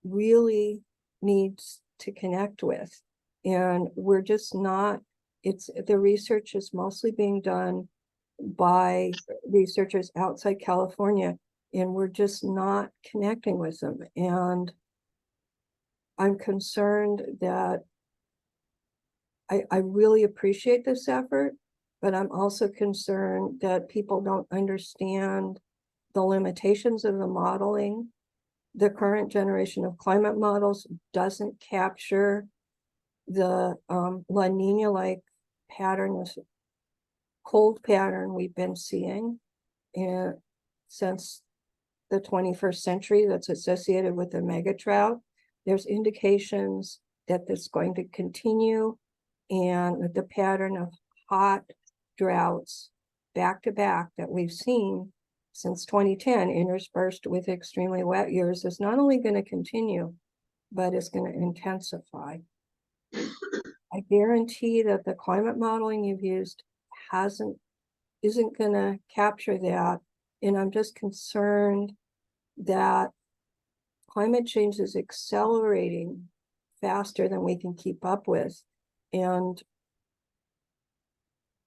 S15: really needs to connect with. And we're just not, the research is mostly being done by researchers outside California, and we're just not connecting with them. And I'm concerned that I really appreciate this effort, but I'm also concerned that people don't understand the limitations of the modeling. The current generation of climate models doesn't capture the La Nina-like pattern, this cold pattern we've been seeing since the 21st century that's associated with the mega drought. There's indications that that's going to continue, and that the pattern of hot droughts back to back that we've seen since 2010, interspersed with extremely wet years, is not only going to continue, but it's going to intensify. I guarantee that the climate modeling you've used isn't going to capture that. And I'm just concerned that climate change is accelerating faster than we can keep up with. And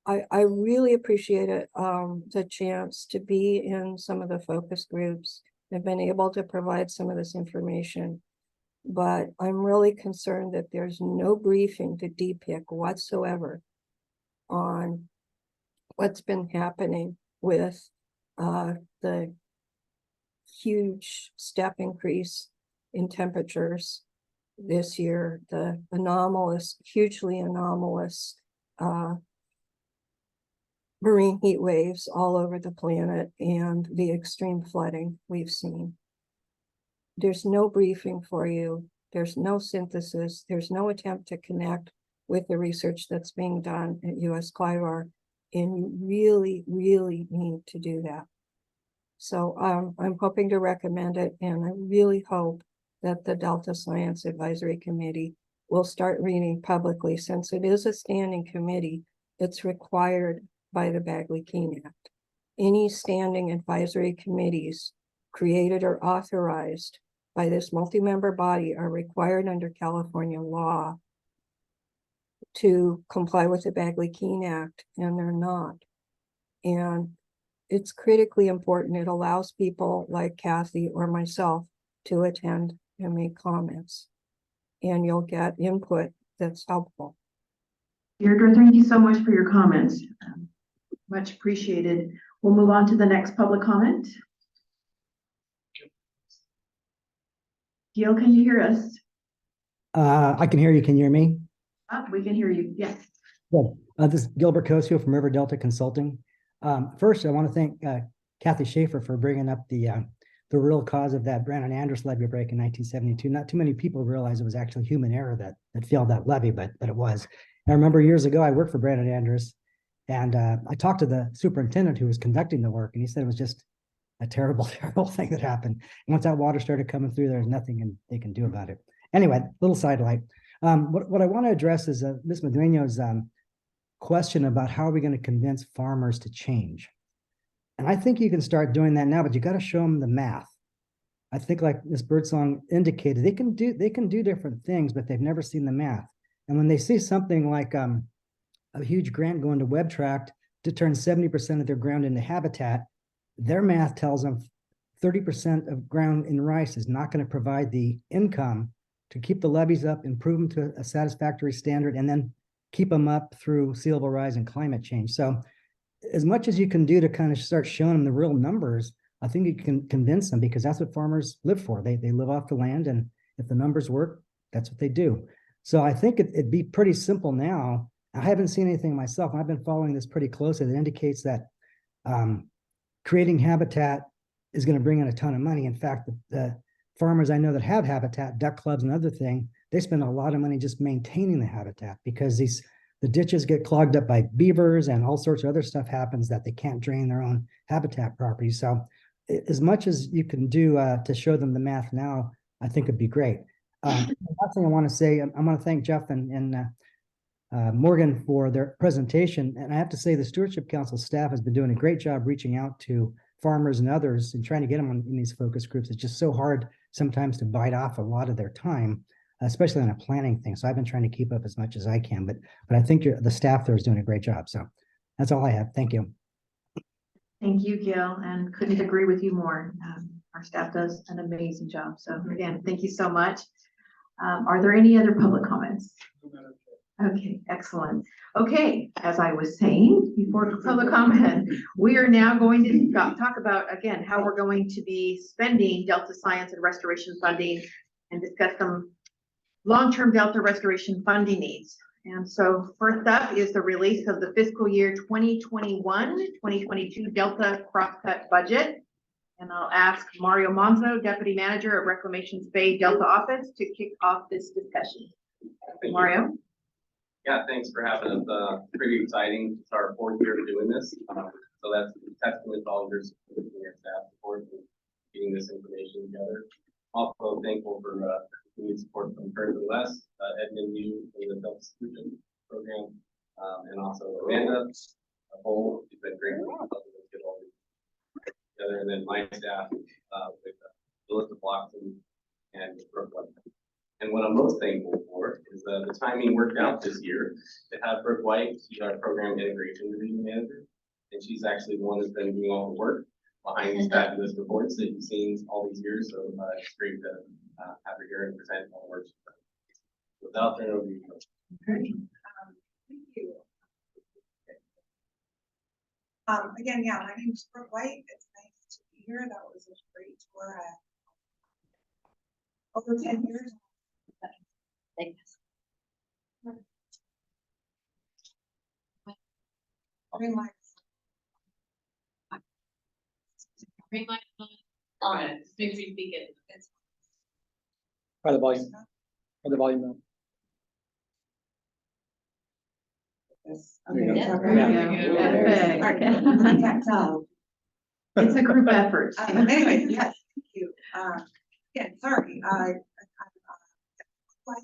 S15: I really appreciate it, the chance to be in some of the focus groups. I've been able to provide some of this information, but I'm really concerned that there's no briefing to DPIIC whatsoever on what's been happening with the huge step increase in temperatures this year, the anomalous, hugely anomalous marine heat waves all over the planet and the extreme flooding we've seen. There's no briefing for you. There's no synthesis. There's no attempt to connect with the research that's being done at US CLIDAR. And you really, really need to do that. So I'm hoping to recommend it, and I really hope that the Delta Science Advisory Committee will start reading publicly, since it is a standing committee. It's required by the Bagley-Keene Act. Any standing advisory committees created or authorized by this multi-member body are required under California law to comply with the Bagley-Keene Act, and they're not. And it's critically important. It allows people like Kathy or myself to attend and make comments, and you'll get input that's helpful.
S1: Deirdre, thank you so much for your comments. Much appreciated. We'll move on to the next public comment. Gil, can you hear us?
S16: I can hear you. Can you hear me?
S1: We can hear you. Yes.
S16: Good. This is Gilbert Cosio from River Delta Consulting. First, I want to thank Kathy Schaefer for bringing up the real cause of that Brandon Andrews levee break in 1972. Not too many people realize it was actually human error that failed that levee, but it was. I remember years ago, I worked for Brandon Andrews, and I talked to the superintendent who was conducting the work, and he said it was just a terrible, terrible thing that happened. And once that water started coming through, there's nothing they can do about it. Anyway, little sidelight. What I want to address is Ms. Medueno's question about how are we going to convince farmers to change. And I think you can start doing that now, but you got to show them the math. I think, like Ms. Birdsong indicated, they can do different things, but they've never seen the math. And when they see something like a huge grant going to WebTract to turn 70% of their ground into habitat, their math tells them 30% of ground in rice is not going to provide the income to keep the levees up, improve them to a satisfactory standard, and then keep them up through sea level rise and climate change. So as much as you can do to kind of start showing them the real numbers, I think you can convince them, because that's what farmers live for. They live off the land, and if the numbers work, that's what they do. So I think it'd be pretty simple now. I haven't seen anything myself. I've been following this pretty closely that indicates that creating habitat is going to bring in a ton of money. In fact, the farmers I know that have habitat, duck clubs and other things, they spend a lot of money just maintaining the habitat, because the ditches get clogged up by beavers and all sorts of other stuff happens that they can't drain their own habitat properties. So as much as you can do to show them the math now, I think it'd be great. The last thing I want to say, I want to thank Jeff and Morgan for their presentation. And I have to say the Stewardship Council staff has been doing a great job reaching out to farmers and others and trying to get them in these focus groups. It's just so hard sometimes to bite off a lot of their time, especially on a planning thing. So I've been trying to keep up as much as I can, but I think the staff there is doing a great job. So that's all I have. Thank you.
S1: Thank you, Gil, and couldn't agree with you more. Our staff does an amazing job. So again, thank you so much. Are there any other public comments? Okay, excellent. Okay, as I was saying before public comment, we are now going to talk about, again, how we're going to be spending Delta Science and Restoration funding and discuss some long-term Delta restoration funding needs. And so first up is the release of the fiscal year 2021-2022 Delta crosscut budget. And I'll ask Mario Monzo, Deputy Manager of Reclamation's Bay Delta Office, to kick off this discussion. Mario?
S22: Yeah, thanks for having us. Pretty exciting. It's our 4th year of doing this. So that's testament to all your support and your staff support and getting this information together. Also thankful for continued support from Currently Less, Edmund Yu in the Delta Solution Program, and also Amanda Cole. She's been great for helping us get all these together. And then my staff with Melissa Blockton and Brooke White. And what I'm most thankful for is the timing worked out this year to have Brooke White. She's our Program Integration Division Manager, and she's actually the one that's been doing all the work behind these fabulous reports that you've seen all these years. So it's great to have her here and present all the work. Without turning over to you.
S23: Thank you. Again, yeah, my name is Brooke White. It's nice to be here. That was a great tour. Over 10 years.
S4: Thanks.
S23: Green light.
S7: Green light on. Just make sure you speak it.
S12: Try the volume. Try the volume now.
S23: Yes.
S12: There you
S23: Okay,
S12: go.
S23: so
S12: Yeah.
S23: I can't tell.
S1: It's a group effort.
S23: Anyway, yes, thank you. Again, sorry, quite,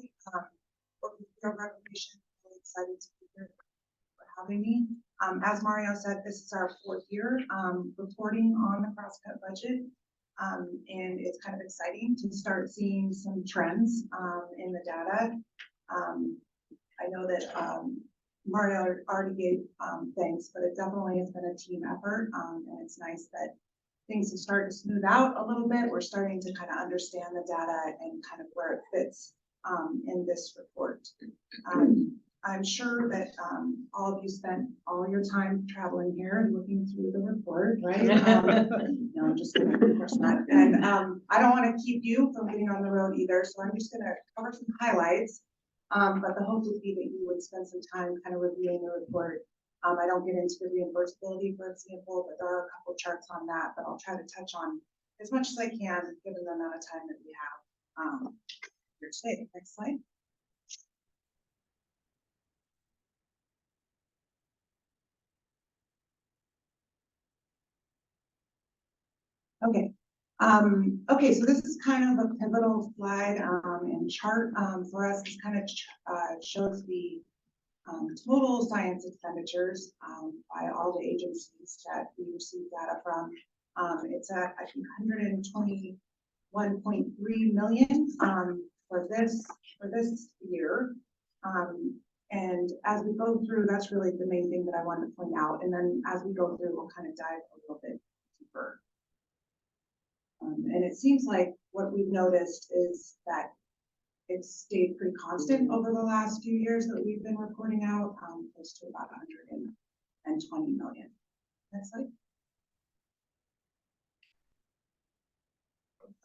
S23: your recognition, really excited to be here for having me. As Mario said, this is our 4th year, reporting on the crosscut budget. And it's kind of exciting to start seeing some trends, in the data. I know that, Mario already gave, thanks, but it definitely has been a team effort. And it's nice that things have started to smooth out a little bit. We're starting to kind of understand the data and kind of where it fits in this report. I'm sure that all of you spent all your time traveling here and looking through the report, right? No, I'm just kidding, of course not. And I don't want to keep you from getting on the road either, so I'm just going to cover some highlights. But the hope would be that you would spend some time kind of reviewing the report. I don't get into the reimbursability, for example, but there are a couple charts on that, but I'll try to touch on as much as I can, given the amount of time that we have here today. Next slide. Okay. Okay, so this is kind of a pivotal slide and chart for us. This kind of shows the total science expenditures by all the agencies that we receive data from. It's at, I think, 121.3 million for this year. And as we go through, that's really the main thing that I wanted to point out. And then as we go through, we'll kind of dive a little bit deeper. And it seems like what we've noticed is that it's stayed pretty constant over the last few years that we've been reporting out, close to about 120 million. Next slide.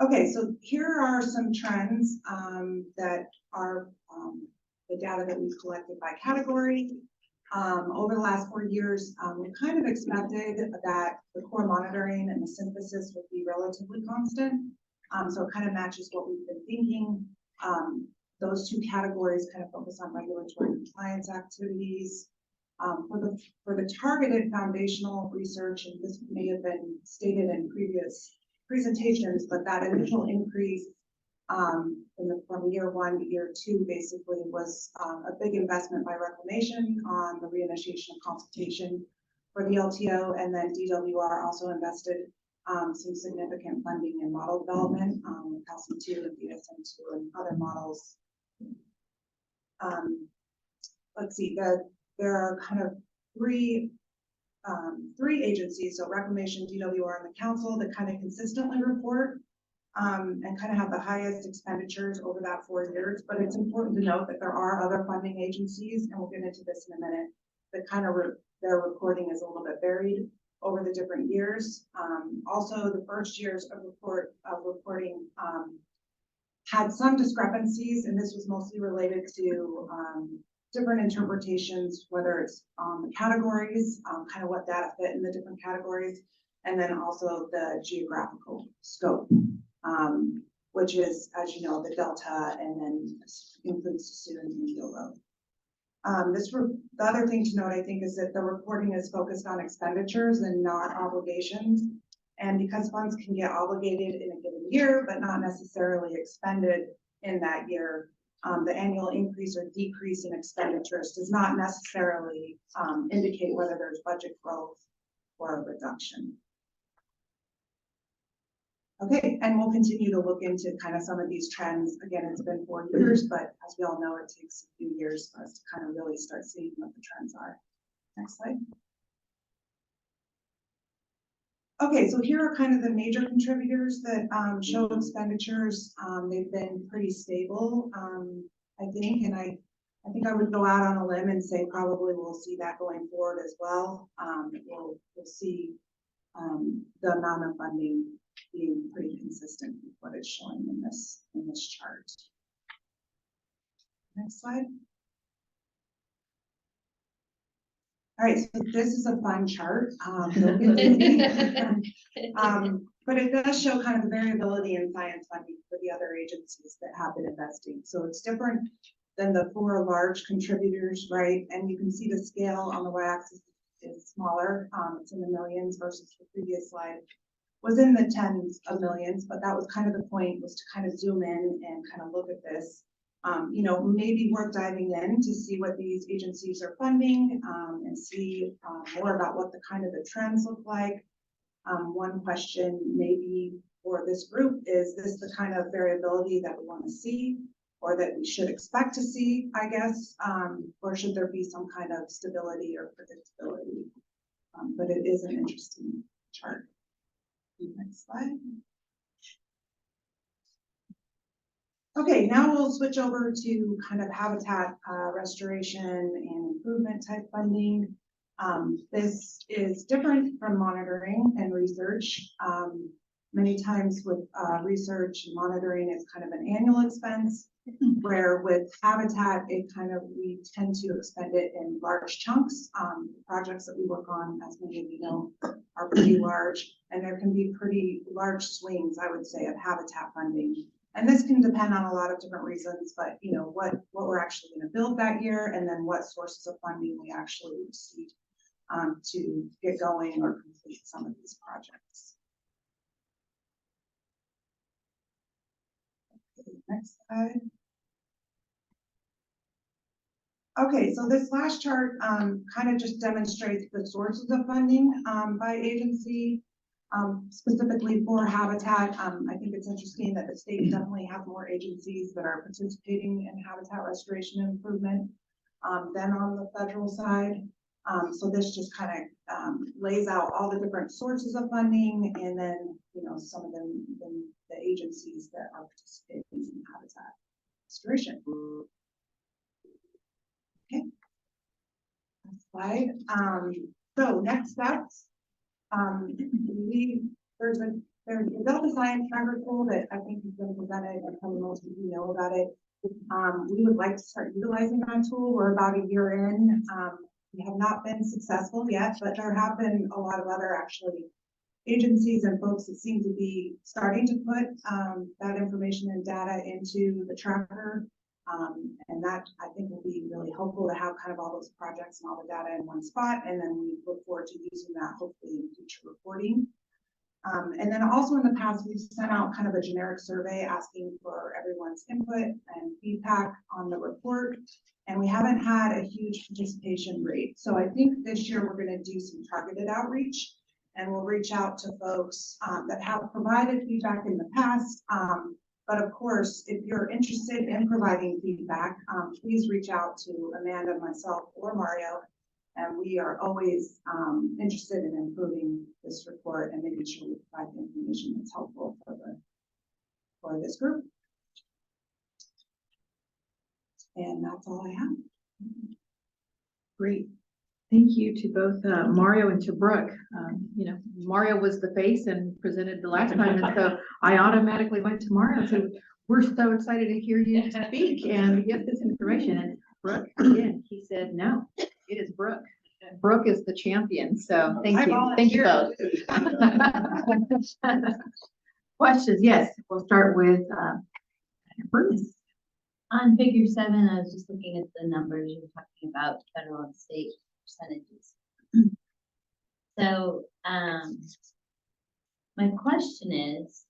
S23: Okay, so here are some trends that are the data that we've collected by category. Over the last 4 years, we kind of expected that the core monitoring and the synthesis would be relatively constant. So it kind of matches what we've been thinking. Those 2 categories kind of focus on regulatory compliance activities. For the targeted foundational research, and this may have been stated in previous presentations, but that initial increase from year 1 to year 2 basically was a big investment by Reclamation on the reinitiation of consultation for the LTO, and then DWR also invested some significant funding in model development, CalCIM2 and DSM2 and other models. Let's see, there are kind of three agencies, so Reclamation, DWR, and the Council, that kind of consistently report and kind of have the highest expenditures over that 4 years. But it's important to note that there are other funding agencies, and we'll get into this in a minute, that kind of their reporting is a little bit varied over the different years. Also, the first years of reporting had some discrepancies, and this was mostly related to different interpretations, whether it's the categories, kind of what data fit in the different categories, and then also the geographical scope, which is, as you know, the Delta, and then includes students in YOLO. The other thing to note, I think, is that the reporting is focused on expenditures and not obligations. And because funds can get obligated in a given year, but not necessarily expended in that year, the annual increase or decrease in expenditures does not necessarily indicate whether there's budget growth or a reduction. Okay, and we'll continue to look into kind of some of these trends. Again, it's been 4 years, but as we all know, it takes a few years for us to kind of really start seeing what the trends are. Next slide. Okay, so here are kind of the major contributors that show expenditures. They've been pretty stable, I think, and I think I would go out on a limb and say probably we'll see that going forward as well. We'll see the amount of funding being pretty consistent with what it's showing in this chart. Next slide. All right, so this is a fun chart. Don't get dizzy. But it does show kind of the variability in science funding for the other agencies that have been investing. So it's different than the 4 large contributors, right? And you can see the scale on the y-axis is smaller. It's in the millions versus the previous slide was in the tens of millions, but that was kind of the point, was to kind of zoom in and kind of look at this. You know, maybe worth diving in to see what these agencies are funding and see more about what the kind of the trends look like. One question maybe for this group is this the kind of variability that we want to see or that we should expect to see, I guess, or should there be some kind of stability or predictability? But it is an interesting chart. Next slide. Okay, now we'll switch over to kind of habitat restoration and improvement type funding. This is different from monitoring and research. Many times with research and monitoring, it's kind of an annual expense, where with habitat, we tend to expend it in large chunks. Projects that we work on, as many of you know, are pretty large, and there can be pretty large swings, I would say, of habitat funding. And this can depend on a lot of different reasons, but you know, what we're actually going to build that year, and then what sources of funding we actually receive to get going or complete some of these projects. Okay, next slide. Okay, so this last chart kind of just demonstrates the sources of funding by agency. Specifically for habitat, I think it's interesting that the state definitely has more agencies that are participating in habitat restoration and improvement than on the federal side. So this just kind of lays out all the different sources of funding, and then, you know, some of them, the agencies that are participating in habitat restoration. Okay. Next slide. So next steps. There's a Delta Science Tracker tool that I think has been presented, and probably most of you know about it. We would like to start utilizing that tool. We're about a year in. We have not been successful yet, but there have been a lot of other actually agencies and folks that seem to be starting to put that information and data into the tracker. And that I think will be really helpful to have kind of all those projects and all the data in one spot. And then we look forward to using that hopefully in future reporting. And then also in the past, we've sent out kind of a generic survey asking for everyone's input and feedback on the report. And we haven't had a huge participation rate. So I think this year we're going to do some targeted outreach, and we'll reach out to folks that have provided feedback in the past. But of course, if you're interested in providing feedback, please reach out to Amanda, myself, or Mario. And we are always interested in improving this report and making sure we provide the information that's helpful for this group. And that's all I have.
S1: Great. Thank you to both Mario and to Brooke. You know, Mario was the face and presented the last time, and so I automatically went to Mario and said, we're so excited to hear you speak and get this information. And Brooke, again, he said, no, it is Brooke. Brooke is the champion. So thank you. Thank you both. Questions? Yes, we'll start with Bruce.
S4: On figure 7, I was just looking at the numbers you were talking about, federal and state percentages. So my question is,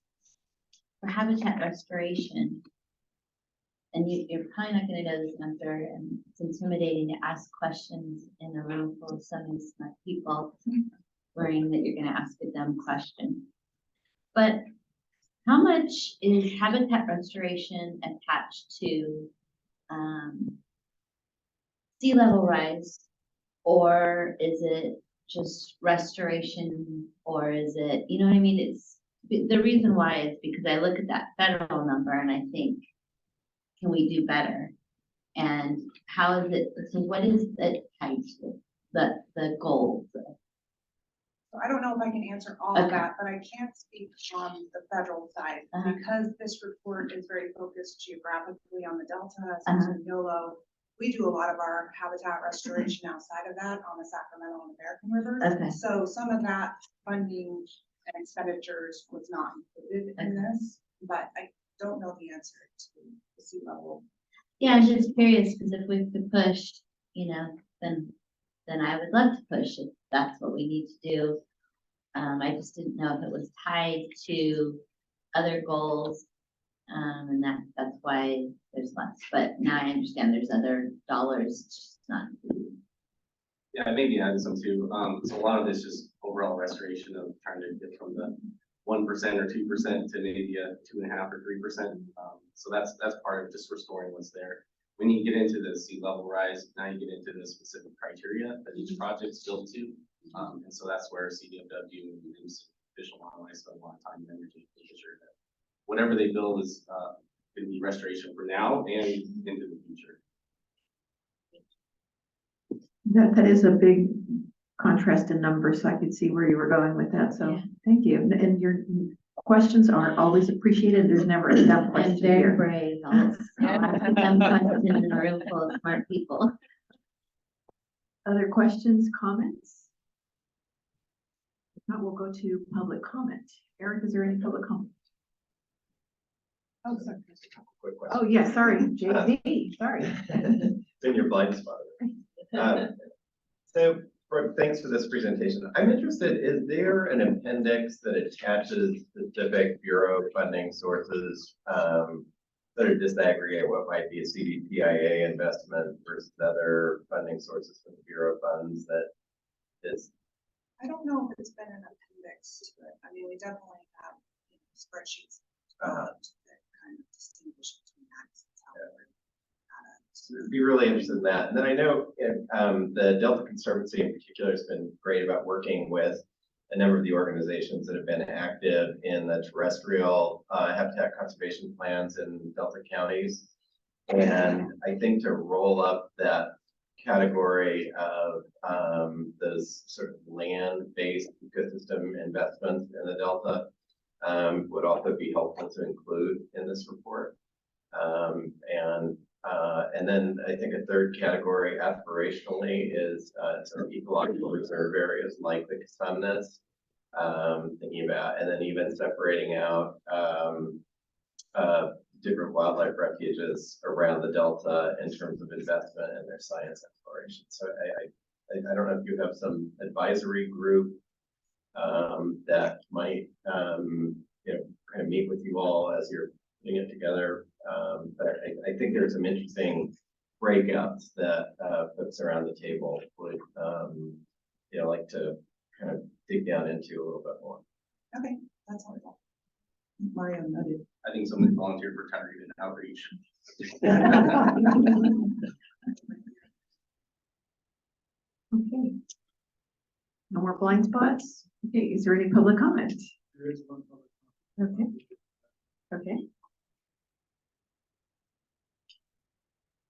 S4: for habitat restoration, and you're probably not going to know this answer, and it's intimidating to ask questions in a room full of so many smart people, worrying that you're going to ask a dumb question. But how much is habitat restoration attached to sea level rise, or is it just restoration, or is it, you know what I mean? It's the reason why is because I look at that federal number and I think, can we do better? And how is it? So what is it tied to the goals?
S23: So I don't know if I can answer all of
S4: Okay.
S23: that, but I can't speak on the federal side. Because this report is very focused geographically on the Delta, especially YOLO. We do a lot of our habitat restoration outside of that on the Sacramento and American rivers.
S4: Okay.
S23: So some of that funding and expenditures was not included in this, but I don't know the answer to the sea level.
S4: Yeah, I'm just curious, because if we could push, then I would love to push if that's what we need to do. I just didn't know if it was tied to other goals. And that's why there's less, but now I understand there's other dollars, it's just not.
S22: Yeah, maybe add some too. So a lot of this is overall restoration of trying to get from the 1% or 2% to maybe a 2.5% or 3%. So that's part of just restoring what's there. When you get into the sea level rise, now you get into the specific criteria that each project's built to. And so that's where CDFW and official wildlife spend a lot of time and energy making sure that whatever they build is going to be restoration for now and into the future.
S1: That is a big contrast in numbers, so I could see where you were going with that, so thank you. And your questions are always appreciated, there's never a dumb question
S4: I'm very
S1: here.
S4: brave, I'll put them questions in a room full of smart people.
S1: Other questions, comments? If not, we'll go to public comment. Eric, is there any public comment? Oh, sorry.
S10: Quick question.
S1: Oh, yeah, sorry, JD, sorry.
S10: It's in your blind spot. Thanks for this presentation. I'm interested, is there an appendix that attaches specific Bureau funding sources that are disaggregate what might be a CDPIA investment versus other funding sources from the Bureau funds that is?
S23: I don't know if it's been an appendix to it. I mean, we definitely have spreadsheets that kind of distinguish between access.
S10: I'd be really interested in that. And then I know the Delta Conservancy in particular has been great about working with a number of the organizations that have been active in the terrestrial habitat conservation plans in Delta counties. And I think to roll up that category of those sort of land-based ecosystem investments in the Delta would also be helpful to include in this report. And then I think a third category aspirationally is sort of ecological reserve areas like the Casumnas, thinking about, and then even separating out different wildlife refuges around the Delta in terms of investment and their science exploration. So I don't know if you have some advisory group that might kind of meet with you all as you're putting it together. But I think there's some interesting breakouts that folks around the table would like to kind of dig down into a little bit more.
S23: Okay, that's all. Mario noted.
S22: I think somebody volunteered for targeted outreach.
S1: Okay. No more blind spots? Okay, is there any public comment?
S14: There is one public comment.
S1: Okay. Okay.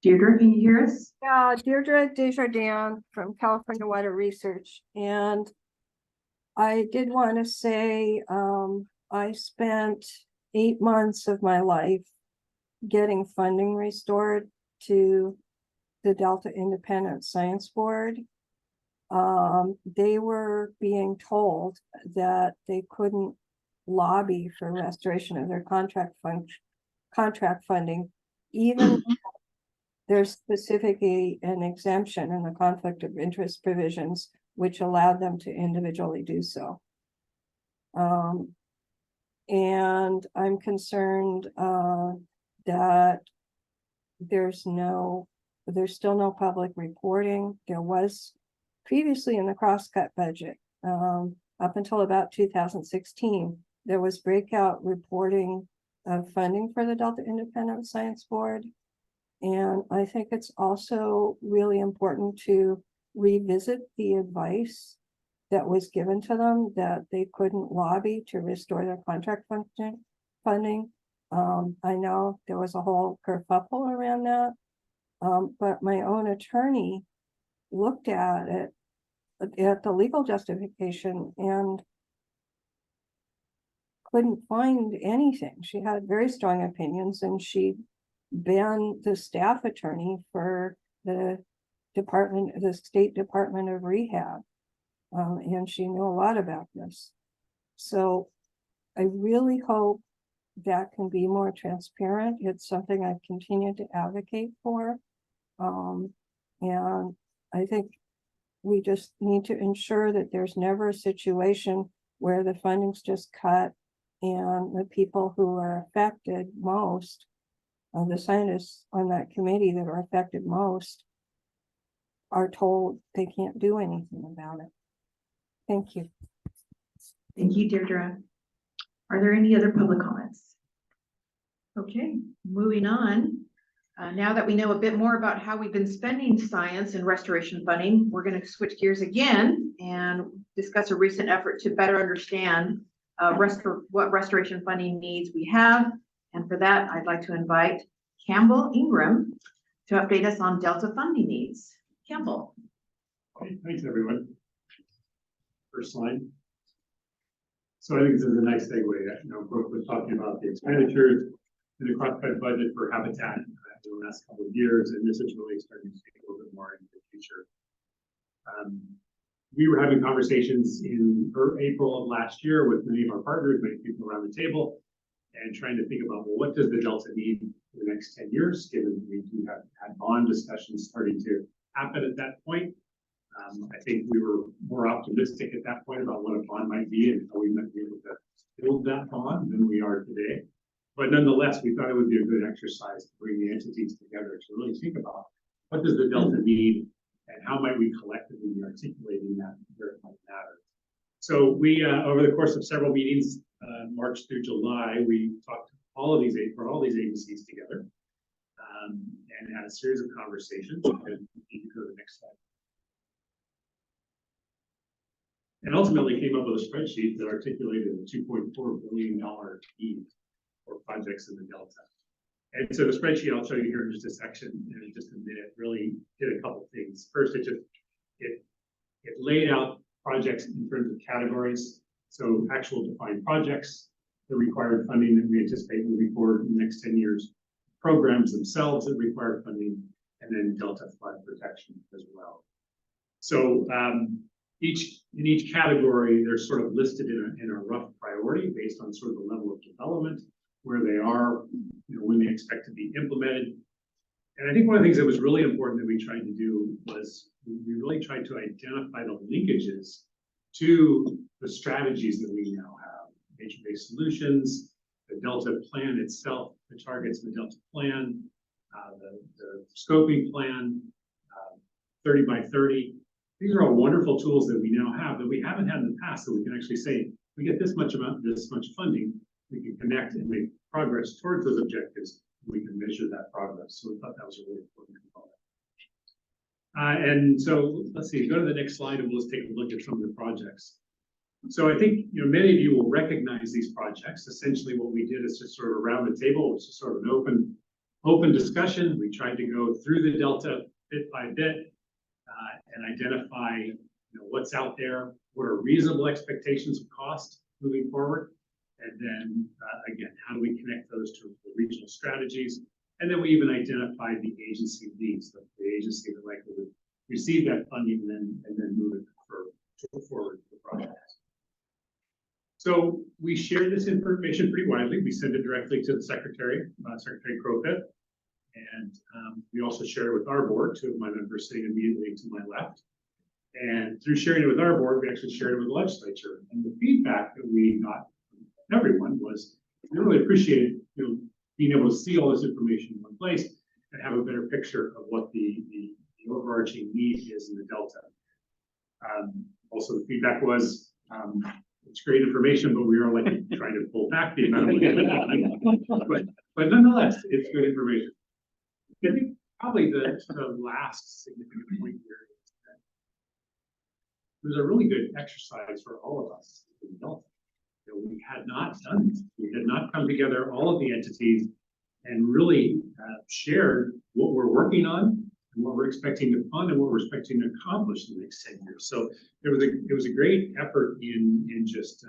S1: Deirdre, can you hear us?
S15: Yeah, Deirdre Desjardins from California Water Research. And I did want to say, I spent 8 months of my life getting funding restored to the Delta Independent Science Board. They were being told that they couldn't lobby for restoration of their contract funding, even there's specifically an exemption in the conflict of interest provisions, which allowed them to individually do so. And I'm concerned that there's still no public reporting. There was previously in the crosscut budget, up until about 2016, there was breakout reporting of funding for the Delta Independent Science Board. And I think it's also really important to revisit the advice that was given to them that they couldn't lobby to restore their contract funding. I know there was a whole kerfuffle around that, but my own attorney looked at it at the legal justification and couldn't find anything. She had very strong opinions, and she'd been the staff attorney for the State Department of Rehab. And she knew a lot about this. So I really hope that can be more transparent. It's something I've continued to advocate for. And I think we just need to ensure that there's never a situation where the funding's just cut and the people who are affected most, the scientists on that committee that are affected most, are told they can't do anything about it. Thank you.
S1: Thank you, Deirdre. Are there any other public comments? Okay, moving on. Now that we know a bit more about how we've been spending science and restoration funding, we're going to switch gears again and discuss a recent effort to better understand what restoration funding needs we have. And for that, I'd like to invite Campbell Ingram to update us on Delta funding needs. Campbell.
S9: Okay, thanks, everyone. First slide. So I think this is a nice segue. Brooke was talking about the expenditures in the cross-cut budget for habitat in the last couple of years, and this is really starting to take a little bit more into the future. We were having conversations in April of last year with many of our partners, many people around the table, and trying to think about, well, what does the Delta need for the next 10 years, given we do have had bond discussions starting to happen at that point. I think we were more optimistic at that point about what a bond might be and how we might be able to build that bond than we are today. But nonetheless, we thought it would be a good exercise to bring the entities together to really think about what does the Delta need and how might we collectively be articulating that where it might matter. So we, over the course of several meetings, March through July, we talked to all these agencies together and had a series of conversations. And you can go to the next slide. And ultimately came up with a spreadsheet that articulated a $2.4 billion need for projects in the Delta. And so the spreadsheet I'll show you here in just a section, in just a minute, really did a couple things. First, it laid out projects in terms of categories. So actual defined projects, the required funding that we anticipate moving forward in the next 10 years, programs themselves that require funding, and then Delta flood protection as well. So in each category, they're sort of listed in a rough priority based on sort of the level of development, where they are, when they expect to be implemented. And I think one of the things that was really important that we tried to do was we really tried to identify the linkages to the strategies that we now have, nature-based solutions, the Delta plan itself, the targets of the Delta plan, the scoping plan, 30 by 30. These are all wonderful tools that we now have that we haven't had in the past, so we can actually say, we get this much funding, we can connect and make progress towards those objectives, and we can measure that progress. So we thought that was a really important component. And so let's see, go to the next slide and we'll just take a look at some of the projects. So I think many of you will recognize these projects. Essentially what we did is just sort of around the table, which is sort of an open discussion. We tried to go through the Delta bit by bit and identify what's out there, what are reasonable expectations of cost moving forward, and then again, how do we connect those to the regional strategies? And then we even identified the agency needs, the agency that likely would receive that funding and then move it forward to the project. So we shared this information pretty widely. We sent it directly to the Secretary, Secretary Crowfitt, and we also shared it with our board, two of my members sitting immediately to my left. And through sharing it with our board, we actually shared it with the legislature. And the feedback that we got from everyone was, we really appreciated being able to see all this information in one place and have a better picture of what the overarching need is in the Delta. Also, the feedback was, it's great information, but we are like trying to pull back the amount of but nonetheless, it's good information. I think probably the last significant point here is that it was a really good exercise for all of us in the Delta. We had not done this. We had not come together, all of the entities, and really shared what we're working on and what we're expecting to fund and what we're expecting to accomplish in the next 10 years. So it was a great effort in just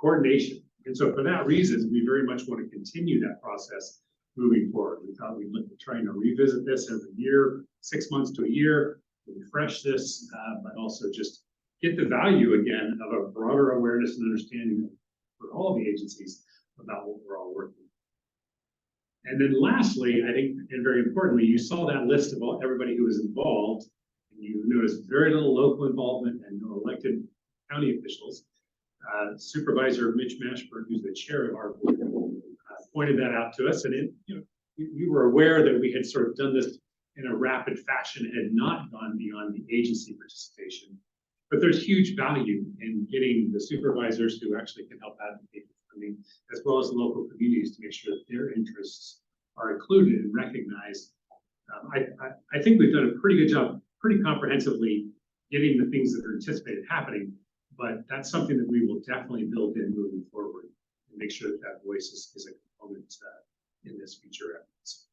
S9: coordination. And so for that reason, we very much want to continue that process moving forward. We thought we'd look at trying to revisit this every year, 6 months to a year, refresh this, but also just get the value again of a broader awareness and understanding for all the agencies about what we're all working on. And then lastly, I think, and very importantly, you saw that list of everybody who was involved, and you noticed very little local involvement and no elected county officials. Supervisor Mitch Mashburn, who's the chair of our board, pointed that out to us, and we were aware that we had sort of done this in a rapid fashion and had not gone beyond the agency participation. But there's huge value in getting the supervisors who actually can help advocate for funding, as well as the local communities, to make sure that their interests are included and recognized. I think we've done a pretty good job, pretty comprehensively, getting the things that are anticipated happening, but that's something that we will definitely build in moving forward and make sure that that voice is a component in this future efforts.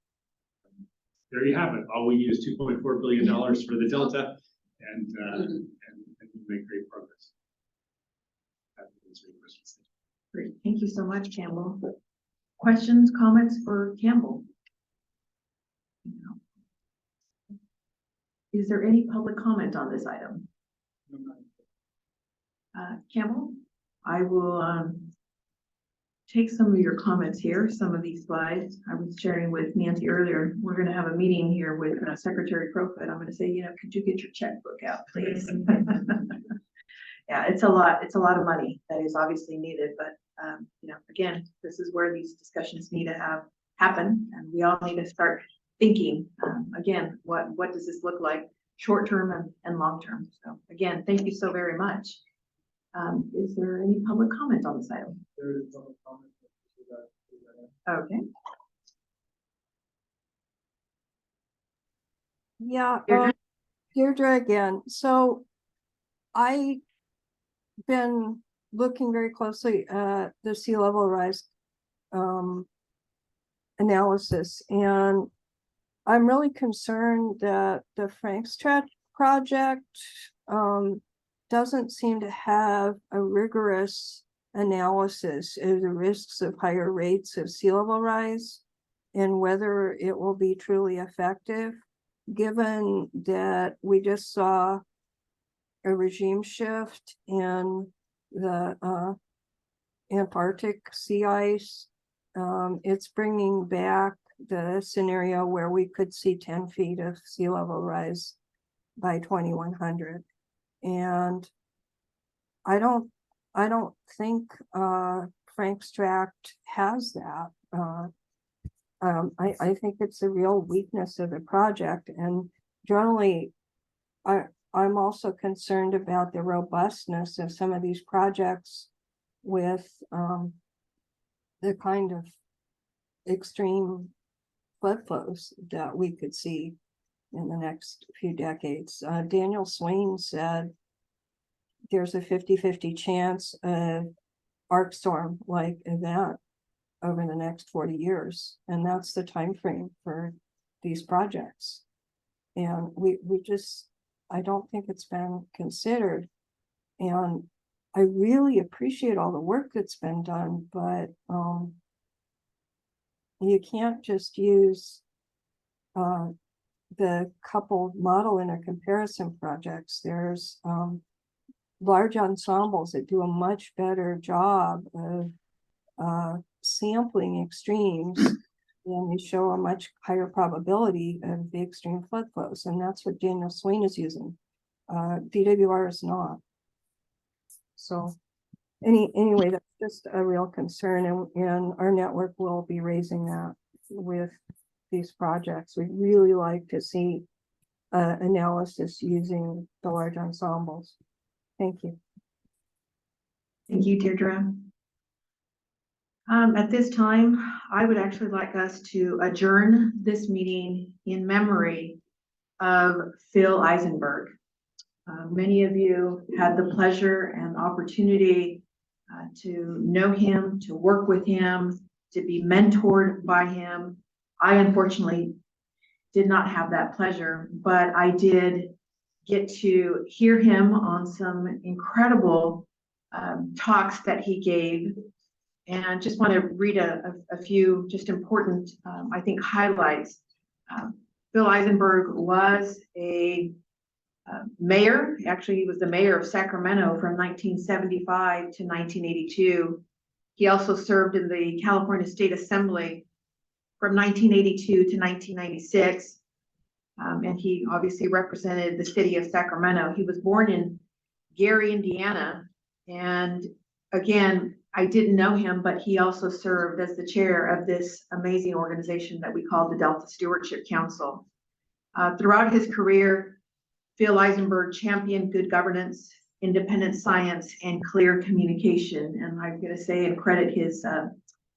S9: There you have it. All we need is $2.4 billion for the Delta, and we'll make great progress.
S1: Great, thank you so much, Campbell. Questions, comments for Campbell? Is there any public comment on this item? Campbell, I will take some of your comments here, some of these slides. I was sharing with Nancy earlier. We're going to have a meeting here with Secretary Crowfoot. I'm going to say, could you get your checkbook out, please? Yeah, it's a lot of money that is obviously needed, but again, this is where these discussions need to happen, and we all need to start thinking again, what does this look like short term and long term? So again, thank you so very much. Is there any public comment on this item?
S14: There is public comment.
S1: Okay.
S15: Yeah, Deirdre again. So I've been looking very closely at the sea level rise analysis, and I'm really concerned that the Frank's project doesn't seem to have a rigorous analysis of the risks of higher rates of sea level rise and whether it will be truly effective, given that we just saw a regime shift in the Antarctic sea ice. It's bringing back the scenario where we could see 10 feet of sea level rise by 2100. And I don't think Frank's tract has that. I think it's a real weakness of the project, and generally, I'm also concerned about the robustness of some of these projects with the kind of extreme flood flows that we could see in the next few decades. Daniel Swain said there's a 50-50 chance of arc storm like event over the next 40 years. And that's the time frame for these projects. And we just, I don't think it's been considered. And I really appreciate all the work that's been done, but you can't just use the coupled model in a comparison projects. There's large ensembles that do a much better job of sampling extremes, and they show a much higher probability of the extreme flood flows. And that's what Daniel Swain is using. DWR is not. So anyway, that's just a real concern, and our network will be raising that with these projects. We'd really like to see analysis using the large ensembles. Thank you.
S1: Thank you, Deirdre. At this time, I would actually like us to adjourn this meeting in memory of Phil Eisenberg. Many of you had the pleasure and opportunity to know him, to work with him, to be mentored by him. I unfortunately did not have that pleasure, but I did get to hear him on some incredible talks that he gave. And just want to read a few just important, I think, highlights. Phil Eisenberg was a mayor. Actually, he was the mayor of Sacramento from 1975 to 1982. He also served in the California State Assembly from 1982 to 1996. And he obviously represented the city of Sacramento. He was born in Gary, Indiana. And again, I didn't know him, but he also served as the chair of this amazing organization that we call the Delta Stewardship Council. Throughout his career, Phil Eisenberg championed good governance, independent science, and clear communication. And I'm going to say and credit his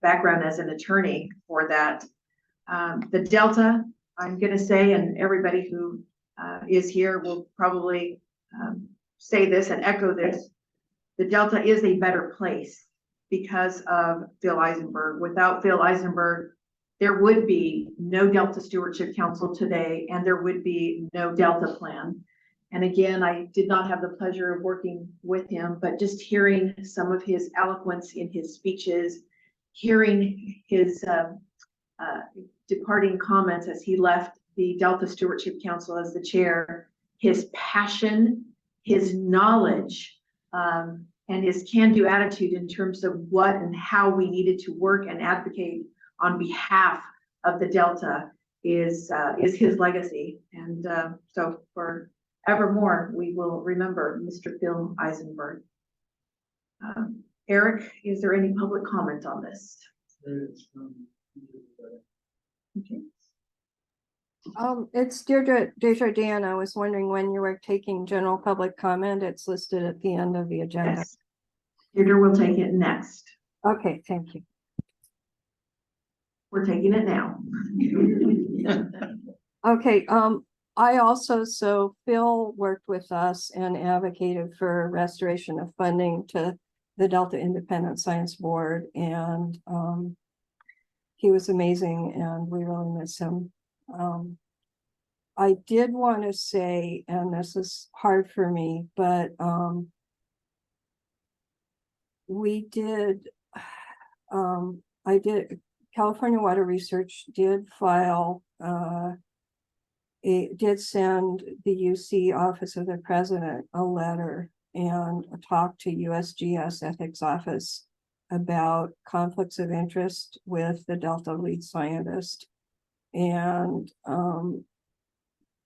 S1: background as an attorney for that. The Delta, I'm going to say, and everybody who is here will probably say this and echo this, the Delta is a better place because of Phil Eisenberg. Without Phil Eisenberg, there would be no Delta Stewardship Council today, and there would be no Delta plan. And again, I did not have the pleasure of working with him, but just hearing some of his eloquence in his speeches, hearing his departing comments as he left the Delta Stewardship Council as the chair, his passion, his knowledge, and his can-do attitude in terms of what and how we needed to work and advocate on behalf of the Delta is his legacy. And so for evermore, we will remember Mr. Phil Eisenberg. Eric, is there any public comment on this? Okay.
S15: It's Deirdre Desjardins. I was wondering when you were taking general public comment. It's listed at the end of the agenda.
S1: Yes. Deirdre will take it next.
S15: Okay, thank you.
S1: We're taking it now.
S15: Okay, so Phil worked with us and advocated for restoration of funding to the Delta Independent Science Board, and he was amazing and we really miss him. I did want to say, and this is hard for me, but California Water Research did file, it did send the UC Office of the President a letter and a talk to USGS Ethics Office about conflicts of interest with the Delta lead scientist. And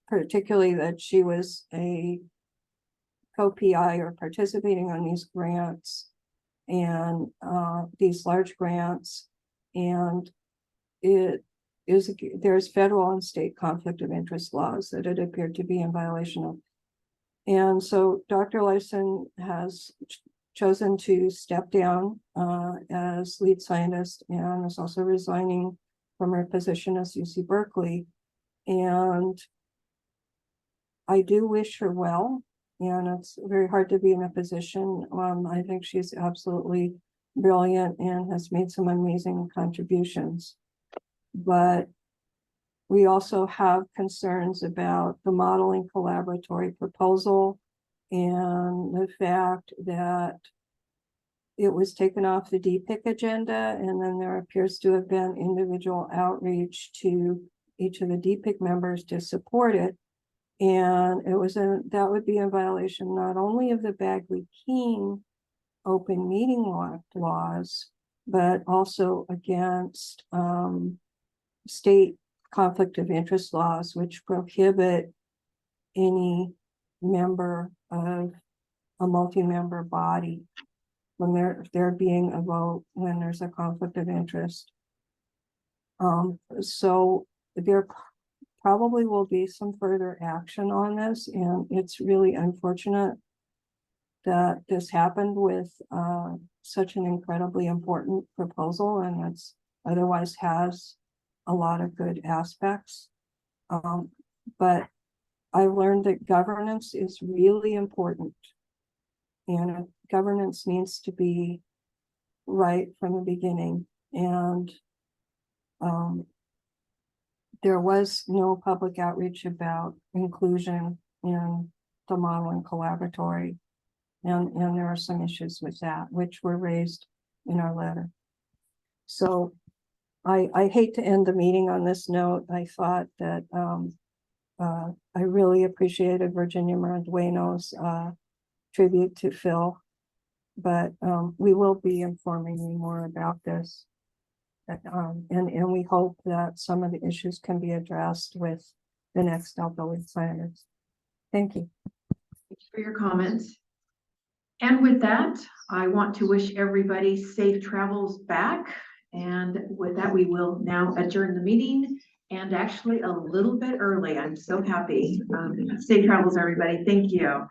S15: particularly that she was a co-PI or participating on these grants and these large grants, and there's federal and state conflict of interest laws that it appeared to be in violation of. And so Dr. Lyson has chosen to step down as lead scientist and is also resigning from her position as UC Berkeley. And I do wish her well, and it's very hard to be in a position. I think she's absolutely brilliant and has made some amazing contributions. But we also have concerns about the modeling collaboratory proposal and the fact that it was taken off the DPIIC agenda, and then there appears to have been individual outreach to each of the DPIIC members to support it. And that would be in violation not only of the Bagley-Keene open meeting laws, but also against state conflict of interest laws, which prohibit any member of a multi-member body when there being a vote when there's a conflict of interest. So there probably will be some further action on this, and it's really unfortunate that this happened with such an incredibly important proposal, and it's otherwise has a lot of good aspects. But I learned that governance is really important, and governance needs to be right from the beginning. And there was no public outreach about inclusion in the modeling collaboratory. And there are some issues with that, which were raised in our letter. So I hate to end the meeting on this note. I thought that I really appreciated Virginia Marandueno's tribute to Phil. But we will be informing you more about this. And we hope that some of the issues can be addressed with the next Delta League scientists. Thank you.
S1: Thanks for your comments. And with that, I want to wish everybody safe travels back. And with that, we will now adjourn the meeting, and actually a little bit early. I'm so happy. Safe travels, everybody. Thank you.